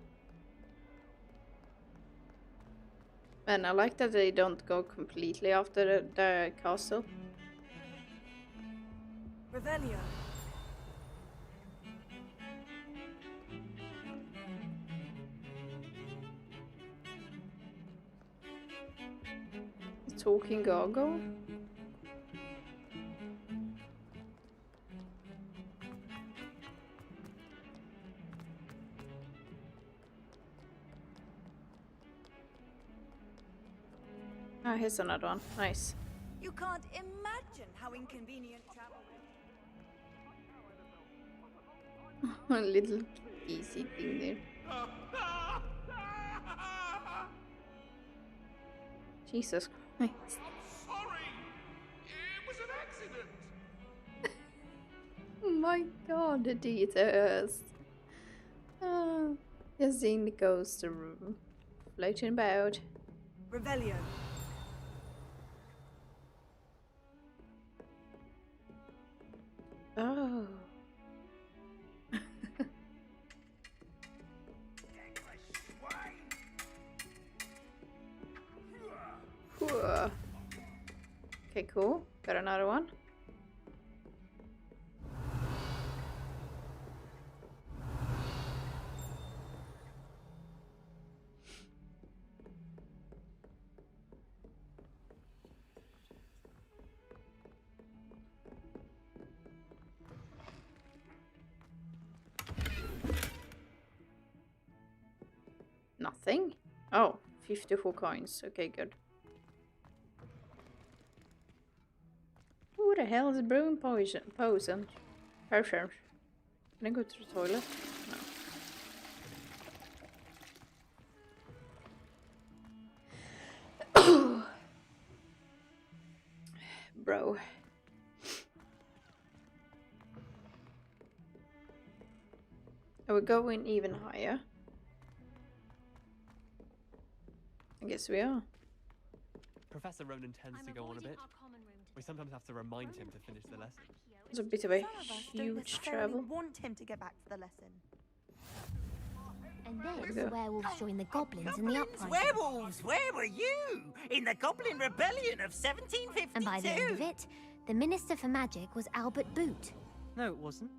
And I like that they don't go completely after the castle. Revelio. The talking gargoyle? Oh, here's another one. Nice. You can't imagine how inconvenient travel is. A little easy thing there. Jesus Christ. Sorry! It was an accident! Oh my god, the details. Just seeing the ghost floating about. Revelio. Oh. Okay, cool. Got another one. Nothing? Oh, 54 coins. Okay, good. Who the hell is brewing poison? Potion. Can I go to the toilet? No. Bro. Are we going even higher? I guess we are. Professor Ronan tends to go on a bit. We sometimes have to remind him to finish the lesson. It's a bit of a Some of us don't huge necessarily trouble. want him to get back to the lesson. And then the werewolves joined the goblins in the uprising. Werewolves, where were you? In the Goblin Rebellion of 1752. And by the end of it, the Minister for Magic was Albert Boot. No, it wasn't.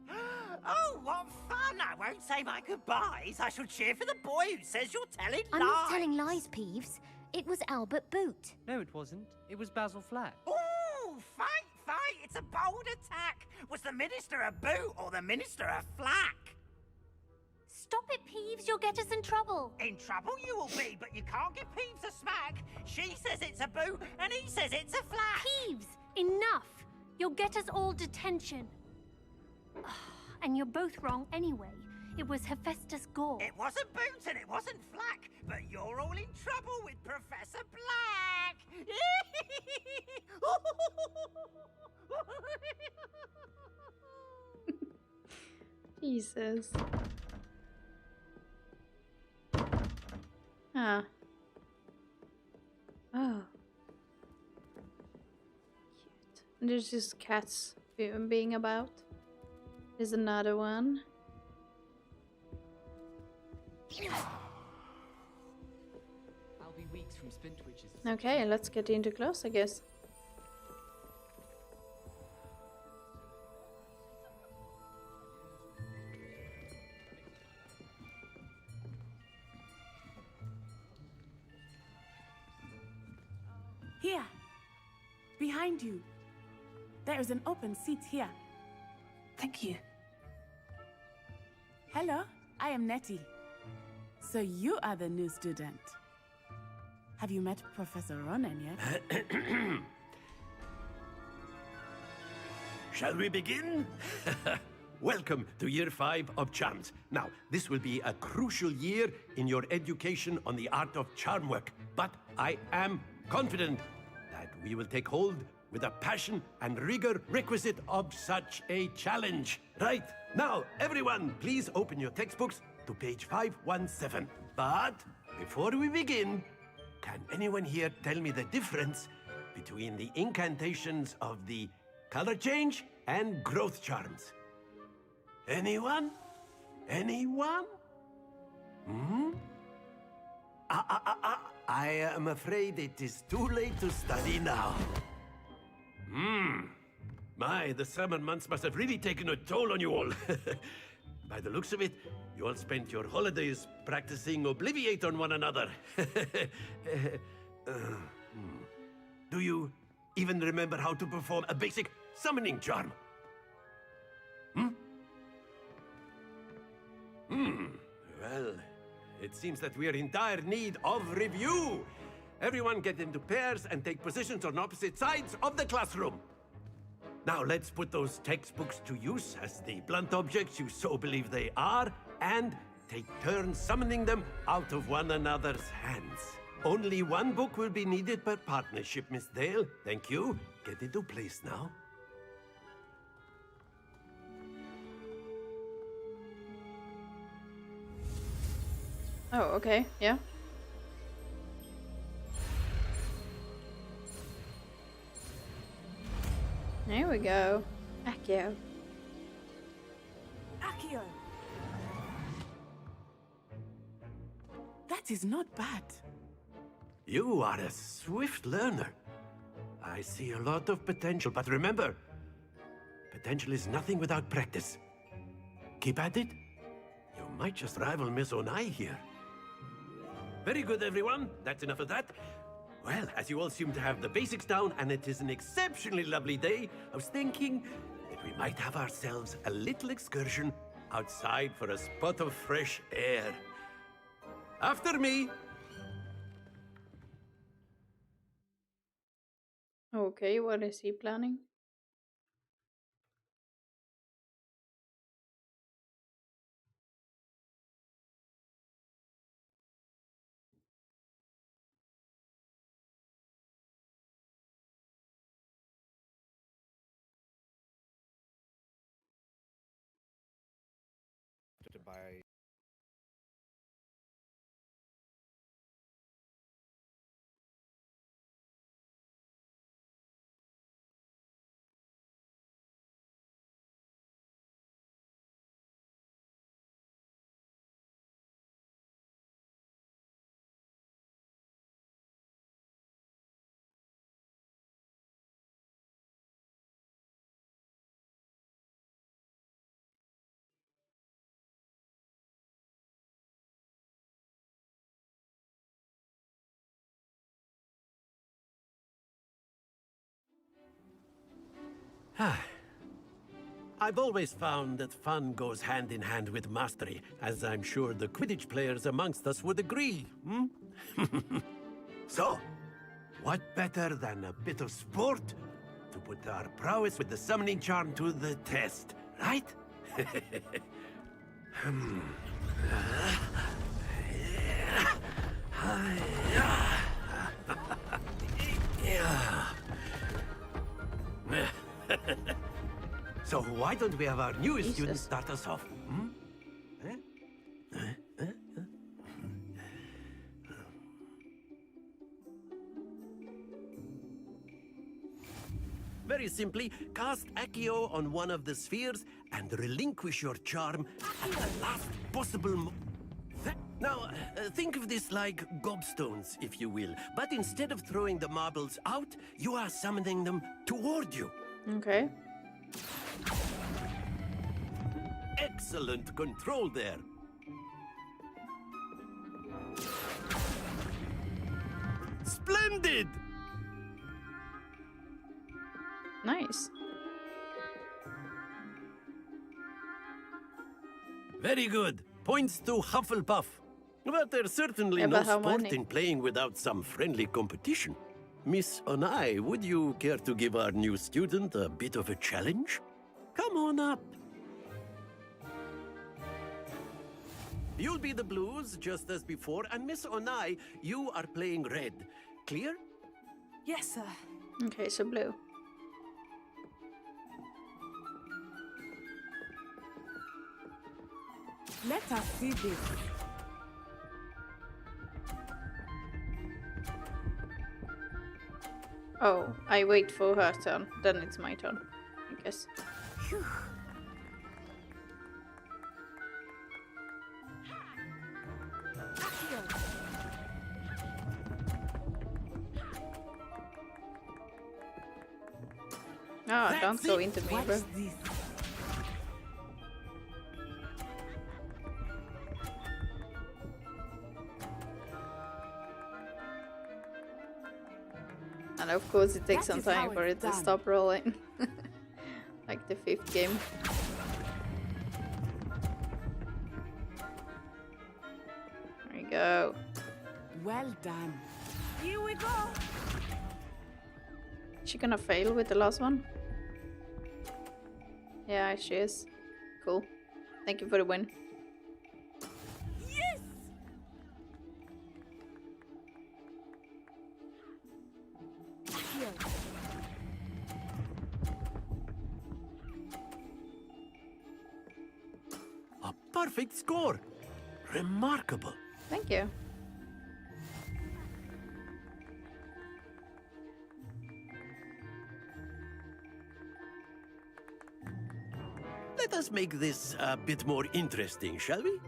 Oh, what fun! I won't say my goodbyes. I shall cheer for the boy who says you're telling I'm lies. not telling lies, Peeves. It was Albert Boot. No, it wasn't. It was Basil Flack. Ooh, fight! It's a bold attack. Was the Minister a boot or the Minister a flack? Stop it, Peeves. You'll get us in trouble. In trouble you will be, but you can't give Peeves a smack. She says it's a boot and he says it's a flack. Peeves, enough. You'll get us all detention. And you're both wrong anyway. It was Hephaestus Gore. It wasn't boot and it wasn't flack, but you're all in trouble with Professor Black. Jesus. Ah. Oh. Cute. And there's just cats being about. There's another one. I'll be weeks from Spintwitches. Okay, let's get into class, I guess. Here. Behind you. There is an open seat here. Thank you. Hello, I am Nettie. So you are the new student. Have you met Professor Ronan yet? Shall we begin? Welcome to Year 5 of Charms. Now, this will be a crucial year in your education on the art of charm work, but I am confident that we will take hold with the passion and rigor requisite of such a challenge. Right, now, everyone, please open your textbooks to page 517. But before we begin, can anyone here tell me the difference between the incantations of the color change and growth charms? Anyone? Anyone? Hmm? I am afraid it is too late to study now. My, the summer months must have really taken a toll on you all. By the looks of it, you all spent your holidays practicing Obliviate on one another. Do you even remember how to perform a basic summoning charm? Well, it seems that we are in dire need of review. Everyone get into pairs and take positions on opposite sides of the classroom. Now let's put those textbooks to use as the blunt objects you so believe they are, and take turns summoning them out of one another's hands. Only one book will be needed per partnership, Miss Dale. Thank you. Get into place now. Oh, okay, yeah. There we go. Accio. Accio! That is not bad. You are a swift learner. I see a lot of potential, but remember, potential is nothing without practice. Keep at it. You might just rival Miss Onai here. Very good, everyone. That's enough of that. Well, as you all seem to have the basics down, and it is an exceptionally lovely day, I was thinking that we might have ourselves a little excursion outside for a spot of fresh air. After me! Okay, what is he planning? To buy. I've always found that fun goes hand in hand with mastery, as I'm sure the Quidditch players amongst us would agree, hmm? So, what better than a bit of sport to put our prowess with the summoning charm to the test, right? So why don't we have our newest student start us off? Hmm? Very simply, cast Accio on one of the spheres and relinquish your charm at the last possible Now, think of this like gobstones, if you will. But instead of throwing the marbles out, you are summoning them toward you. Okay. Excellent control there. Splendid! Nice. Very good. Points to Hufflepuff. But there's certainly no sport in playing without some friendly competition. Miss Onai, would you care to give our new student a bit of a challenge? Come on up. You'll be the blues, just as before, and Miss Onai, you are playing red. Clear? Yes, sir. Okay, so blue. Let us see this. Oh, I wait for her turn, then it's my turn, I guess. Phew. Ah, don't go into me, bro. And of course it takes some time for it to stop rolling. Like the 5th game. There we go. Well done. Here we go. Is she gonna fail with the last one? Yeah, she is. Cool. Thank you for the win. Yes! A perfect score. Remarkable. Thank you. Let us make this a bit more interesting, shall we?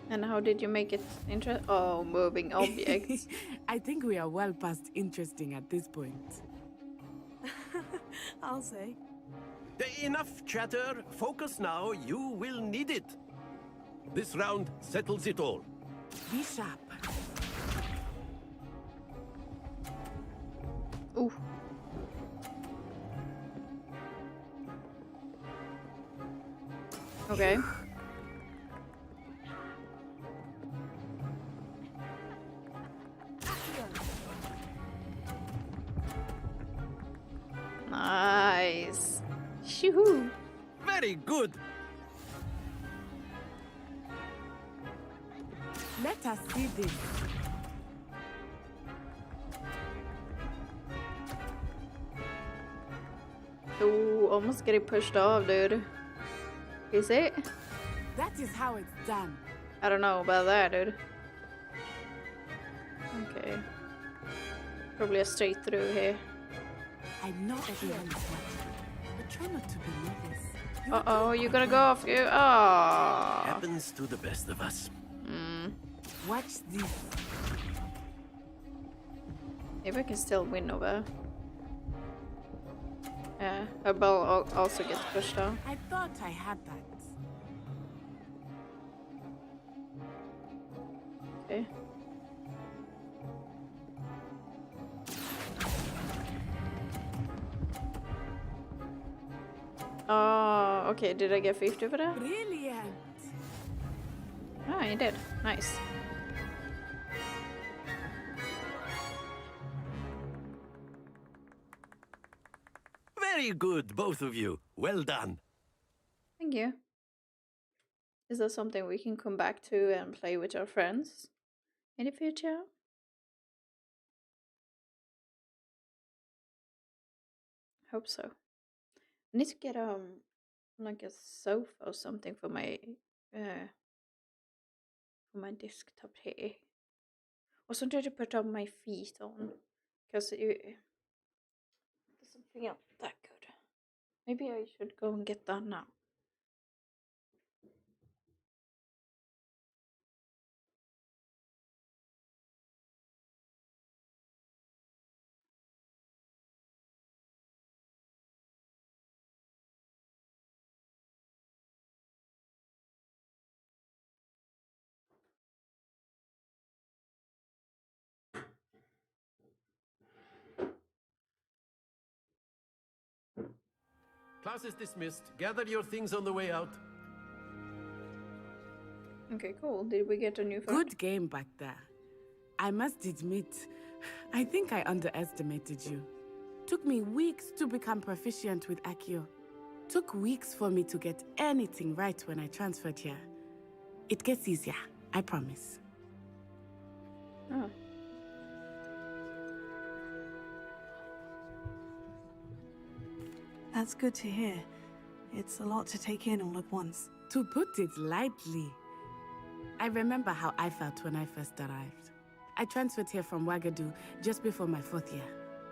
And how did you make it interesting? Oh, moving objects. I think we are well past interesting at this point. I'll say. Enough chatter. Focus now. You will need it. This round settles it all. Be sharp. Ooh. Okay. Nice. Shoo-hoo. Very good. Let us see this. Ooh, almost getting pushed off, dude. You see it? That is how it's done. I don't know about that, dude. Okay. Probably a straight through here. I know everyone is watching, but try not to be nervous. Uh-oh, you're gonna go off you. Oh. Happens to the best of us. Watch this. Maybe I can still win over. Yeah, her ball also gets pushed off. I thought I had that. Okay. Oh, okay. Did I get 50 for that? Brilliant. Oh, you did. Nice. Very good, both of you. Well done. Thank you. Is that something we can come back to and play with our friends in the future? Hope so. I need to get like a sofa or something for my desktop here. Or something to put on my feet on, because it doesn't feel that good. Maybe I should go and get that now. Class is dismissed. Gather your things on the way out. Okay, cool. Did we get a new phone? Good game back there. I must admit, I think I underestimated you. Took me weeks to become proficient with Accio. Took weeks for me to get anything right when I transferred here. It gets easier, I promise. Oh. That's good to hear. It's a lot to take in all at once. To put it lightly, I remember how I felt when I first arrived. I transferred here from Ouagadougou just before my 4th year.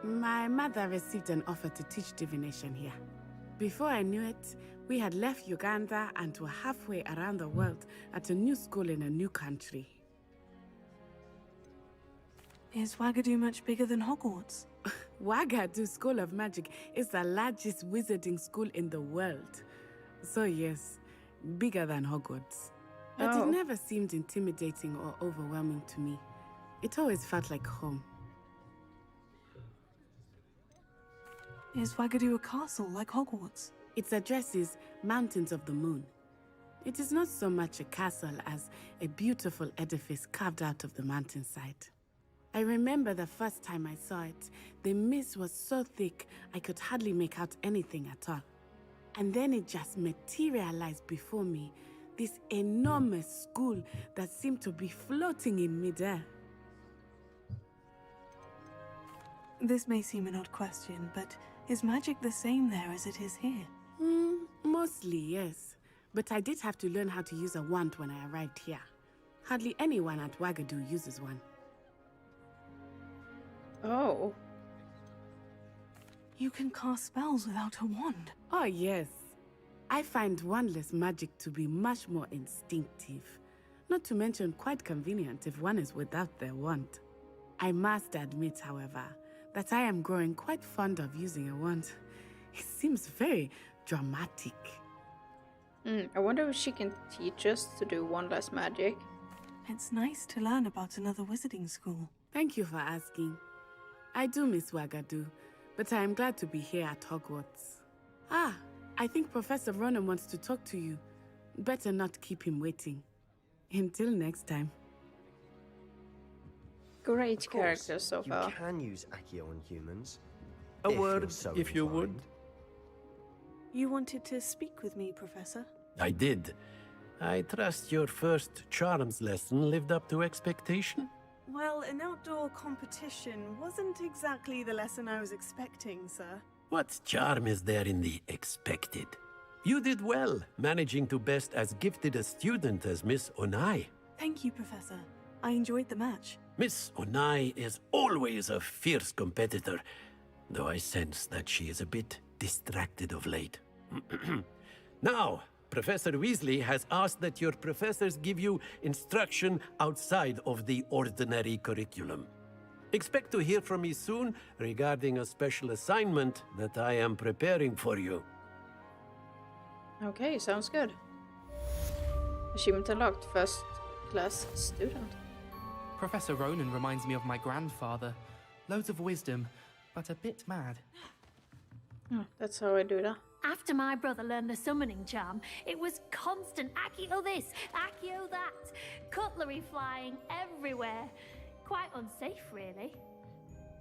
My mother received an offer to teach divination here. Before I knew it, we had left Uganda and were halfway around the world at a new school in a new country. Is Ouagadougou much bigger than Hogwarts? Ouagadougou School of Magic is the largest wizarding school in the world. So yes, bigger than Hogwarts. But it never seemed intimidating or overwhelming to me. It always felt like home. Is Ouagadougou a castle like Hogwarts? Its address is Mountains of the Moon. It is not so much a castle as a beautiful edifice carved out of the mountainside. I remember the first time I saw it, the mist was so thick I could hardly make out anything at all. And then it just materialized before me, this enormous school that seemed to be floating in midair. This may seem an odd question, but is magic the same there as it is here? Mostly, yes. But I did have to learn how to use a wand when I arrived here. Hardly anyone at Wagadu uses one. Oh. You can cast spells without a wand? Oh, yes. I find wandless magic to be much more instinctive. Not to mention quite convenient if one is without their wand. I must admit, however, that I am growing quite fond of using a wand. It seems very dramatic. I wonder if she can teach us to do wandless magic. It's nice to learn about another wizarding school. Thank you for asking. I do miss Wagadu, but I am glad to be here at Hogwarts. Ah, I think Professor Ronan wants to talk to you. Better not keep him waiting. Until next time. Great character so far. You can use Accio on humans. A word, if you would. You wanted to speak with me, Professor? I did. I trust your first charms lesson lived up to expectation? Well, an outdoor competition wasn't exactly the lesson I was expecting, sir. What charm is there in the expected? You did well, managing to best as gifted a student as Miss Onai. Thank you, Professor. I enjoyed the match. Miss Onai is always a fierce competitor, though I sense that she is a bit distracted of late. Now, Professor Weasley has asked that your professors give you instruction outside of the ordinary curriculum. Expect to hear from me soon regarding a special assignment that I am preparing for you. Okay, sounds good. Achievement unlocked, first class student. Professor Ronan reminds me of my grandfather. Loads of wisdom, but a bit mad. Oh, that's how I do that. After my brother learned the summoning charm, it was constant Accio this, Accio that, cutlery flying everywhere. Quite unsafe, really.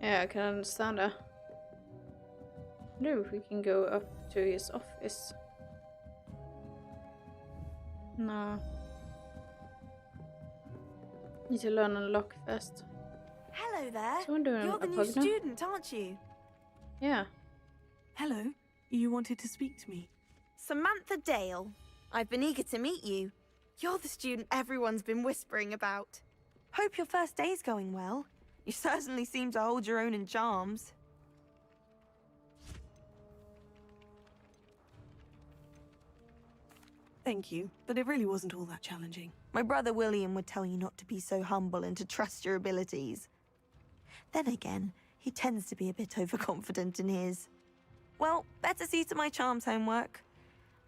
Yeah, I can understand that. I wonder if we can go up to his office. No. Need to learn unlock first. Hello there. Someone doing You're the a new pug now? student, aren't you? Yeah. Hello. You wanted to speak to me? Samantha Dale. I've been eager to meet you. You're the student everyone's been whispering about. Hope your first day's going well. You certainly seem to hold your own in charms. Thank you, but it really wasn't all that challenging. My brother William would tell you not to be so humble and to trust your abilities. Then again, he tends to be a bit overconfident in his. Well, better see to my charms homework.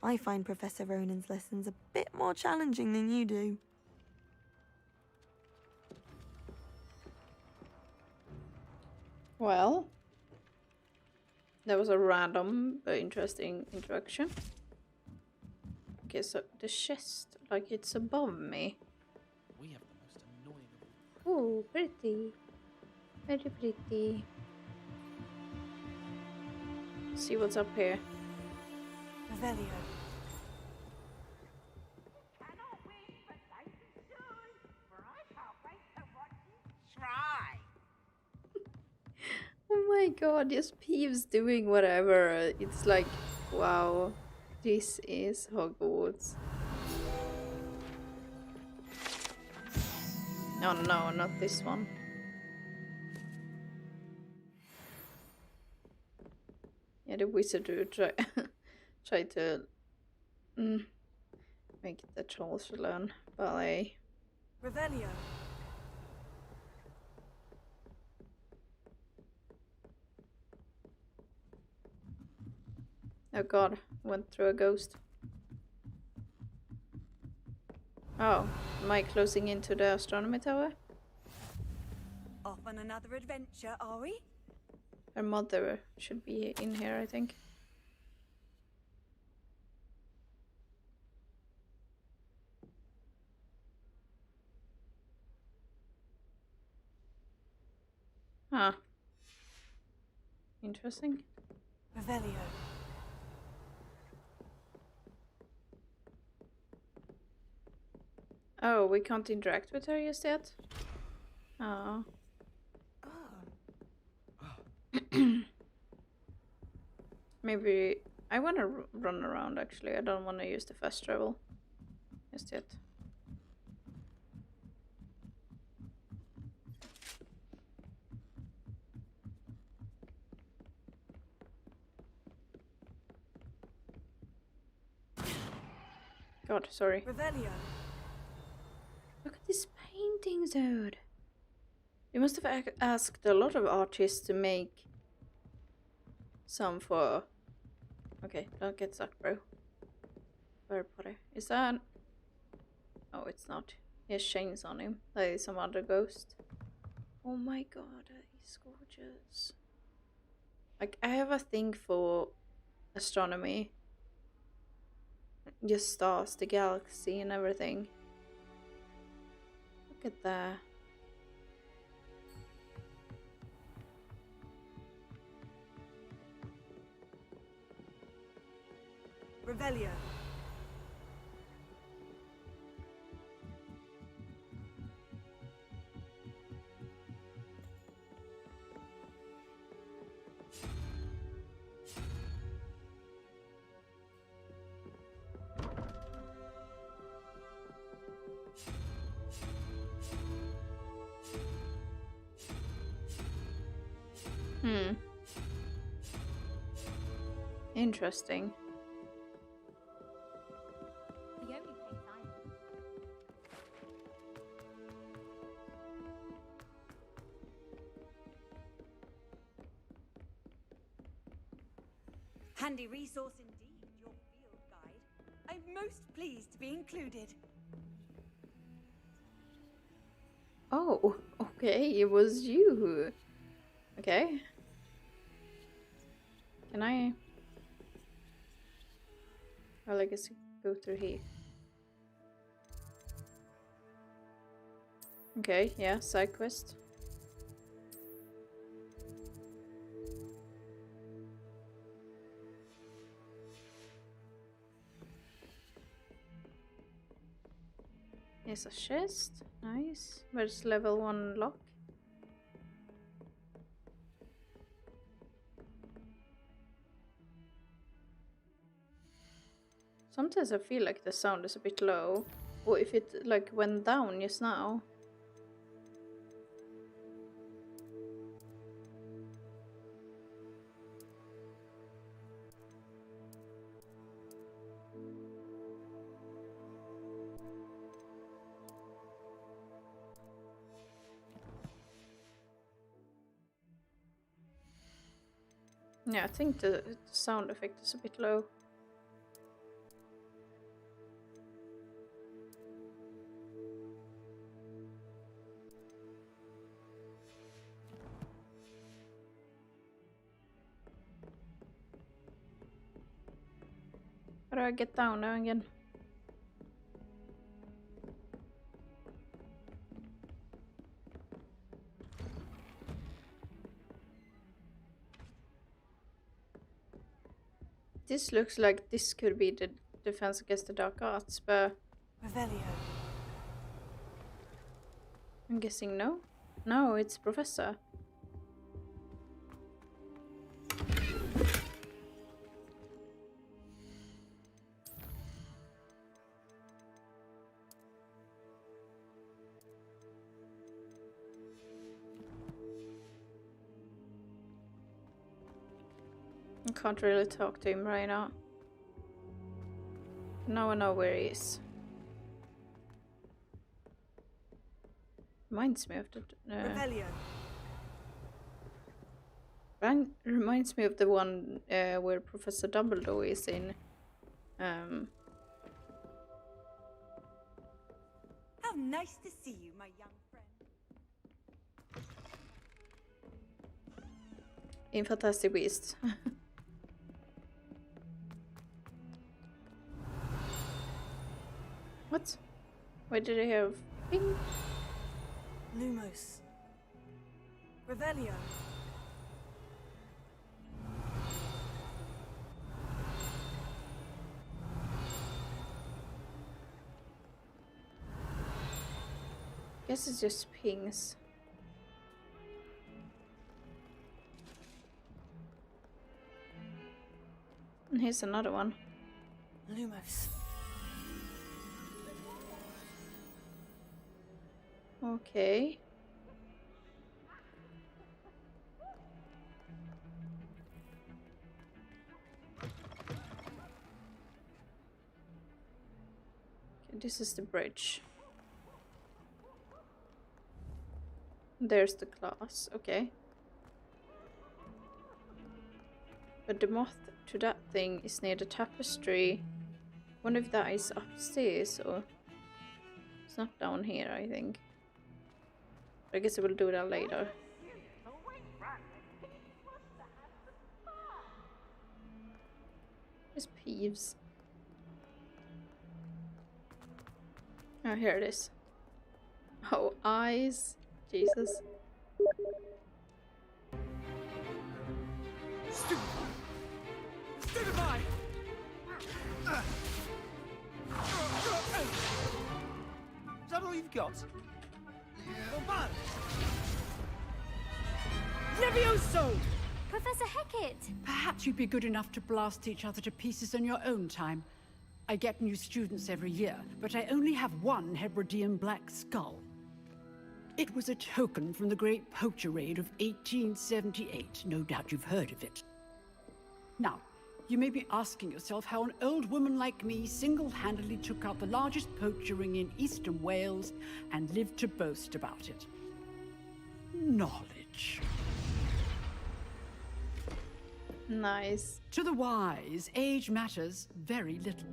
I find Professor Ronan's lessons a bit more challenging than you do. Well, that was a random but interesting interaction. Okay, so the chest, like it's above me. We have the most annoying. Ooh, pretty. Very pretty. See what's up here. Revelio. Oh my god, just Peeves doing whatever. It's like, wow, this is Hogwarts. Oh no, not this one. Yeah, the wizard do try to make the trolls learn ballet. Revelio. Oh god, went through a ghost. Oh, am I closing into the astronomy tower? Off on another adventure, are we? Her mother should be in here, I think. Huh. Interesting. Revelio. Oh, we can't interact with her just yet? Oh. Maybe I want to run around actually. I don't want to use the fast travel just yet. God, sorry. Revelio. Look at these paintings, dude. You must have asked a lot of artists to make some for... Okay, don't get stuck, bro. Bird Potter. Is that... Oh, it's not. He has chains on him. That is some other ghost. Oh my god, that is gorgeous. Like, I have a thing for astronomy. Just stars, the galaxy and everything. Look at that. Revelio. Interesting. Handy resource indeed, your field guide. I'm most pleased to be included. Oh, okay, it was you. Okay. Can I... Well, I guess go through here. Okay, yeah, side quest. Here's a chest. Nice. Where's level 1 lock? Sometimes I feel like the sound is a bit low. Or if it like went down just now. Yeah, I think the sound effect is a bit low. How do I get down now again? This looks like this could be the defense against the dark arts, but Revelio. I'm guessing no. No, it's Professor. I can't really talk to him right now. Now I know where he is. Reminds me of the... Revelio. Reminds me of the one where Professor Dumbledore is in. How nice to see you, my young friend. In Fantastic Beasts. What? Why did I have ping? Lumos. Revelio. Guess it's just pings. And here's another one. Lumos. Okay. This is the bridge. There's the class, okay. But the moth to that thing is near the tapestry. Wonder if that is upstairs or it's not down here, I think. I guess we'll do that later. There's Peeves. Oh, here it is. Oh, eyes. Jesus. Stupefy! Is that all you've got? Levioso! Professor Hecat! Perhaps you'd be good enough to blast each other to pieces on your own time. I get new students every year, but I only have one Hebridean black skull. It was a token from the Great Poacher Raid of 1878. No doubt you've heard of it. Now, you may be asking yourself how an old woman like me single-handedly took out the largest poacher ring in eastern Wales and lived to boast about it. Knowledge. Nice. To the wise, age matters very little.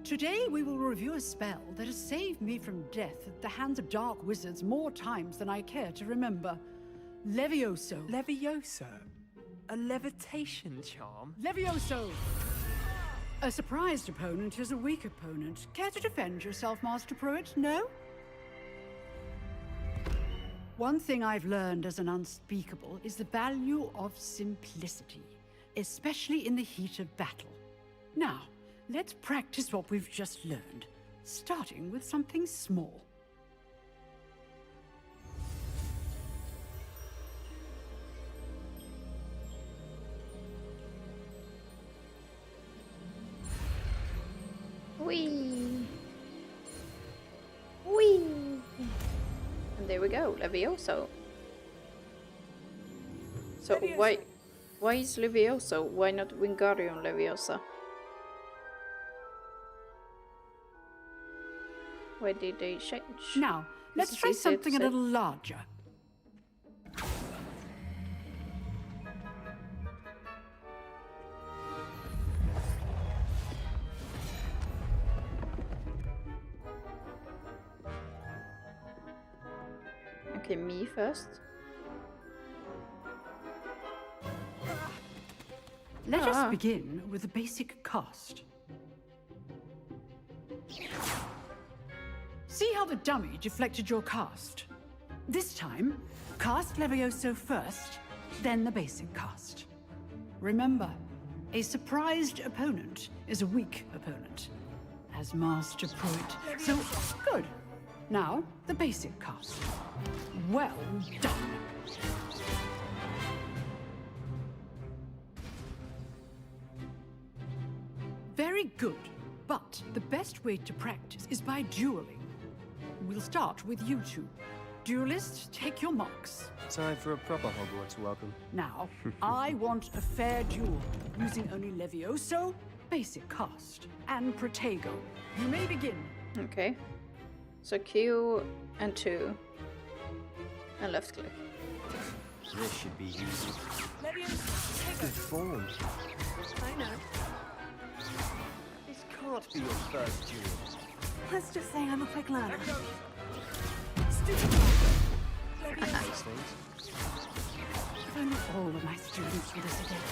Today we will review a spell that has saved me from death at the hands of dark wizards more times than I care to remember. Levioso. Levioso? A levitation charm? Levioso! A surprised opponent is a weak opponent. Care to defend yourself, Master Pruitt? No? One thing I've learned as an unspeakable is the value of simplicity, especially in the heat of battle. Now, let's practice what we've just learned, starting with something small. Whee! Whee! And there we go, Levioso. So Levioso. why is Levioso? Why not Wingardium Leviosa? Why did they change? Now, let's try something a little larger. Okay, me first. Let us begin with the basic cast. See how the dummy deflected your cast? This time, cast Levioso first, then the basic cast. Remember, a surprised opponent is a weak opponent, as Master Pruitt. So, good. Now, the basic cast. Well done. Very good, but the best way to practice is by dueling. We'll start with you two. Duelists, take your marks. Time for a proper Hogwarts welcome. Now, I want a fair duel, using only Levioso, basic cast, and Protego. You may begin. Okay. So Q and 2. And left click. This should be easy. Levioso, take Good form. I know. This can't be your first duel. Let's just say I'm a quick learner. Nice things. If only all of my students were this adept.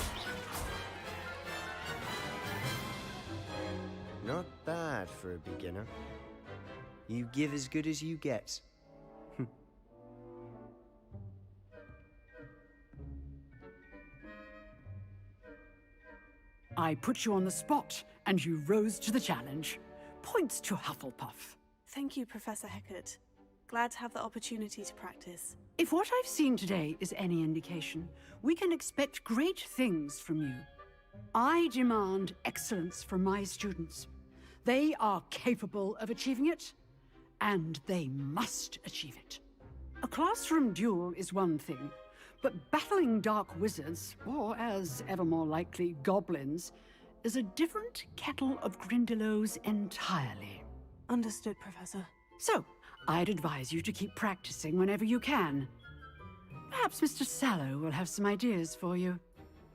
Not bad for a beginner. You give as good as you get. I put you on the spot, and you rose to the challenge. Points to Hufflepuff. Thank you, Professor Heckert. Glad to have the opportunity to practice. If what I've seen today is any indication, we can expect great things from you. I demand excellence from my students. They are capable of achieving it, and they must achieve it. A classroom duel is one thing, but battling dark wizards, or as ever more likely, goblins, is a different kettle of Grindylows entirely. Understood, Professor. So, I'd advise you to keep practicing whenever you can. Perhaps Mr. Sallow will have some ideas for you.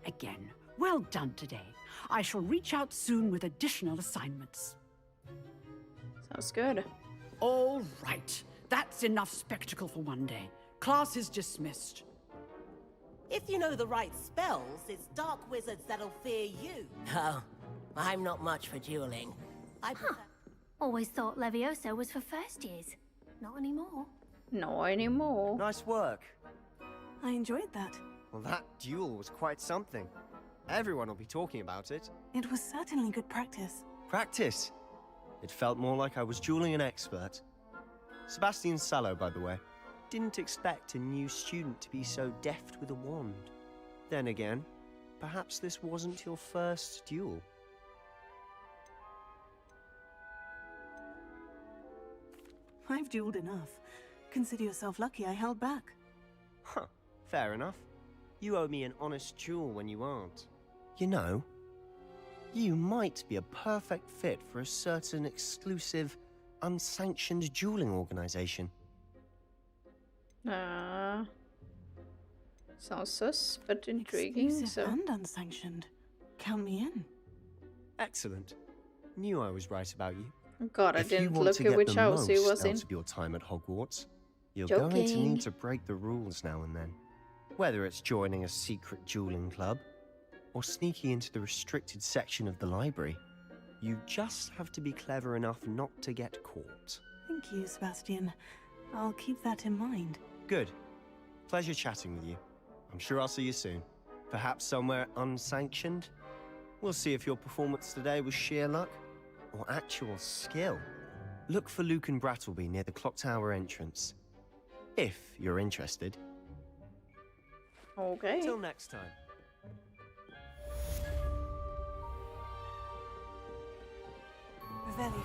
Again, well done today. I shall reach out soon with additional assignments. Sounds good. All right. That's enough spectacle for one day. Class is dismissed. If you know the right spells, it's dark wizards that'll fear you. Oh, I'm not much for dueling. Always thought Levioso was for first years. Not anymore. Not anymore. Nice work. I enjoyed that. Well, that duel was quite something. Everyone will be talking about it. It was certainly good practice. Practice? It felt more like I was dueling an expert. Sebastian Sallow, by the way. Didn't expect a new student to be so deft with a wand. Then again, perhaps this wasn't your first duel. I've dueled enough. Consider yourself lucky I held back. Huh, fair enough. You owe me an honest duel when you aren't. You know, you might be a perfect fit for a certain exclusive, unsanctioned dueling organization. Sounds sus, but intriguing. Exclusive and unsanctioned. Count me in. Excellent. Knew I was right about you. God, I didn't look at which house he was in. Out of your time at Hogwarts, you're going to need to break the rules now and then. Whether it's joining a secret dueling club, or sneaking into the restricted section of the library, you just have to be clever enough not to get caught. Thank you, Sebastian. I'll keep that in mind. Good. Pleasure chatting with you. I'm sure I'll see you soon. Perhaps somewhere unsanctioned? We'll see if your performance today was sheer luck or actual skill. Look for Luke and Brattleby near the clock tower entrance. If you're interested. Okay. Till next time. Revelio.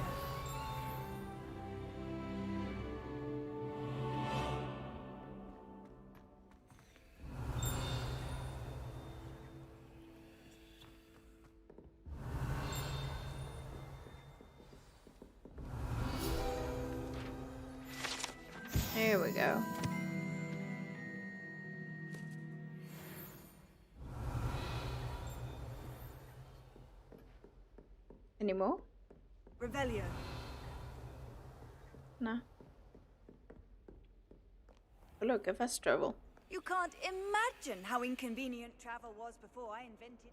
Here we go. Any more? Revelio. No. Oh, look, a fast travel. You can't imagine how inconvenient travel was before I invented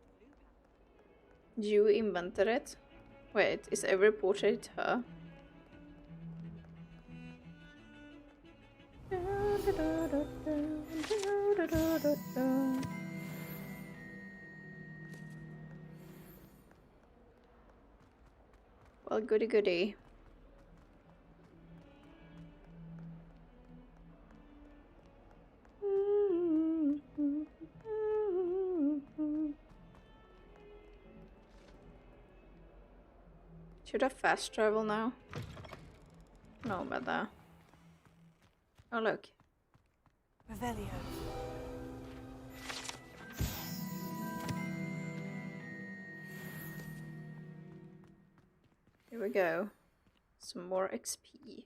blue. You invented it? Wait, is every portrait her? Well, goody goody. Should I fast travel now? No, about that. Oh, look. Revelio. Here we go. Some more XP.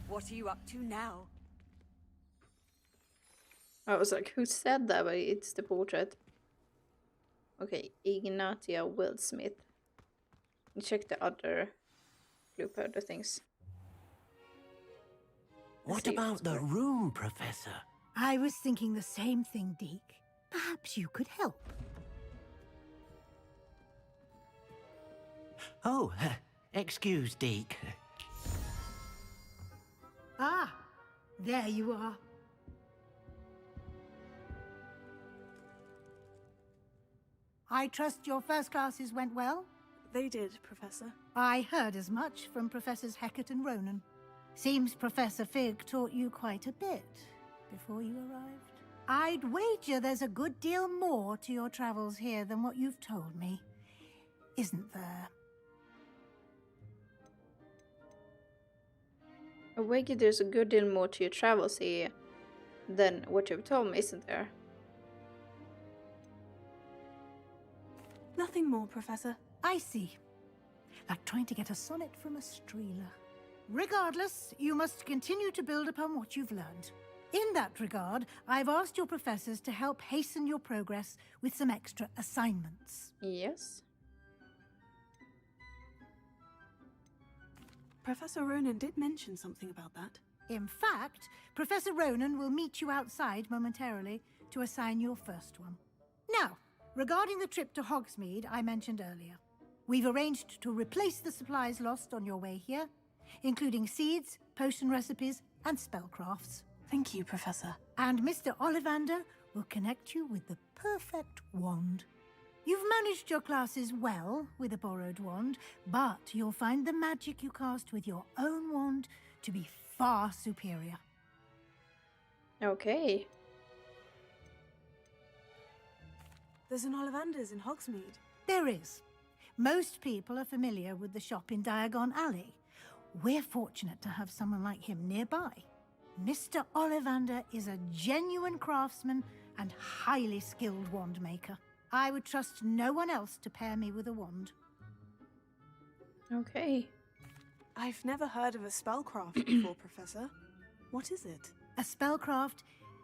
What are you up to now? I was like, who said that? But it's the portrait. Okay, Ignatia Wildsmith. Check the other blue powder things. What about the room, Professor? I was thinking the same thing, Deke. Perhaps you could help. Oh, excuse, Deke. There you are. I trust your first classes went well? They did, Professor. I heard as much from Professors Hecat and Ronan. Seems Professor Fig taught you quite a bit before you arrived. I'd wager there's a good deal more to your travels here than what you've told me. Isn't there? I wager there's a good deal more to your travels here than what you've told me, isn't there? Nothing more, Professor. I see. Like trying to get a sonnet from a streeler. Regardless, you must continue to build upon what you've learned. In that regard, I've asked your professors to help hasten your progress with some extra assignments. Yes. Professor Ronan did mention something about that. In fact, Professor Ronan will meet you outside momentarily to assign your first one. Now, regarding the trip to Hogsmeade I mentioned earlier, we've arranged to replace the supplies lost on your way here, including seeds, potion recipes, and spellcrafts. Thank you, Professor. And Mr. Ollivander will connect you with the perfect wand. You've managed your classes well with a borrowed wand, but you'll find the magic you cast with your own wand to be far superior. Okay. There's an Ollivander's in Hogsmeade. There is. Most people are familiar with the shop in Diagon Alley. We're fortunate to have someone like him nearby. Mr. Ollivander is a genuine craftsman and highly skilled wand maker. I would trust no one else to pair me with a wand. Okay. I've never heard of a spellcraft before, Professor. What is it? A spellcraft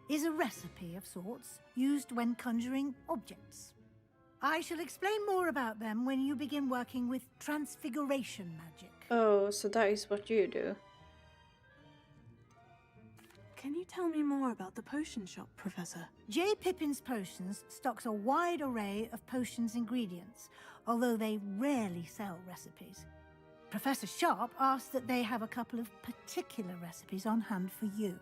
is a recipe of sorts used when conjuring objects. I shall explain more about them when you begin working with transfiguration magic. Oh, so that is what you do. Can you tell me more about the potion shop, Professor? J. Pippin's Potions stocks a wide array of potions ingredients, although they rarely sell recipes. Professor Sharp asked that they have a couple of particular recipes on hand for you.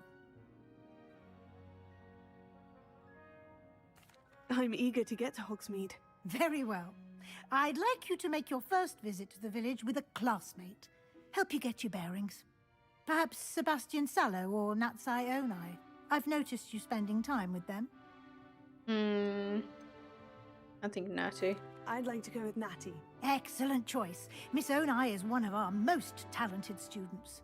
I'm eager to get to Hogsmeade. Very well. I'd like you to make your first visit to the village with a classmate. Help you get your bearings. Perhaps Sebastian Sallow or Natsai Onai. I've noticed you spending time with them. I think Natty. I'd like to go with Natty. Excellent choice. Miss Onai is one of our most talented students.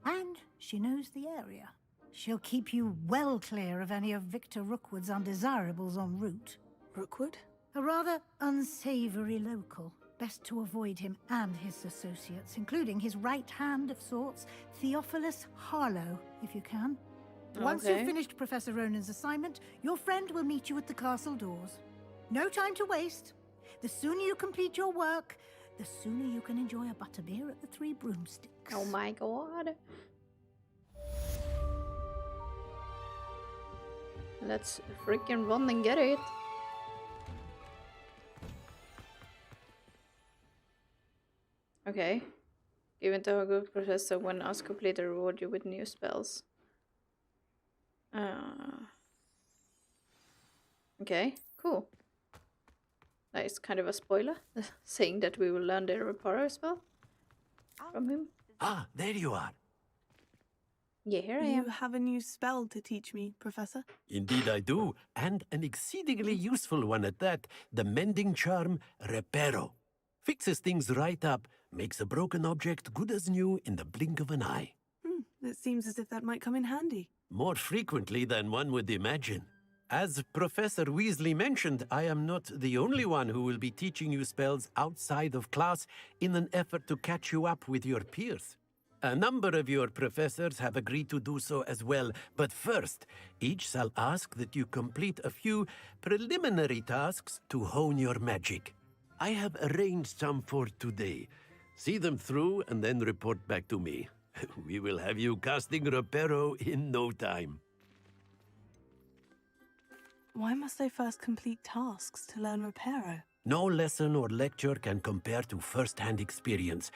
And she knows the area. She'll keep you well clear of any of Victor Rookwood's undesirables en route. Rookwood? A rather unsavory local. Best to avoid him and his associates, including his right hand of sorts, Theophilus Harlow, if you can. Once you've finished Professor Ronan's assignment, your friend will meet you at the castle doors. No time to waste. The sooner you complete your work, the sooner you can enjoy a butterbeer at the Three Broomsticks. Oh my god. Let's freaking run and get it. Okay. Given to a good professor when asked complete, reward you with new spells. Okay, cool. That is kind of a spoiler, saying that we will learn the Reparo spell from him. Ah, there you are. Yeah, here I am. You have a new spell to teach me, Professor? Indeed I do, and an exceedingly useful one at that. The mending charm, Reparo. Fixes things right up, makes a broken object good as new in the blink of an eye. It seems as if that might come in handy. More frequently than one would imagine. As Professor Weasley mentioned, I am not the only one who will be teaching you spells outside of class in an effort to catch you up with your peers. A number of your professors have agreed to do so as well, but first, each shall ask that you complete a few preliminary tasks to hone your magic. I have arranged some for today. See them through and then report back to me. We will have you casting Reparo in no time. Why must I first complete tasks to learn Reparo? No lesson or lecture can compare to first-hand experience,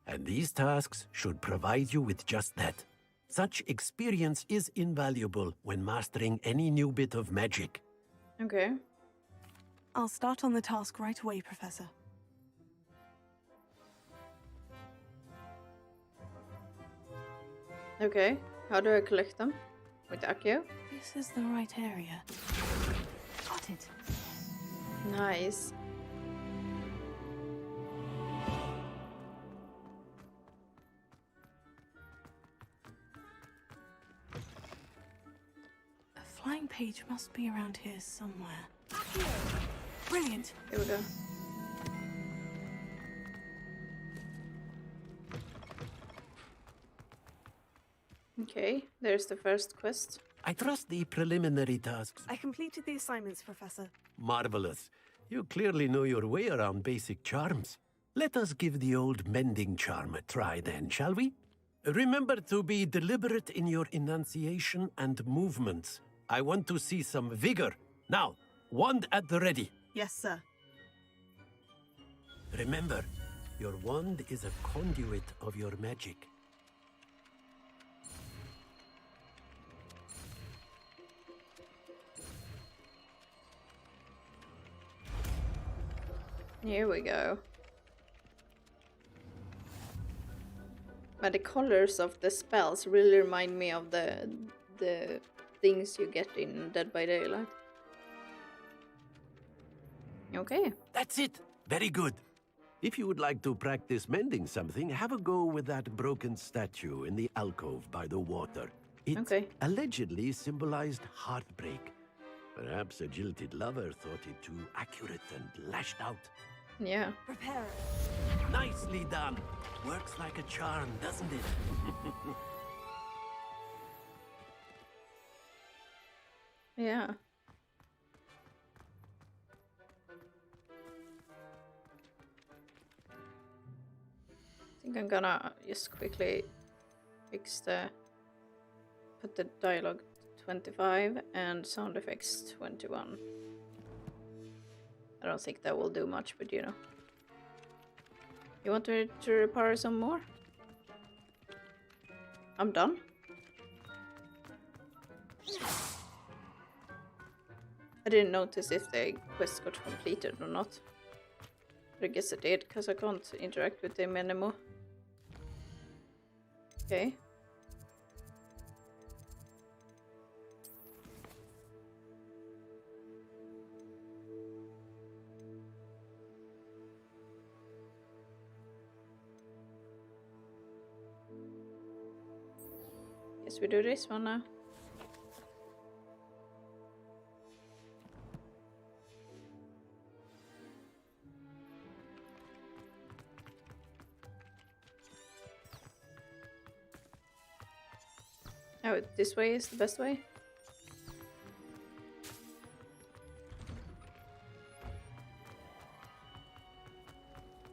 and these tasks should provide you with just that. Such experience is invaluable when mastering any new bit of magic. Okay. I'll start on the task right away, Professor. Okay. How do I collect them? With Accio? This is the right area. Got it. Nice. A flying page must be around here somewhere. Brilliant. Here we go. Okay, there's the first quest. I trust the preliminary tasks. I completed the assignments, Professor. Marvelous. You clearly know your way around basic charms. Let us give the old mending charm a try then, shall we? Remember to be deliberate in your enunciation and movements. I want to see some vigor. Now, wand at the ready. Yes, sir. Remember, your wand is a conduit of your magic. Here we go. But the colors of the spells really remind me of the things you get in Dead by Daylight. Okay. That's it. Very good. If you would like to practice mending something, have a go with that broken statue in the alcove by the water. It allegedly symbolized heartbreak. Perhaps a jilted lover thought it too accurate and lashed out. Yeah. Prepare. Nicely done. Works like a charm, doesn't it? Yeah. I think I'm gonna just quickly fix put the dialogue 25 and sound effects 21. I don't think that will do much, but you know. You want to repair some more? I'm done. I didn't notice if the quest got completed or not. But I guess it did, because I can't interact with them anymore. Okay. Guess we do this one now. Oh, this way is the best way?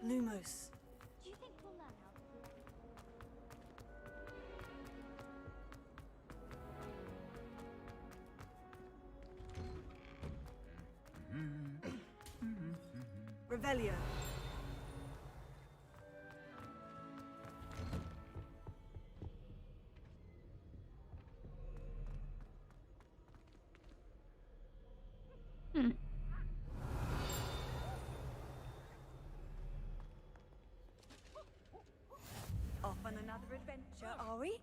Lumos. Do you think we'll learn how to do Revelio. Off on another adventure, are we?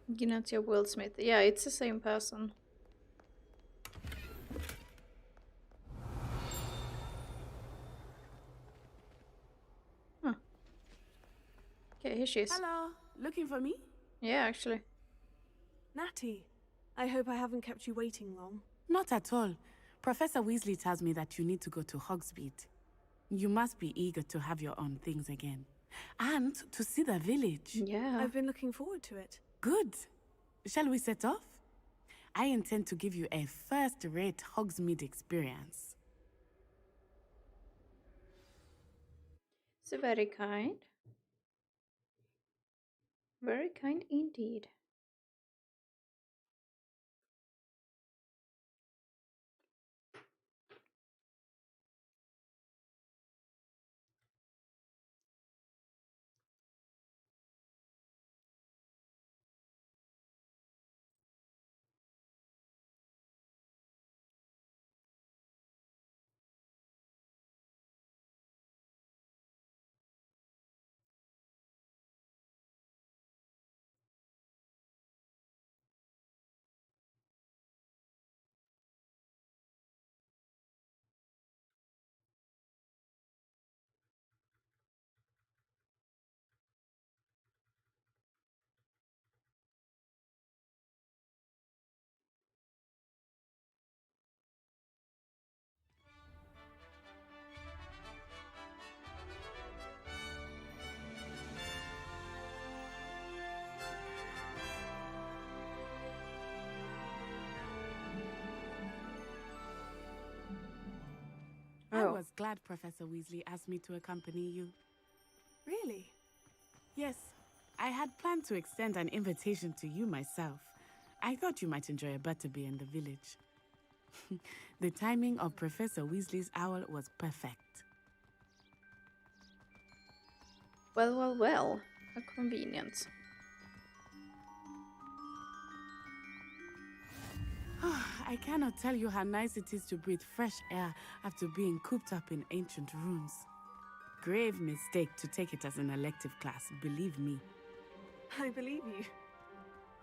Ignacio Wildsmith. Yeah, it's the same person. Huh. Okay, here she is. Hello. Looking for me? Yeah, actually. Natty, I hope I haven't kept you waiting long. Not at all. Professor Weasley tells me that you need to go to Hogsmeade. You must be eager to have your own things again. And to see the village. Yeah. I've been looking forward to it. Good. Shall we set off? I intend to give you a first-rate Hogsmeade experience. So very kind. Very kind indeed. glad Professor Weasley asked me to accompany you. Really? Yes, I had planned to extend an invitation to you myself. I thought you might enjoy a butterbeer in the village. The timing of Professor Weasley's owl was perfect. Well, well, well. How convenient. I cannot tell you how nice it is to breathe fresh air after being cooped up in ancient rooms. Grave mistake to take it as an elective class, believe me. I believe you.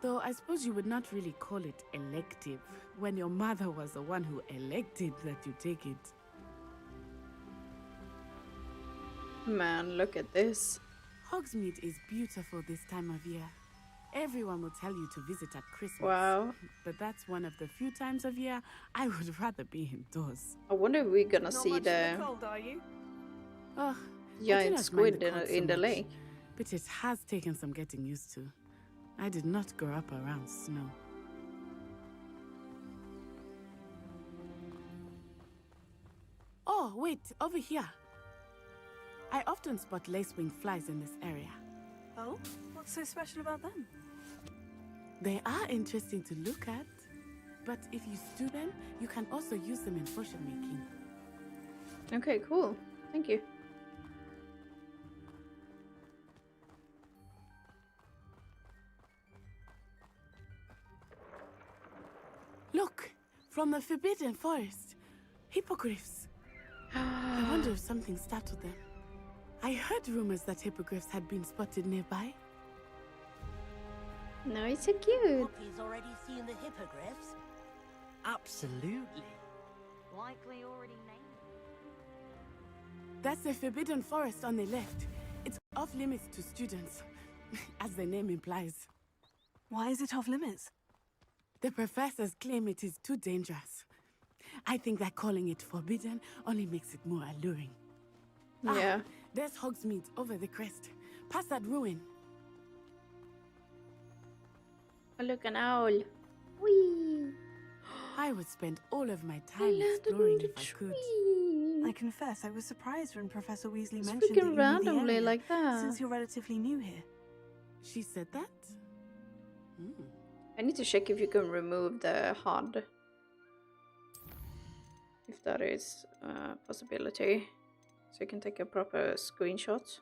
Though I suppose you would not really call it elective when your mother was the one who elected that you take it. Man, look at this. Hogsmeade is beautiful this time of year. Everyone will tell you to visit at Christmas. Wow. But that's one of the few times of year I would rather be indoors. I wonder if we're gonna see the cold, are you? Oh, giant squid in the lake. But it has taken some getting used to. I did not grow up around snow. Oh, wait, over here. I often spot lacewing flies in this area. Oh? What's so special about them? They are interesting to look at, but if you stew them, you can also use them in potion making. Okay, cool. Thank you. Look, from the Forbidden Forest. Hippogriffs. I wonder if something startled them. I heard rumors that hippogriffs had been spotted nearby. No, it's so cute. Poppy's already seen the hippogriffs. Absolutely. Likely already named. That's the Forbidden Forest on the left. It's off limits to students, as the name implies. Why is it off limits? The professors claim it is too dangerous. I think that calling it forbidden only makes it more alluring. Yeah. There's Hogsmeade over the crest. Past that ruin. Oh, look, an owl. Whee! I would spend all of my time exploring if I could. I confess, I was surprised when Professor Weasley It's mentioned that you freaking knew the randomly area, like that. since you're relatively new here. She said that? I need to check if you can remove the HUD. If that is a possibility. So you can take a proper screenshot.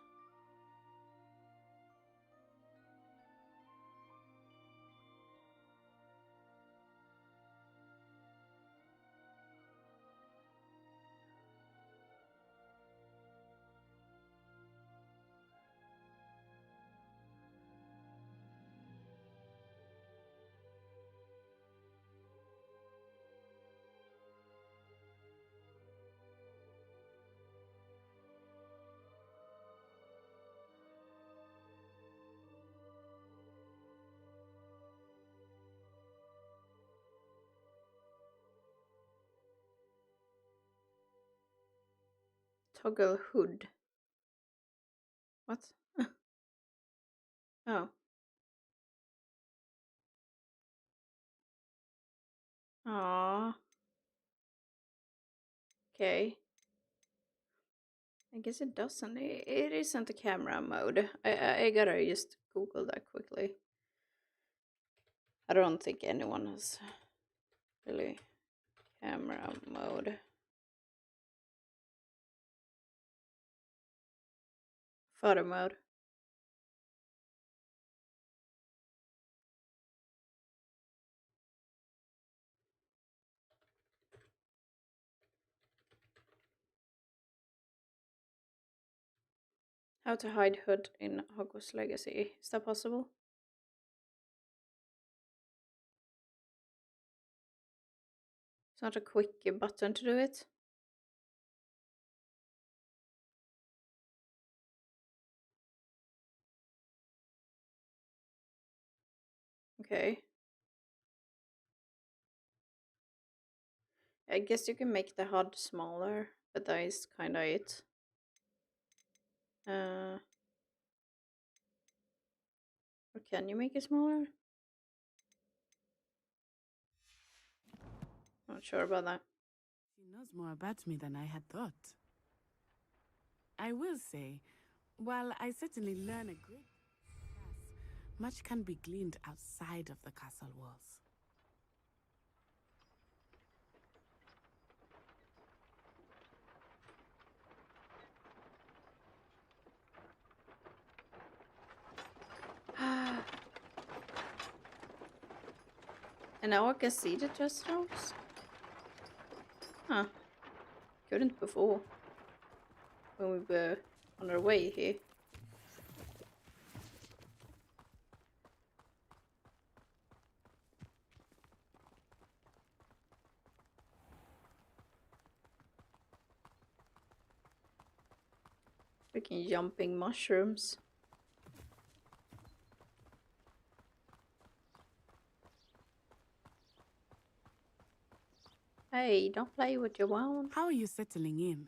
Toggle hood. What? Oh. Aww. Okay. I guess it doesn't. It isn't a camera mode. I gotta just Google that quickly. I don't think anyone has really camera mode. Photo mode. How to hide hood in Hogwarts Legacy. Is that possible? It's not a quick button to do it. Okay. I guess you can make the HUD smaller, but that is kinda it. Or can you make it smaller? Not sure about that. She knows more about me than I had thought. I will say, while I certainly learn a great class, much can be gleaned outside of the castle walls. And now I can see the chest house. Huh. Couldn't before. When we were on our way here. Freaking jumping mushrooms. Hey, don't play with your wand. How are you settling in?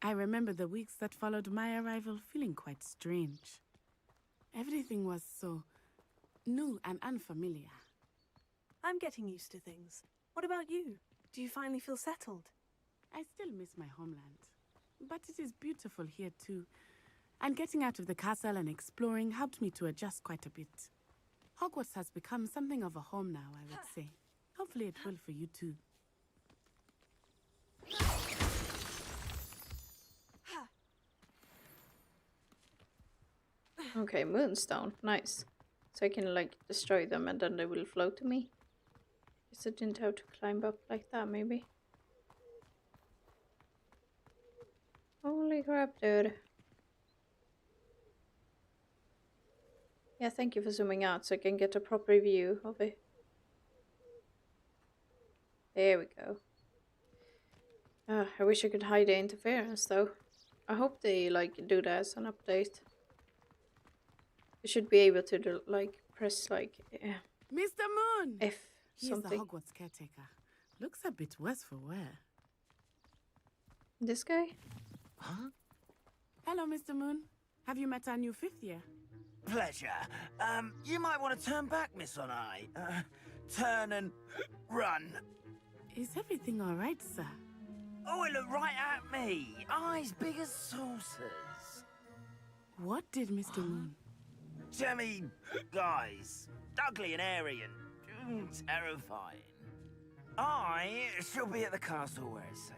I remember the weeks that followed my arrival feeling quite strange. Everything was so new and unfamiliar. I'm getting used to things. What about you? Do you finally feel settled? I still miss my homeland, but it is beautiful here too. And getting out of the castle and exploring helped me to adjust quite a bit. Hogwarts has become something of a home now, I would say. Hopefully it will for you too. Okay, moonstone. Nice. So I can like destroy them and then they will float to me. Guess I didn't have to climb up like that, maybe. Holy crap, dude. Yeah, thank you for zooming out so I can get a proper view of it. There we go. I wish I could hide the interference though. I hope they like do that as an update. You should be able to do, like press like Mr. Moon! F He something. is the Hogwarts caretaker. Looks a bit worse for wear. This guy? Huh? Hello, Mr. Moon. Have you met our new 5th year? Pleasure. You might want to turn back, Miss Onai. Turn and run. Is everything all right, sir? Oh, it looked right at me. Eyes big as saucers. What did Mr. Moon? Jemmy guys. Ugly and airy and terrifying. I shall be at the castle where it's safe.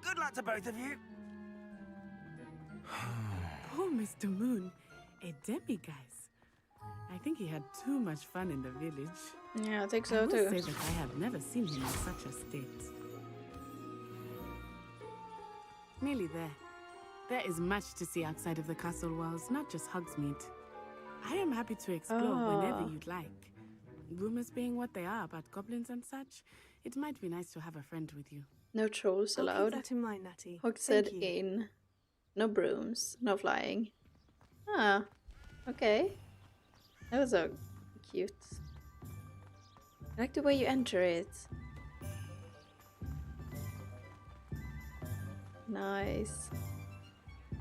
Good luck to both of you. Poor Mr. Moon. A demiguise. I think he had too much fun in the village. Yeah, I think so I will too. say that I have never seen him in such a state. Nearly there. There is much to see outside of the castle walls, not just Hogsmeade. I am happy to explore whenever you'd like. Rumors being what they are about goblins and such, it might be nice to have a friend with you. No trolls I'll allowed. keep that in mind, Natty. Hog Thank said you. in. No brooms, no flying. Ah, okay. That was so cute. I like the way you enter it. Nice.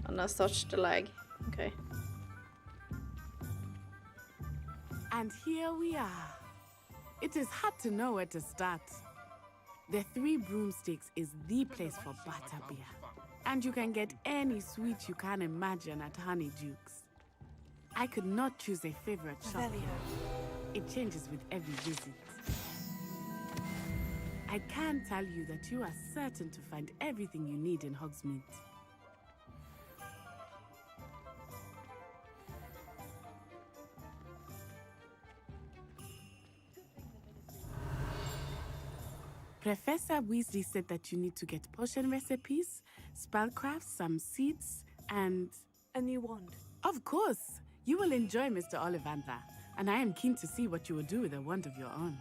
Oh, now touch the leg. Okay. And here we are. It is hard to know where to start. The 3 Broomsticks is the place for butterbeer. And you can get any sweet you can imagine at Honeydukes. I could not choose a favorite shop. It changes with every visit. I can tell you that you are certain to find everything you need in Hogsmeade. Professor Weasley said that you need to get potion recipes, spellcraft, some seeds, and... a new wand. Of course! You will enjoy Mr. Ollivander, and I am keen to see what you will do with a wand of your own.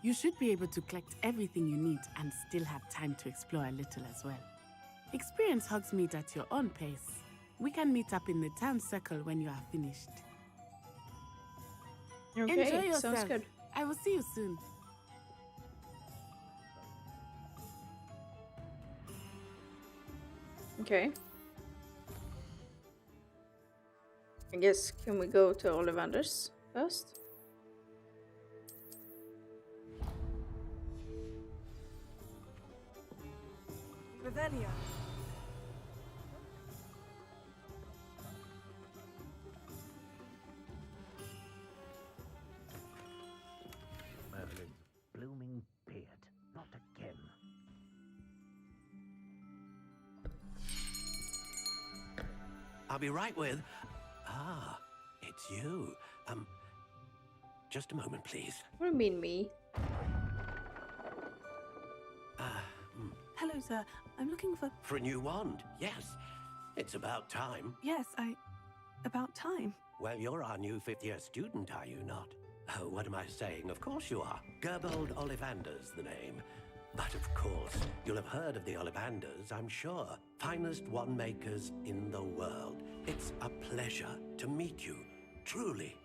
You should be able to collect everything you need and still have time to explore a little as well. Experience Hogsmeade at your own pace. We can meet up in the town circle when you are finished. Okay, Enjoy yourself. sounds good. I will see you soon. Okay. I guess, can we go to Ollivander's first? Revelio. I'll be right with... Ah, it's you. Just a moment, please. What do you mean, me? Hello, sir. I'm looking for... For a new wand, yes. It's about time. Yes, about time. Well, you're our new fifth-year student, are you not? Oh, what am I saying? Of course you are. Gerbold Ollivander's the name. But of course, you'll have heard of the Ollivanders, I'm sure. Finest wand makers in the world. It's a pleasure to meet you, truly.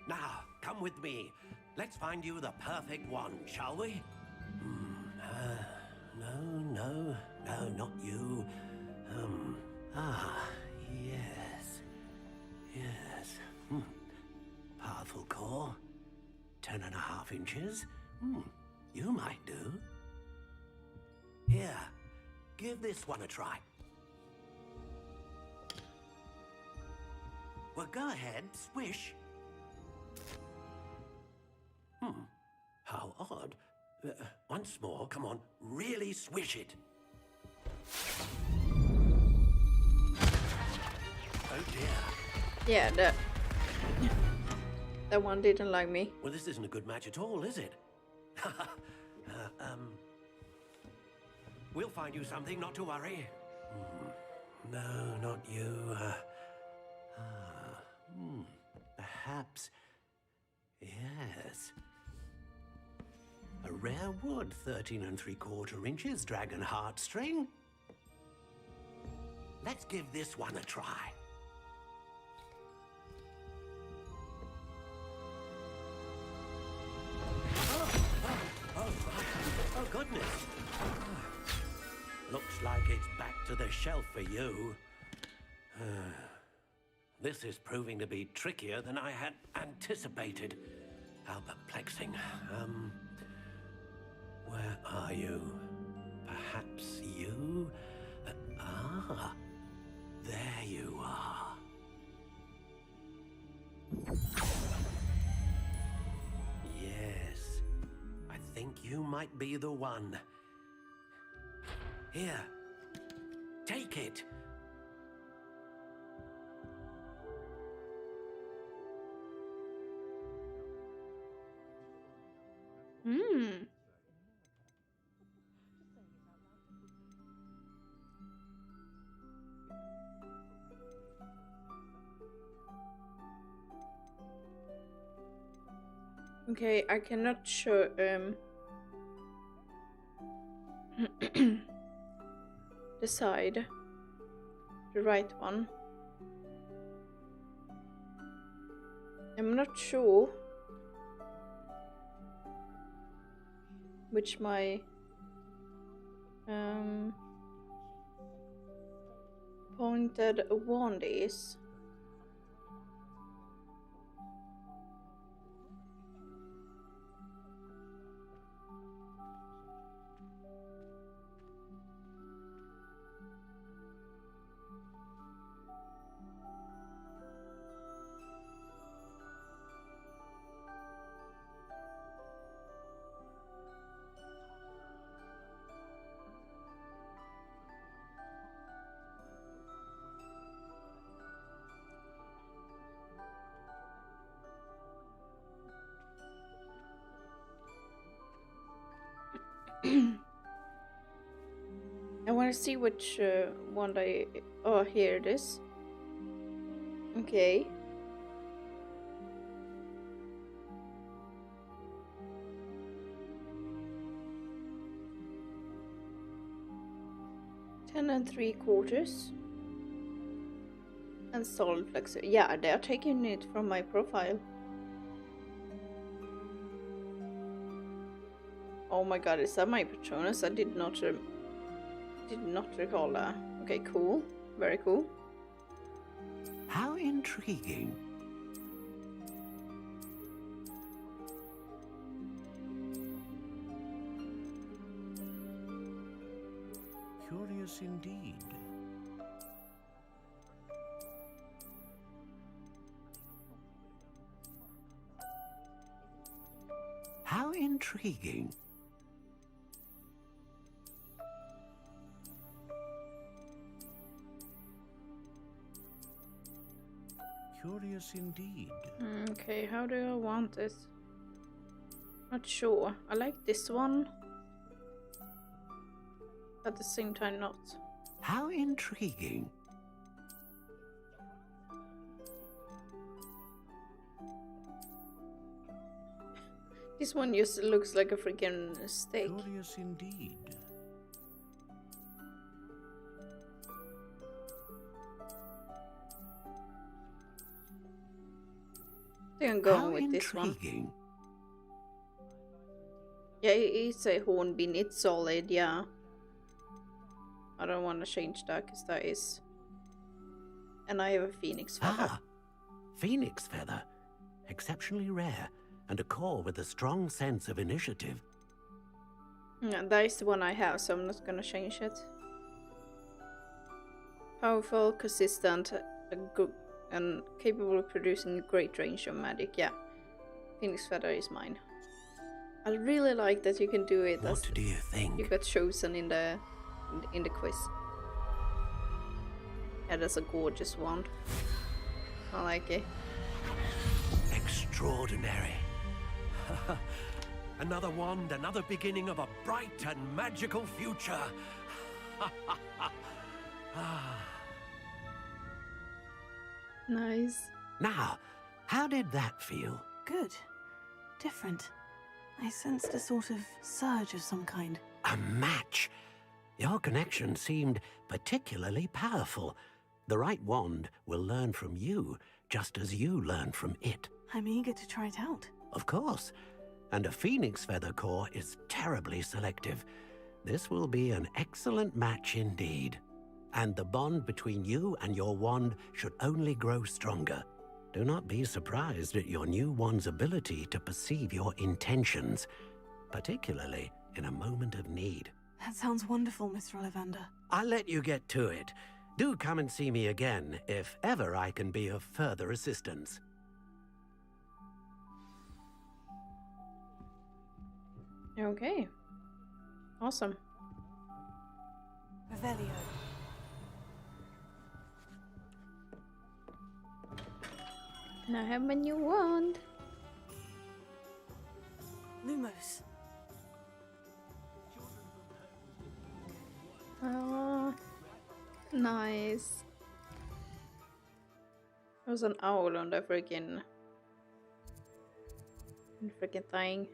Now, come with me. Let's find you the perfect wand, shall we? No, not you. Yes. Powerful core. 10.5 inches. You might do. Here, give this one a try. Well, go ahead, swish. How odd. Once more, come on, really swish it. Oh dear. Yeah, that one didn't like me. Well, this isn't a good match at all, is it? We'll find you something, not to worry. No, not you. Perhaps. Yes. A rare wood, 13 3/4 inches, dragon heartstring. Let's give this one a try. Oh, goodness. Looks like it's back to the shelf for you. This is proving to be trickier than I had anticipated. How perplexing. Where are you? Perhaps you? There you are. Yes, I think you might be the one. Here, take it. Okay, I cannot show decide the right one. I'm not sure which my pointed wand is. I want to see which one I... Oh, here it is. Okay. $10 3/4 and solid flexor. Yeah, they are taking it from my profile. Oh my god, is that my Patronus? I did not recall that. Okay, cool. Very cool. How intriguing. Curious indeed. How intriguing. Curious indeed. Okay, how do I want this? Not sure. I like this one. At the same time not. How intriguing. This one just looks like a freaking steak. Curious indeed. I think I'm going with this one. Yeah, it's a hornbeam. It's solid, yeah. I don't want to change that because that is... And I have a phoenix feather. Ah, phoenix feather. Exceptionally rare, and a core with a strong sense of initiative. Yeah, that is the one I have, so I'm not gonna change it. Powerful, consistent, and capable of producing a great range of magic. Yeah, Phoenix Feather is mine. I really like that you can do it. What do you think? You got chosen in the quiz. Yeah, that's a gorgeous wand. I like it. Extraordinary. Another wand, another beginning of a bright and magical future. Nice. Now, how did that feel? Good. Different. I sensed a sort of surge of some kind. A match. Your connection seemed particularly powerful. The right wand will learn from you, just as you learn from it. I'm eager to try it out. Of course. And a phoenix feather core is terribly selective. This will be an excellent match indeed. And the bond between you and your wand should only grow stronger. Do not be surprised at your new wand's ability to perceive your intentions, particularly in a moment of need. That sounds wonderful, Mr. Ollivander. I'll let you get to it. Do come and see me again if ever I can be of further assistance. Okay. Awesome. Revelio. And I have my new wand. Lumos. Oh, nice. There was an owl on the freaking thing.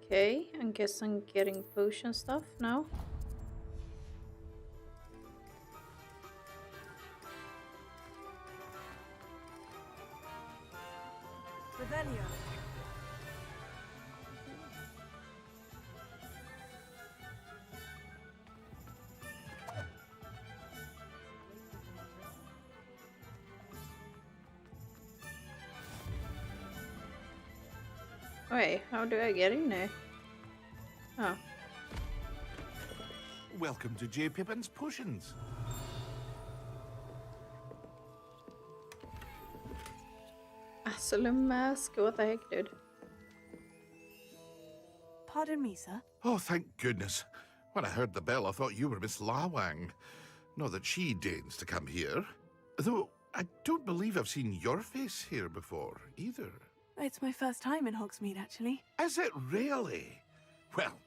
Okay, I guess I'm getting potion stuff now. Revelio. Wait, how do I get in there? Oh. Welcome to J. Pippin's Potions. Asylum mask? What the heck, dude? Pardon me, sir. Oh, thank goodness. When I heard the bell, I thought you were Miss Lawang. Not that she deigns to come here. Though, I don't believe I've seen your face here before, either. It's my first time in Hogsmeade, actually. Is it really? Well,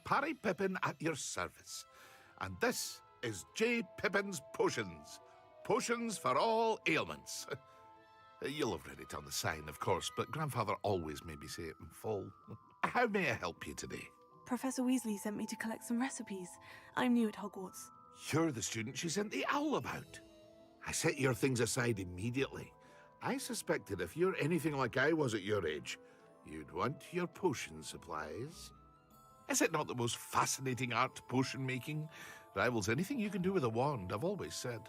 Parry Pippin at your service. And this is J. Pippin's Potions. Potions for all ailments. You'll have read it on the sign, of course, but Grandfather always made me say it in full. How may I help you today? Professor Weasley sent me to collect some recipes. I'm new at Hogwarts. You're the student she sent the owl about. I set your things aside immediately. I suspected if you're anything like I was at your age, you'd want your potion supplies. Is it not the most fascinating art, potion making? Rivals anything you can do with a wand, I've always said.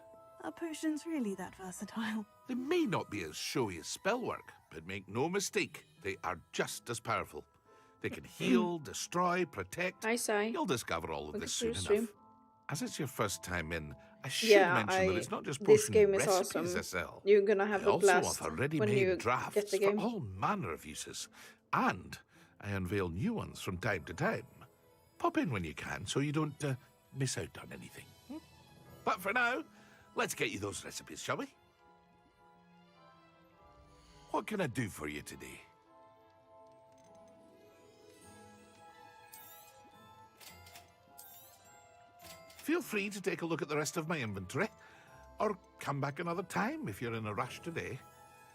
Are potions really that versatile? They may not be as showy as spellwork, but make no mistake, they are just as powerful. They can heal, destroy, protect. You'll discover all of this soon enough. As it's your first time in, I should mention that it's not just potion recipes I sell. You're gonna have a blast. I also offer ready-made drafts for all manner of uses. And I unveil new ones from time to time. Pop in when you can so you don't miss out on anything. But for now, Let's get you those recipes, shall we? What can I do for you today? Feel free to take a look at the rest of my inventory, or come back another time if you're in a rush today.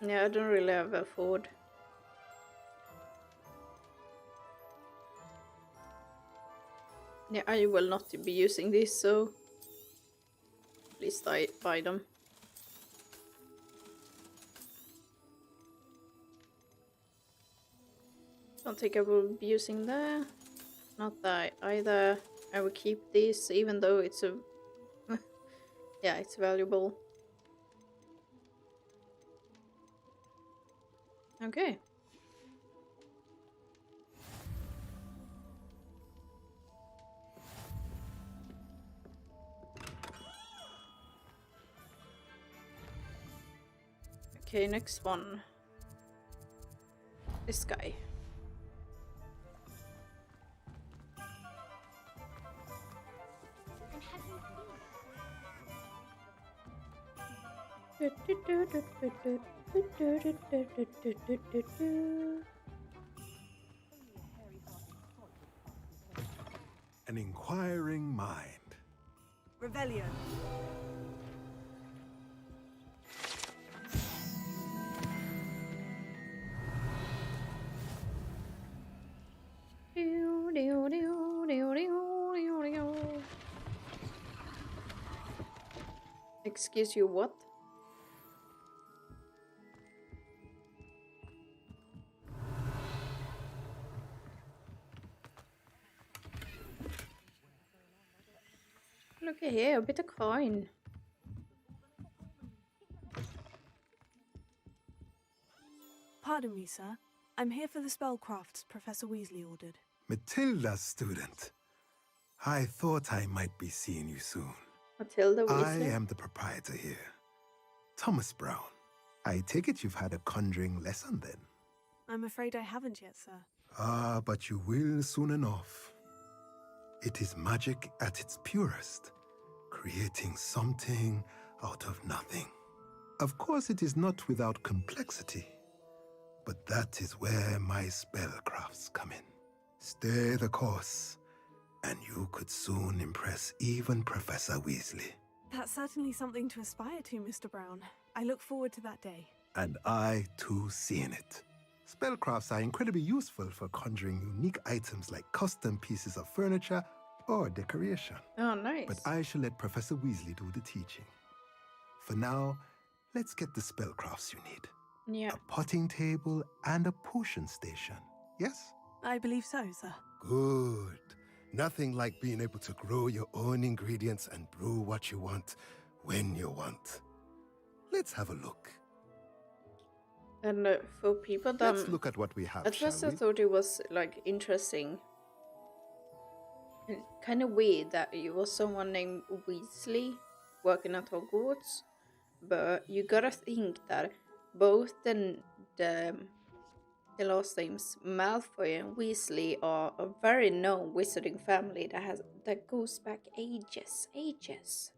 Yeah, I don't really have a food. Yeah, I will not be using this, so please buy them. Don't think I will be using that. Not that either. I will keep this, even though it's a yeah, it's valuable. Okay. Okay, next one. This guy. An inquiring mind. Revelio. Excuse you, what? Look at here, a bit of coin. Pardon me, sir. I'm here for the spellcrafts Professor Weasley ordered. Matilda's student. I thought I might be seeing you soon. Matilda I Weasley? am the proprietor here, Thomas Brown. I take it you've had a conjuring lesson then? I'm afraid I haven't yet, sir. Ah, but you will soon enough. It is magic at its purest, creating something out of nothing. Of course, it is not without complexity, but that is where my spellcrafts come in. Stay the course, and you could soon impress even Professor Weasley. That's certainly something to aspire to, Mr. Brown. I look forward to that day. And I, too, seeing it. Spellcrafts are incredibly useful for conjuring unique items like custom pieces of furniture or decoration. Oh, nice. But I shall let Professor Weasley do the teaching. For now, let's get the spellcrafts you need. Yeah. A potting table and a potion station, yes? I believe so, sir. Good. Nothing like being able to grow your own ingredients and brew what you want when you want. Let's have a look. And for people that... Let's look at what we have, At first shall I we? thought it was like interesting. And kind of weird that it was someone named Weasley working at Hogwarts. But you gotta think that both the last names Malfoy and Weasley are a very known wizarding family that goes back ages.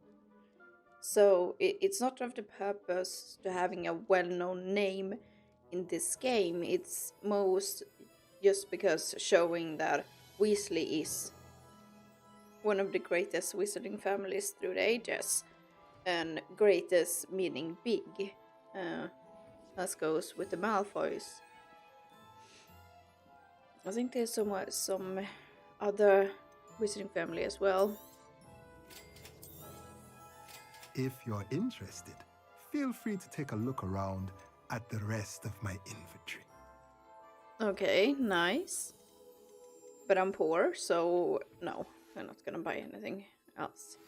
So it's not of the purpose to having a well-known name in this game. It's most just because showing that Weasley is one of the greatest wizarding families through the ages, and greatest meaning big, as goes with the Malfoys. I think there's some other wizarding family as well. If you're interested, feel free to take a look around at the rest of my inventory. Okay, nice. But I'm poor, so no, I'm not gonna buy anything else.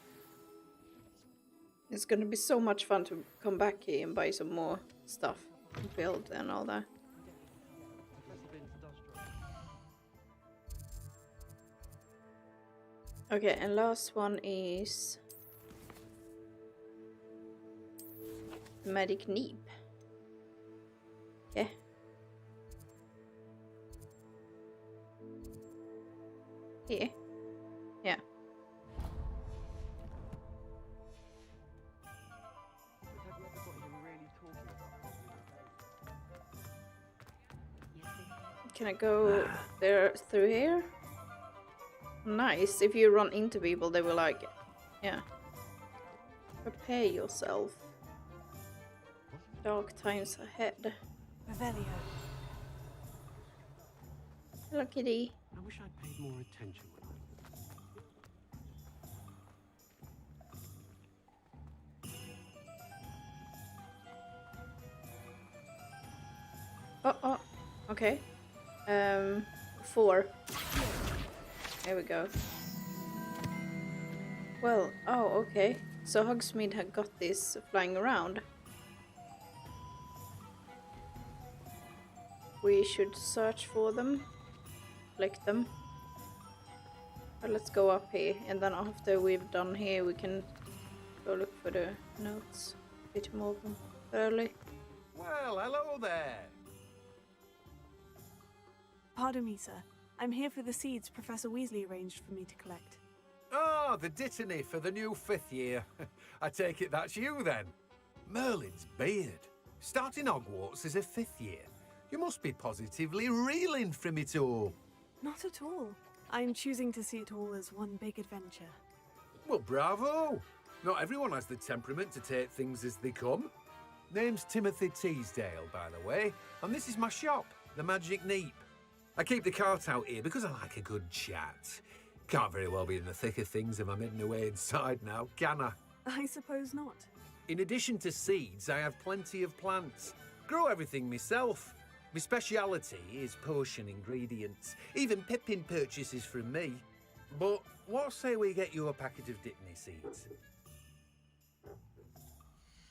It's gonna be so much fun to come back here and buy some more stuff, build and all that. Okay, and last one is Magic Neep. Okay. Here. Yeah. Can I go there through here? Nice. If you run into people, they will like it. Yeah. Prepare yourself. Dark times ahead. Revelio. Hello, kitty. I wish I'd paid more attention when Oh, okay. 4. There we go. Well, oh, okay. So Hogsmeade had got this flying around. We should search for them. Collect them. But let's go up here, and then after we've done here, we can go look for the notes. A bit more early. Well, hello there. Pardon me, sir. I'm here for the seeds Professor Weasley arranged for me to collect. Oh, the dittany for the new 5th year. I take it that's you then. Merlin's beard. Starting Hogwarts as a 5th year. You must be positively reeling from it all. Not at all. I'm choosing to see it all as one big adventure. Well, bravo. Not everyone has the temperament to take things as they come. Name's Timothy Teasdale, by the way, and this is my shop, the Magic Neep. I keep the cart out here because I like a good chat. Can't very well be in the thick of things if I'm heading away inside now, can I? I suppose not. In addition to seeds, I have plenty of plants. Grow everything myself. My speciality is potion ingredients. Even Pippin purchases from me. But what say we get you a packet of dittany seeds?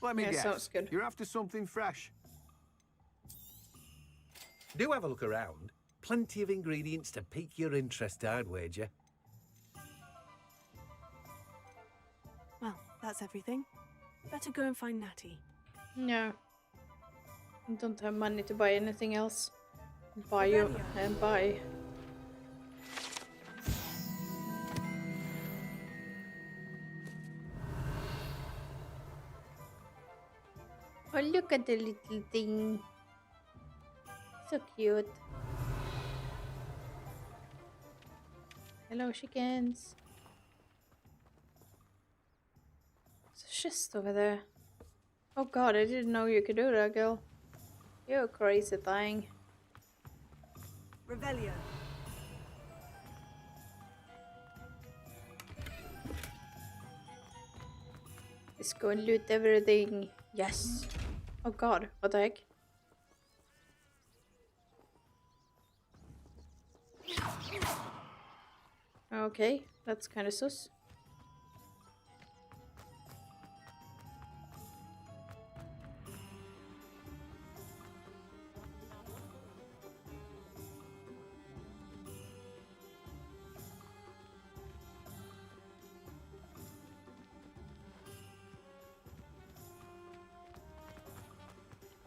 Let me guess. Sounds good. You're after something fresh. Do have a look around. Plenty of ingredients to pique your interest, I'd wager. Well, that's everything. Better go and find Natty. No. I don't have money to buy anything else. Buy you and buy. Oh, look at the little thing. So cute. Hello, chickens. There's a chest over there. Oh god, I didn't know you could do that, girl. You're a crazy thing. Revelio. Let's go and loot everything. Yes. Oh god, what the heck? Okay, that's kind of sus.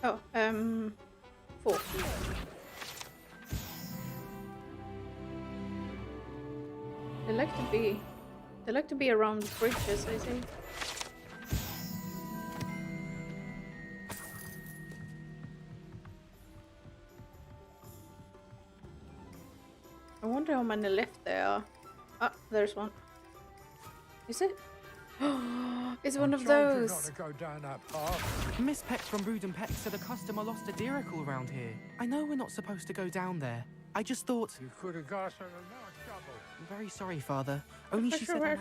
Oh, 4. They like to be around bridges, I think. I wonder how many left there are. Ah, there's one. Is it? It's one of those. Not to go down that path. Miss Peck from Ruden Peck said a customer lost a deeracle around here. I know we're not supposed to go down there. I just thought... You could have got her in more trouble. I'm very sorry, Father. Only she said... I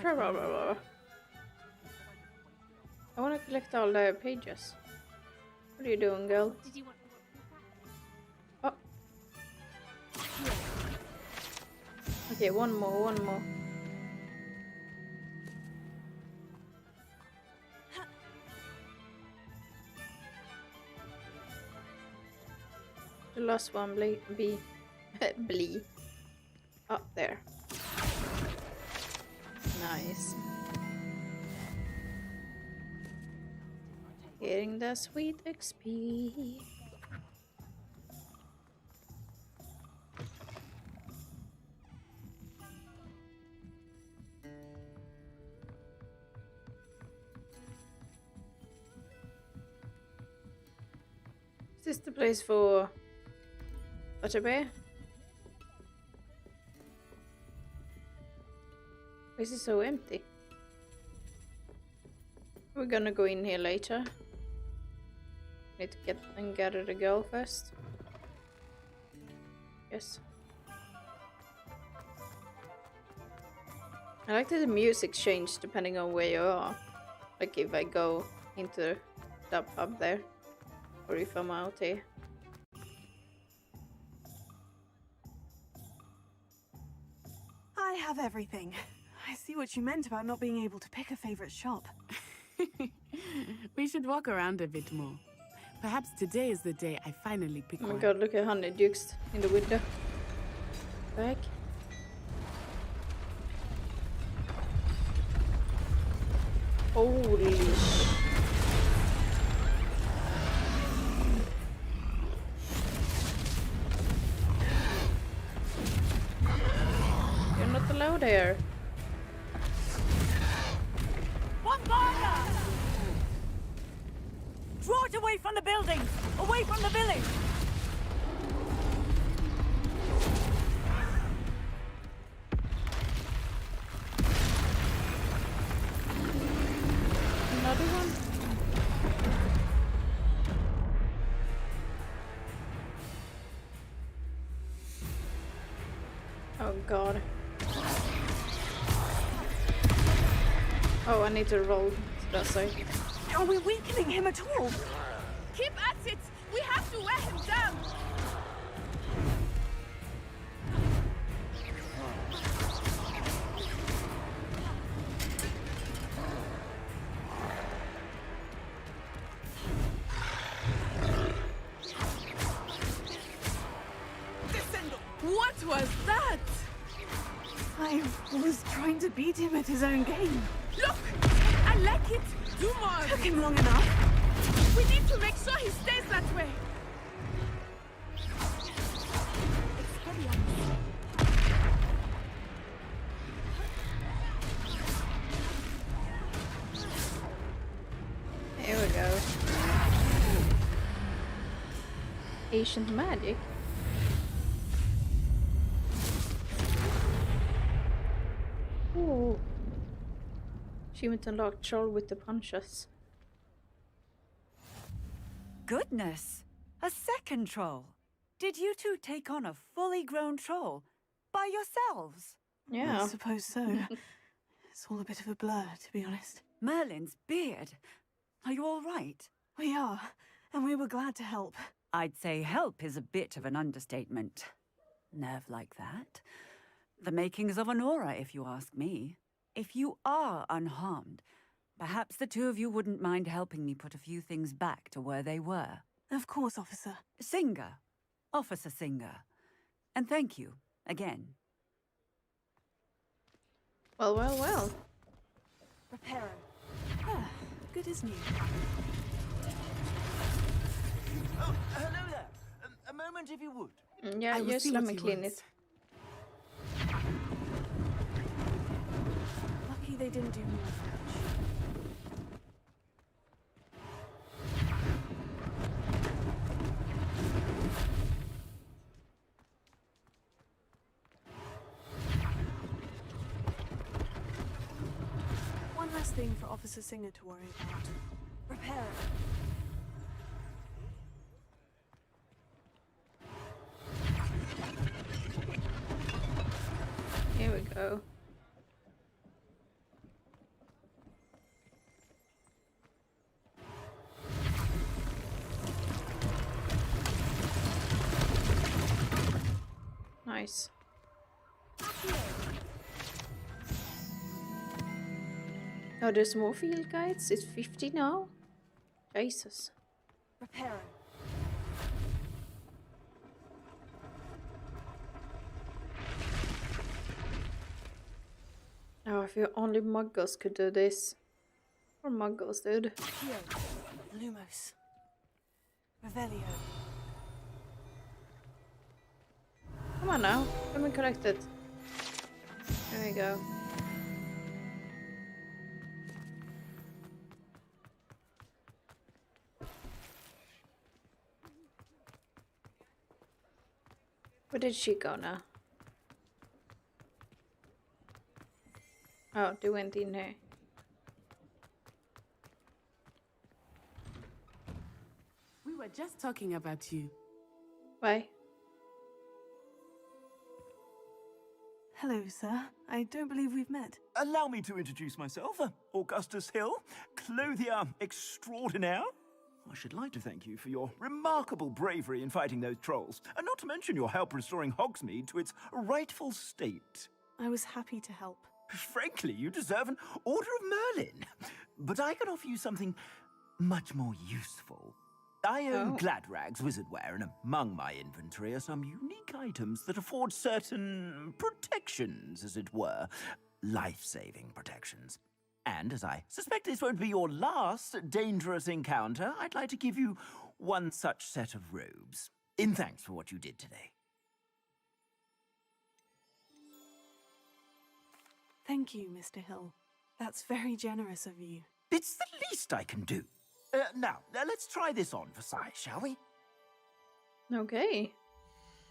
want to collect all the pages. What are you doing, girl? Did you want... Oh. Okay, one more. The last one, be Blee. Up there. Nice. Getting the sweet XP. Is this the place for Butterbear? This is so empty. We're gonna go in here later. Need to get and gather the girl first. Yes. I like that the music changes depending on where you are. Like if I go into the pub there, or if I'm out here. I have everything. I see what you meant about not being able to pick a favorite shop. We should walk around a bit more. Perhaps today is the day I finally pick one. Oh my god, look at Honeydukes in the window. Back. Holy sh... You're not allowed here. Bombarda! Draw it away from the buildings! Away from the village! Another one? Oh god. Oh, I need to roll to that side. Are we weakening him at all? Keep at it! We have to wear him down! What was that? I was trying to beat him at his own game. Look! I like it! Do more! Took him long enough. We need to make sure he stays that way! Here we go. Ancient magic. Ooh. Achievement unlocked. Troll with the punches. Goodness! A second troll! Did you two take on a fully grown troll? By yourselves? Yeah. I suppose so. It's all a bit of a blur, to be honest. Merlin's beard. Are you all right? We are, and we were glad to help. I'd say help is a bit of an understatement. Nerve like that. The makings of an aura, if you ask me. If you are unharmed, perhaps the two of you wouldn't mind helping me put a few things back to where they were. Of course, officer. Singer. Officer Singer. And thank you, again. Well, well, well. Reparo. Ah, good as new. Oh, hello there. A moment if you would. Yeah, yes, let me clean it. Lucky they didn't do more French. One less thing for Officer Singer to worry about. Repair. Here we go. Nice. Oh, there's more field guides? It's 50 now? Jesus. Repair. Oh, if only muggles could do this. Or muggles, dude. Here. Lumos. Revelio. Come on now, let me collect it. There we go. Where did she go now? Oh, they went in here. We were just talking about you. Why? Hello, sir. I don't believe we've met. Allow me to introduce myself, Augustus Hill, clothier extraordinaire. I should like to thank you for your remarkable bravery in fighting those trolls, and not to mention your help restoring Hogsmeade to its rightful state. I was happy to help. Frankly, you deserve an Order of Merlin. But I can offer you something much more useful. I own Gladrag's wizardware, and among my inventory are some unique items that afford certain protections, as it were. Life-saving protections. And as I suspect this won't be your last dangerous encounter, I'd like to give you one such set of robes, in thanks for what you did today. Thank you, Mr. Hill. That's very generous of you. It's the least I can do. Now, let's try this on for size, shall we? Okay.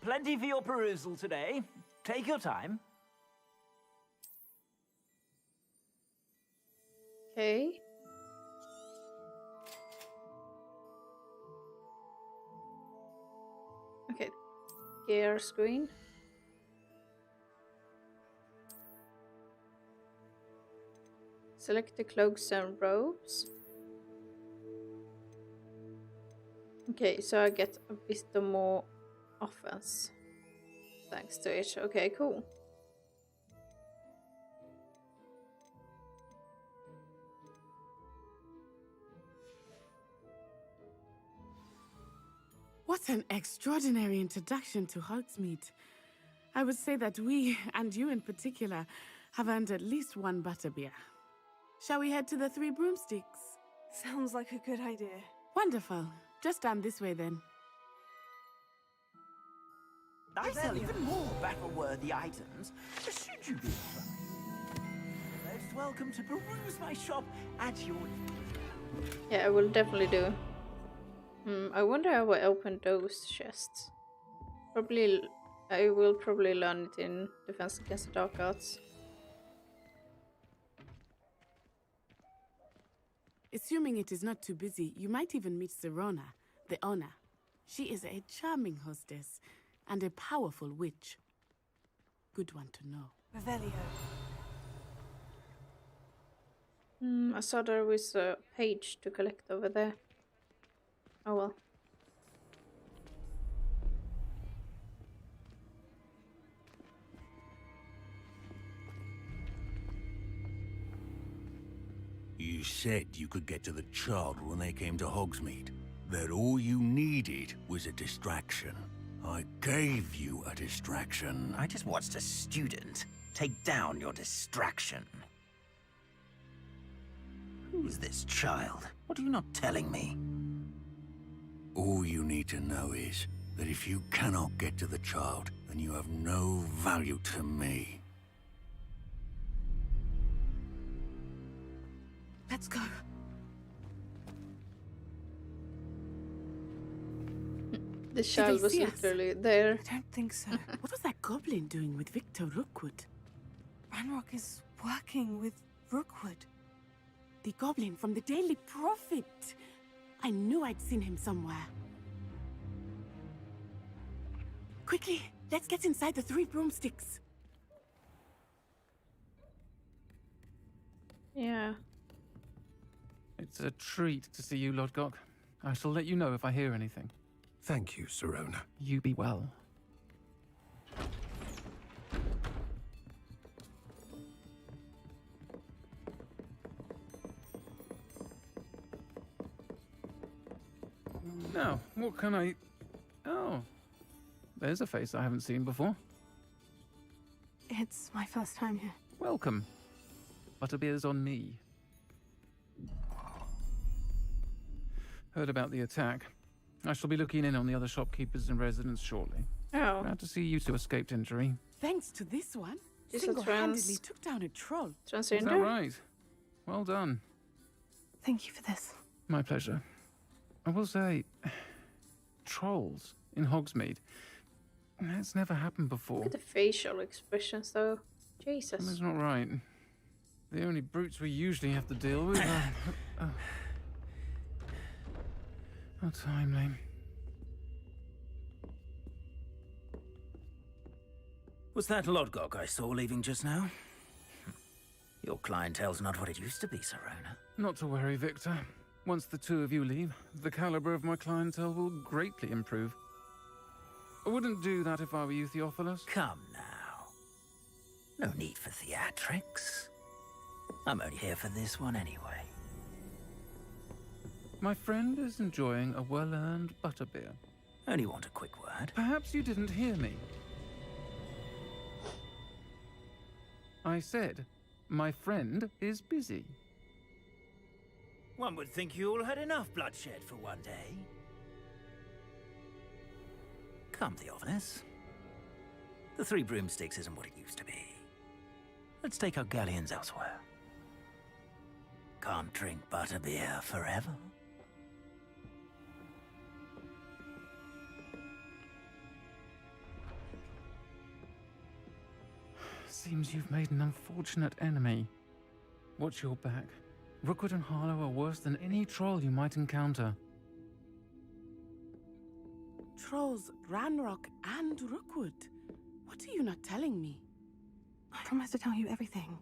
Plenty for your perusal today. Take your time. Okay. Okay. Gear screen. Select the cloaks and robes. Okay, so I get a bit more offense thanks to it. Okay, cool. What an extraordinary introduction to Hogsmeade. I would say that we, and you in particular, have earned at least one butterbeer. Shall we head to the Three Broomsticks? Sounds like a good idea. Wonderful. Just down this way then. I sell even more battle-worthy items, should you be inclined. Most welcome to peruse my shop at your... Yeah, I will definitely do. I wonder how I open those chests. Probably, I will probably learn it in Defense Against the Dark Arts. Assuming it is not too busy, you might even meet Serona, the owner. She is a charming hostess and a powerful witch. Good one to know. Revelio. I saw there was a page to collect over there. Oh well. You said you could get to the child when they came to Hogsmeade. That all you needed was a distraction. I gave you a distraction. I just watched a student take down your distraction. Who is this child? What are you not telling me? All you need to know is that if you cannot get to the child, then you have no value to me. Let's go. The child was literally there. I don't think so. What was that goblin doing with Victor Rookwood? Ranrock is working with Rookwood. The goblin from the Daily Prophet. I knew I'd seen him somewhere. Quickly, let's get inside the Three Broomsticks. Yeah. It's a treat to see you, Lodgok. I shall let you know if I hear anything. Thank you, Serona. You be well. Now, what can I... Oh, there's a face I haven't seen before. It's my first time here. Welcome. Butterbeer's on me. Heard about the attack. I shall be looking in on the other shopkeepers and residents shortly. Oh. Glad to see you two escaped injury. Thanks to this one, This is single-handedly took down a troll. Is that right? Well done. Thank you for this. My pleasure. I will say, trolls in Hogsmeade. That's never happened before. Look at the facial expressions though. Jesus. Something's not right. The only brutes we usually have to deal with are... How timely. Was that Lodgok I saw leaving just now? Your clientele's not what it used to be, Serona. Not to worry, Victor. Once the two of you leave, the caliber of my clientele will greatly improve. I wouldn't do that if I were you, Theophilus. Come now. No need for theatrics. I'm only here for this one anyway. My friend is enjoying a well-earned butterbeer. Only want a quick word. Perhaps you didn't hear me. I said, my friend is busy. One would think you all had enough bloodshed for one day. Come, Theophilus. The Three Broomsticks isn't what it used to be. Let's take our galleons elsewhere. Can't drink butterbeer forever. Seems you've made an unfortunate enemy. Watch your back. Rookwood and Harlow are worse than any troll you might encounter. Trolls, Ranrock, and Rookwood. What are you not telling me? I promised to tell you everything.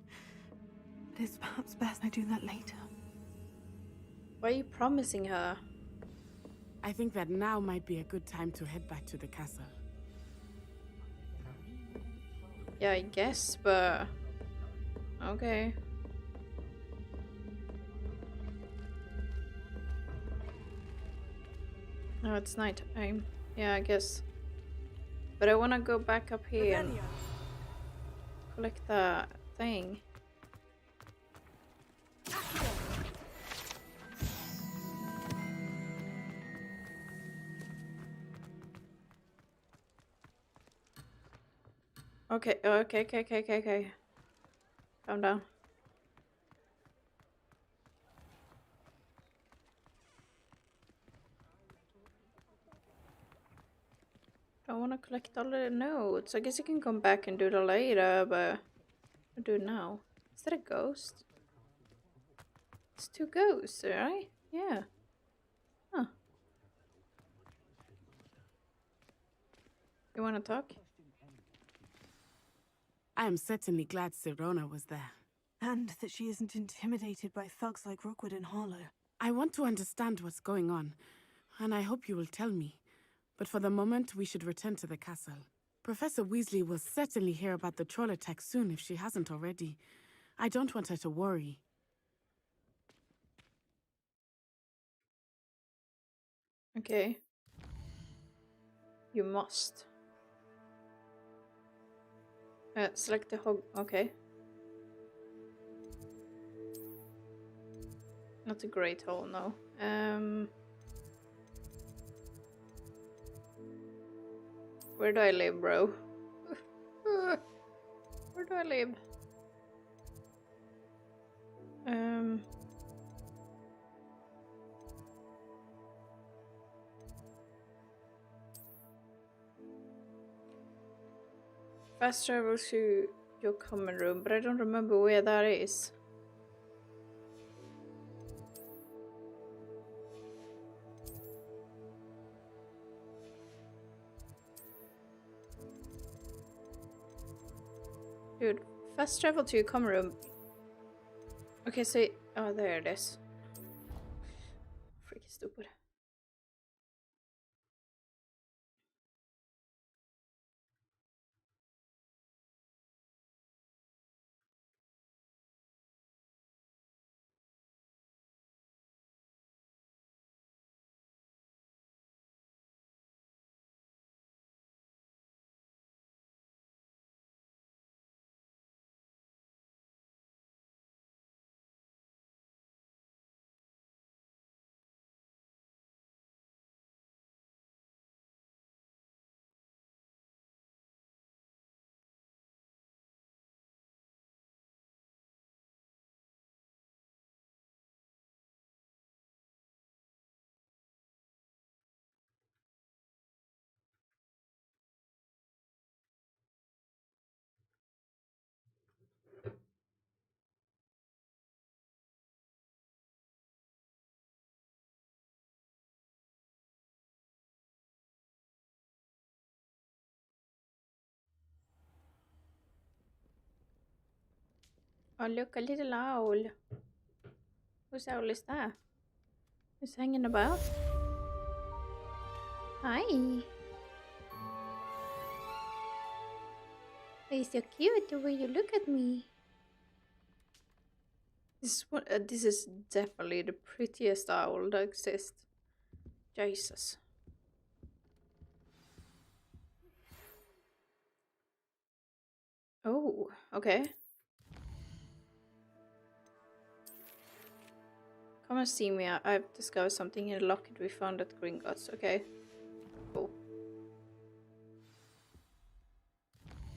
But it's perhaps best I do that later. Why are you promising her? I think that now might be a good time to head back to the castle. Yeah, I guess, but... Okay. Oh, it's night time. Yeah, I guess. But I want to go back up here and collect that thing. Okay, okay. Calm down. I want to collect all the notes. I guess I can come back and do that later, but I'll do it now. Is that a ghost? It's two ghosts, right? Yeah. Huh. You want to talk? I am certainly glad Serona was there. And that she isn't intimidated by thugs like Rookwood and Harlow. I want to understand what's going on, and I hope you will tell me. But for the moment, we should return to the castle. Professor Weasley will certainly hear about the troll attack soon if she hasn't already. I don't want her to worry. Okay. You must. Select the hog. Okay. Not a great hole, no. Where do I live, bro? Where do I live? Fast travel to your common room, but I don't remember where that is. Dude, fast travel to your common room. Okay, so... Oh, there it is. Freaking stupid. Oh, look, a little owl. Whose owl is that? Who's hanging about? Hi. It's so cute the way you look at me. This is definitely the prettiest owl that exists. Jesus. Oh, okay. Come and see me. I've discovered something in the locket we found at Gringotts. Okay. Cool.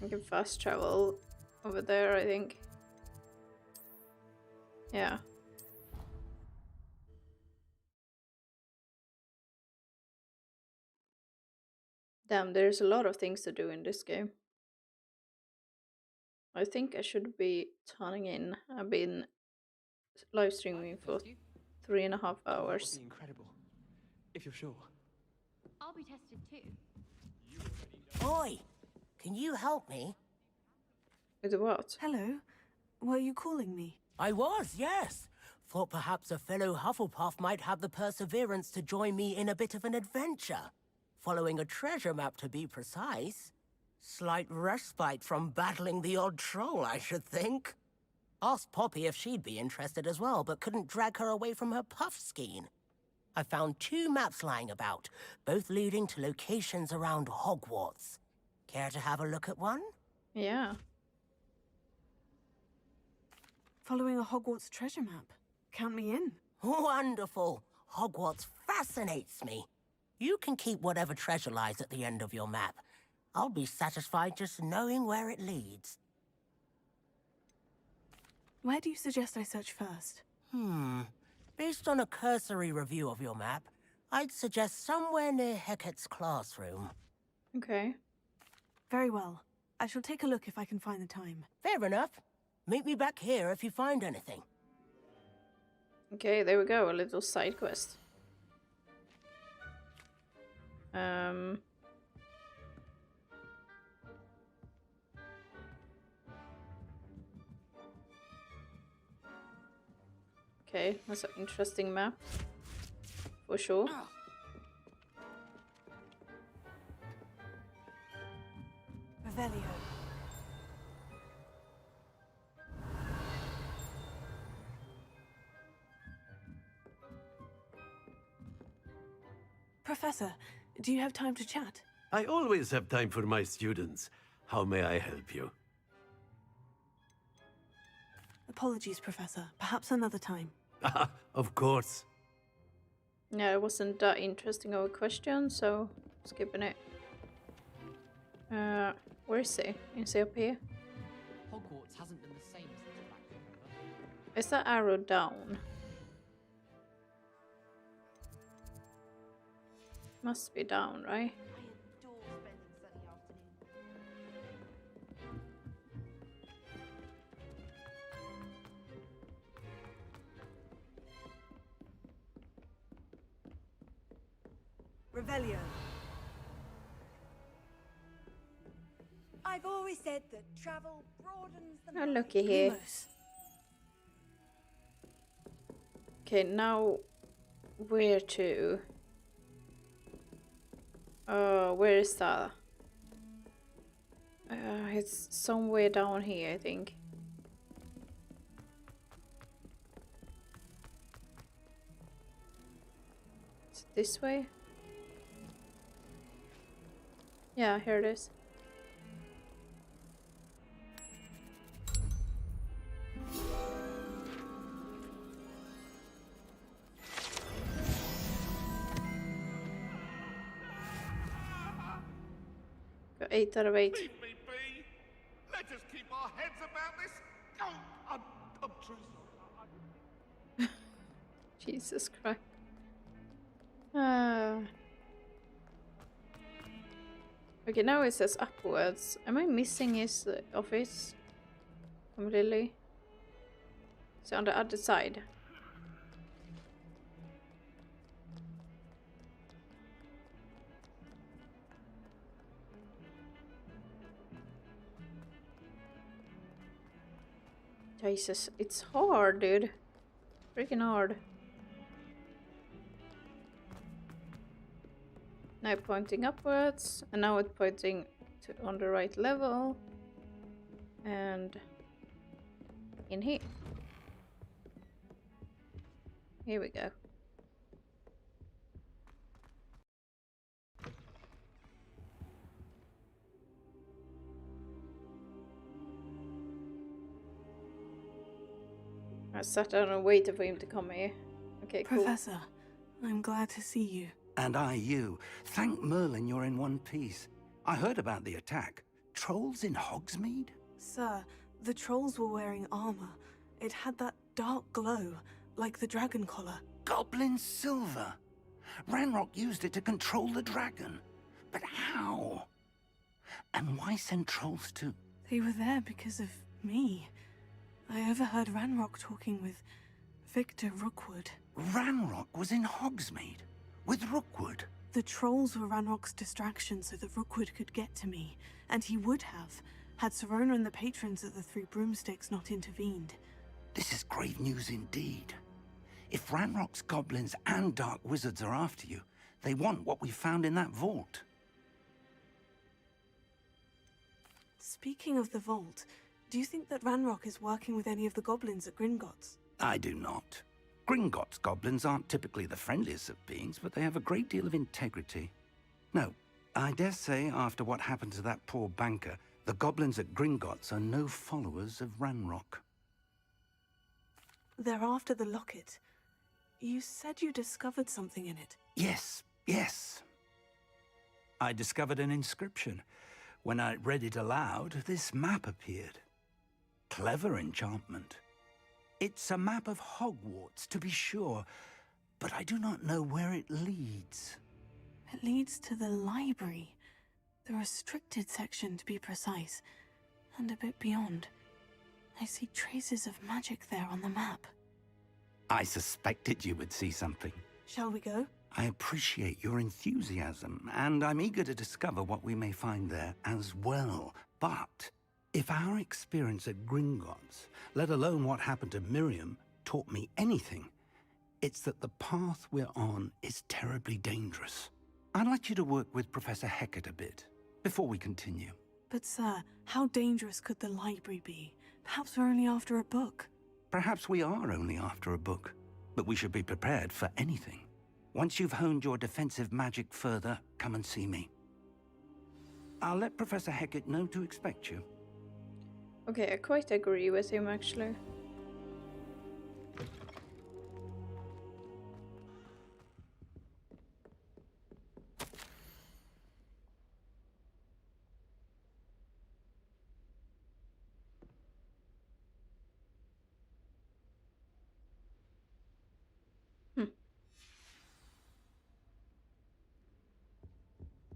I can fast travel over there, I think. Yeah. Damn, there's a lot of things to do in this game. I think I should be turning in. I've been live streaming for 3.5 hours. That would be incredible, if you're sure. I'll be tested too. Oi! Can you help me? With what? Hello. Were you calling me? I was, yes. Thought perhaps a fellow Hufflepuff might have the perseverance to join me in a bit of an adventure. Following a treasure map, to be precise. Slight respite from battling the odd troll, I should think. Asked Poppy if she'd be interested as well, but couldn't drag her away from her puffskein. I found 2 maps lying about, both leading to locations around Hogwarts. Care to have a look at one? Yeah. Following a Hogwarts treasure map. Count me in. Wonderful. Hogwarts fascinates me. You can keep whatever treasure lies at the end of your map. I'll be satisfied just knowing where it leads. Where do you suggest I search first? Based on a cursory review of your map, I'd suggest somewhere near Hecat's classroom. Okay. Very well. I shall take a look if I can find the time. Fair enough. Meet me back here if you find anything. Okay, there we go. A little side quest. Okay, that's an interesting map. For sure. Revelio. Professor, do you have time to chat? I always have time for my students. How may I help you? Apologies, Professor. Perhaps another time. Of course. Yeah, it wasn't that interesting of a question, so skipping it. Where is he? Is he up here? Hogwarts hasn't been the same since Blackfire. Is that arrow down? Must be down, right? Revelio. I've always said that travel broadens the Oh, looky here. Okay, now where to? Where is that? It's somewhere down here, I think. Is it this way? Yeah, here it is. Got 8 out of 8. Leave me be. Let us keep our heads about this. Oh, I'm truly sorry. Jesus Christ. Okay, now it says upwards. Am I missing his office? Completely? It's on the other side. Jesus, it's hard, dude. Freaking hard. Now pointing upwards, and now it's pointing to on the right level. And in here. Here we go. I sat down and waited for him to come here. Okay, cool. Professor, I'm glad to see you. And I you. Thank Merlin you're in one piece. I heard about the attack. Trolls in Hogsmeade? Sir, the trolls were wearing armor. It had that dark glow, like the dragon collar. Goblin silver. Ranrock used it to control the dragon. But how? And why send trolls to... They were there because of me. I overheard Ranrock talking with Victor Rookwood. Ranrock was in Hogsmeade? With Rookwood? The trolls were Ranrock's distraction so that Rookwood could get to me. And he would have, had Sirona and the patrons at the Three Broomsticks not intervened. This is grave news indeed. If Ranrock's goblins and dark wizards are after you, they want what we found in that vault. Speaking of the vault, do you think that Ranrock is working with any of the goblins at Gringotts? I do not. Gringotts goblins aren't typically the friendliest of beings, but they have a great deal of integrity. No, I dare say after what happened to that poor banker, the goblins at Gringotts are no followers of Ranrock. They're after the locket. You said you discovered something in it. Yes, yes. I discovered an inscription. When I read it aloud, this map appeared. Clever enchantment. It's a map of Hogwarts, to be sure, but I do not know where it leads. It leads to the library. The restricted section, to be precise. And a bit beyond. I see traces of magic there on the map. I suspected you would see something. Shall we go? I appreciate your enthusiasm, and I'm eager to discover what we may find there as well. But if our experience at Gringotts, let alone what happened to Miriam, taught me anything, it's that the path we're on is terribly dangerous. I'd like you to work with Professor Hecat a bit, before we continue. But sir, how dangerous could the library be? Perhaps we're only after a book. Perhaps we are only after a book, but we should be prepared for anything. Once you've honed your defensive magic further, come and see me. I'll let Professor Hecat know to expect you. Okay, I quite agree with him, actually.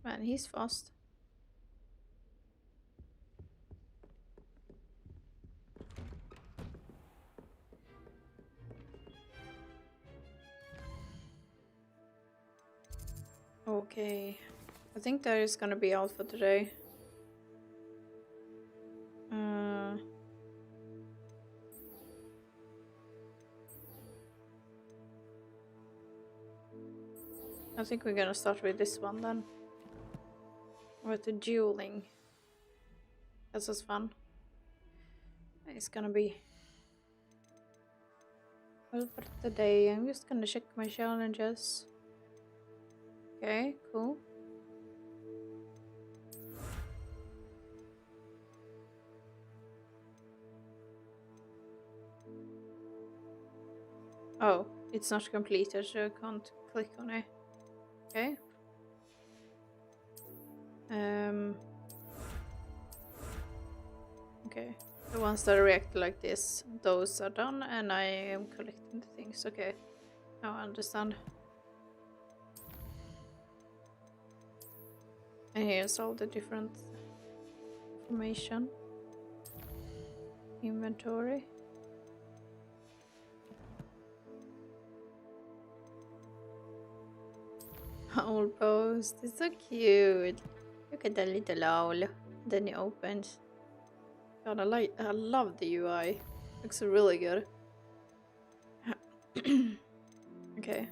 Man, he's fast. Okay, I think that is gonna be all for today. I think we're gonna start with this one then. With the dueling. This is fun. It's gonna be well for today. I'm just gonna check my challenges. Okay, cool. Oh, it's not completed, so I can't click on it. Okay. Okay, the ones that react like this, those are done, and I am collecting the things. Okay, now I understand. And here's all the different information. Inventory. Owl post, it's so cute. Look at that little owl. Then it opens. God, I love the UI. Looks really good. Okay.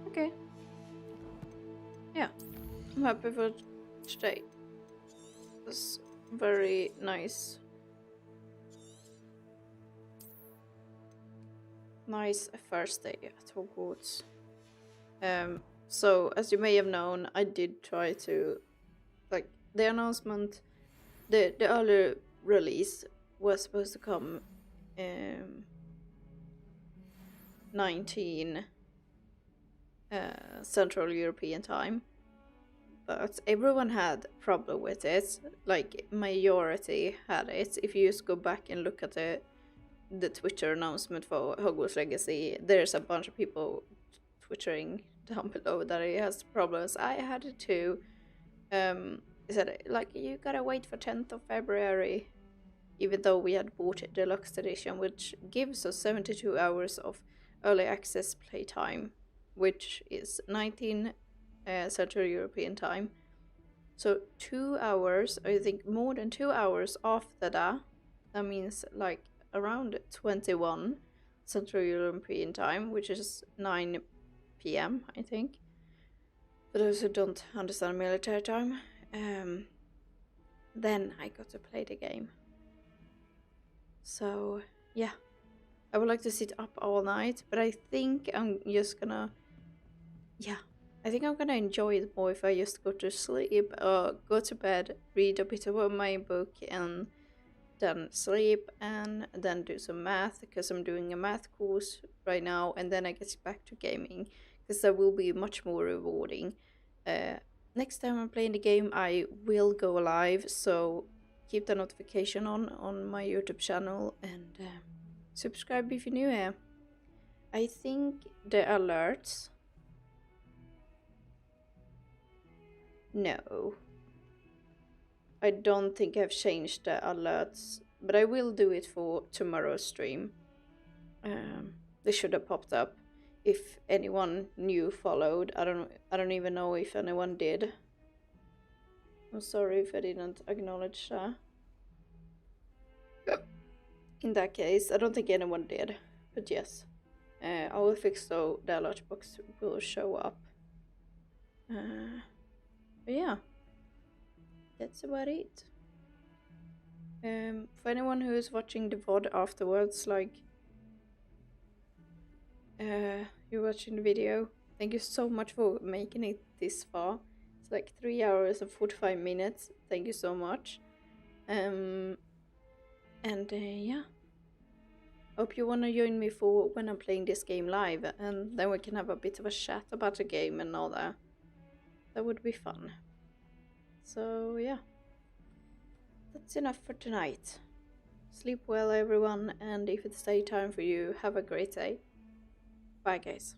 Okay. Yeah, I'm happy for today. It was very nice. Nice first day at Hogwarts. So as you may have known, I did try to, like, the announcement, the early release was supposed to come 19 Central European time, but everyone had problem with it. Like, majority had it. If you just go back and look at the Twitter announcement for Hogwarts Legacy, there's a bunch of people twittering down below that it has problems. I had it too. It said, like, you gotta wait for 10th of February, even though we had bought it deluxe edition, which gives us 72 hours of early access playtime, which is 19 Central European time. So 2 hours, I think more than 2 hours after that, that means like around 21 Central European time, which is 9 PM, I think. For those who don't understand military time, then I got to play the game. So yeah, I would like to sit up all night, but I think I'm just gonna, I think I'm gonna enjoy it more if I just go to sleep, go to bed, read a bit about my book, and then sleep, and then do some math, because I'm doing a math course right now, and then I get back to gaming, because that will be much more rewarding. Next time I'm playing the game, I will go live, so keep the notification on my YouTube channel, and subscribe if you're new here. I think the alerts... No. I don't think I've changed the alerts, but I will do it for tomorrow's stream. They should have popped up if anyone new followed. I don't even know if anyone did. I'm sorry if I didn't acknowledge that. In that case, I don't think anyone did, but yes. I will fix so the alert box will show up. But yeah. That's about it. For anyone who is watching the VOD afterwards, like, you're watching the video, thank you so much for making it this far. It's like 3 hours and 45 minutes. Thank you so much. Yeah. Hope you wanna join me for when I'm playing this game live, and then we can have a bit of a chat about the game and all that. That would be fun. So yeah, that's enough for tonight. Sleep well, everyone, and if it's daytime for you, have a great day. Bye, guys.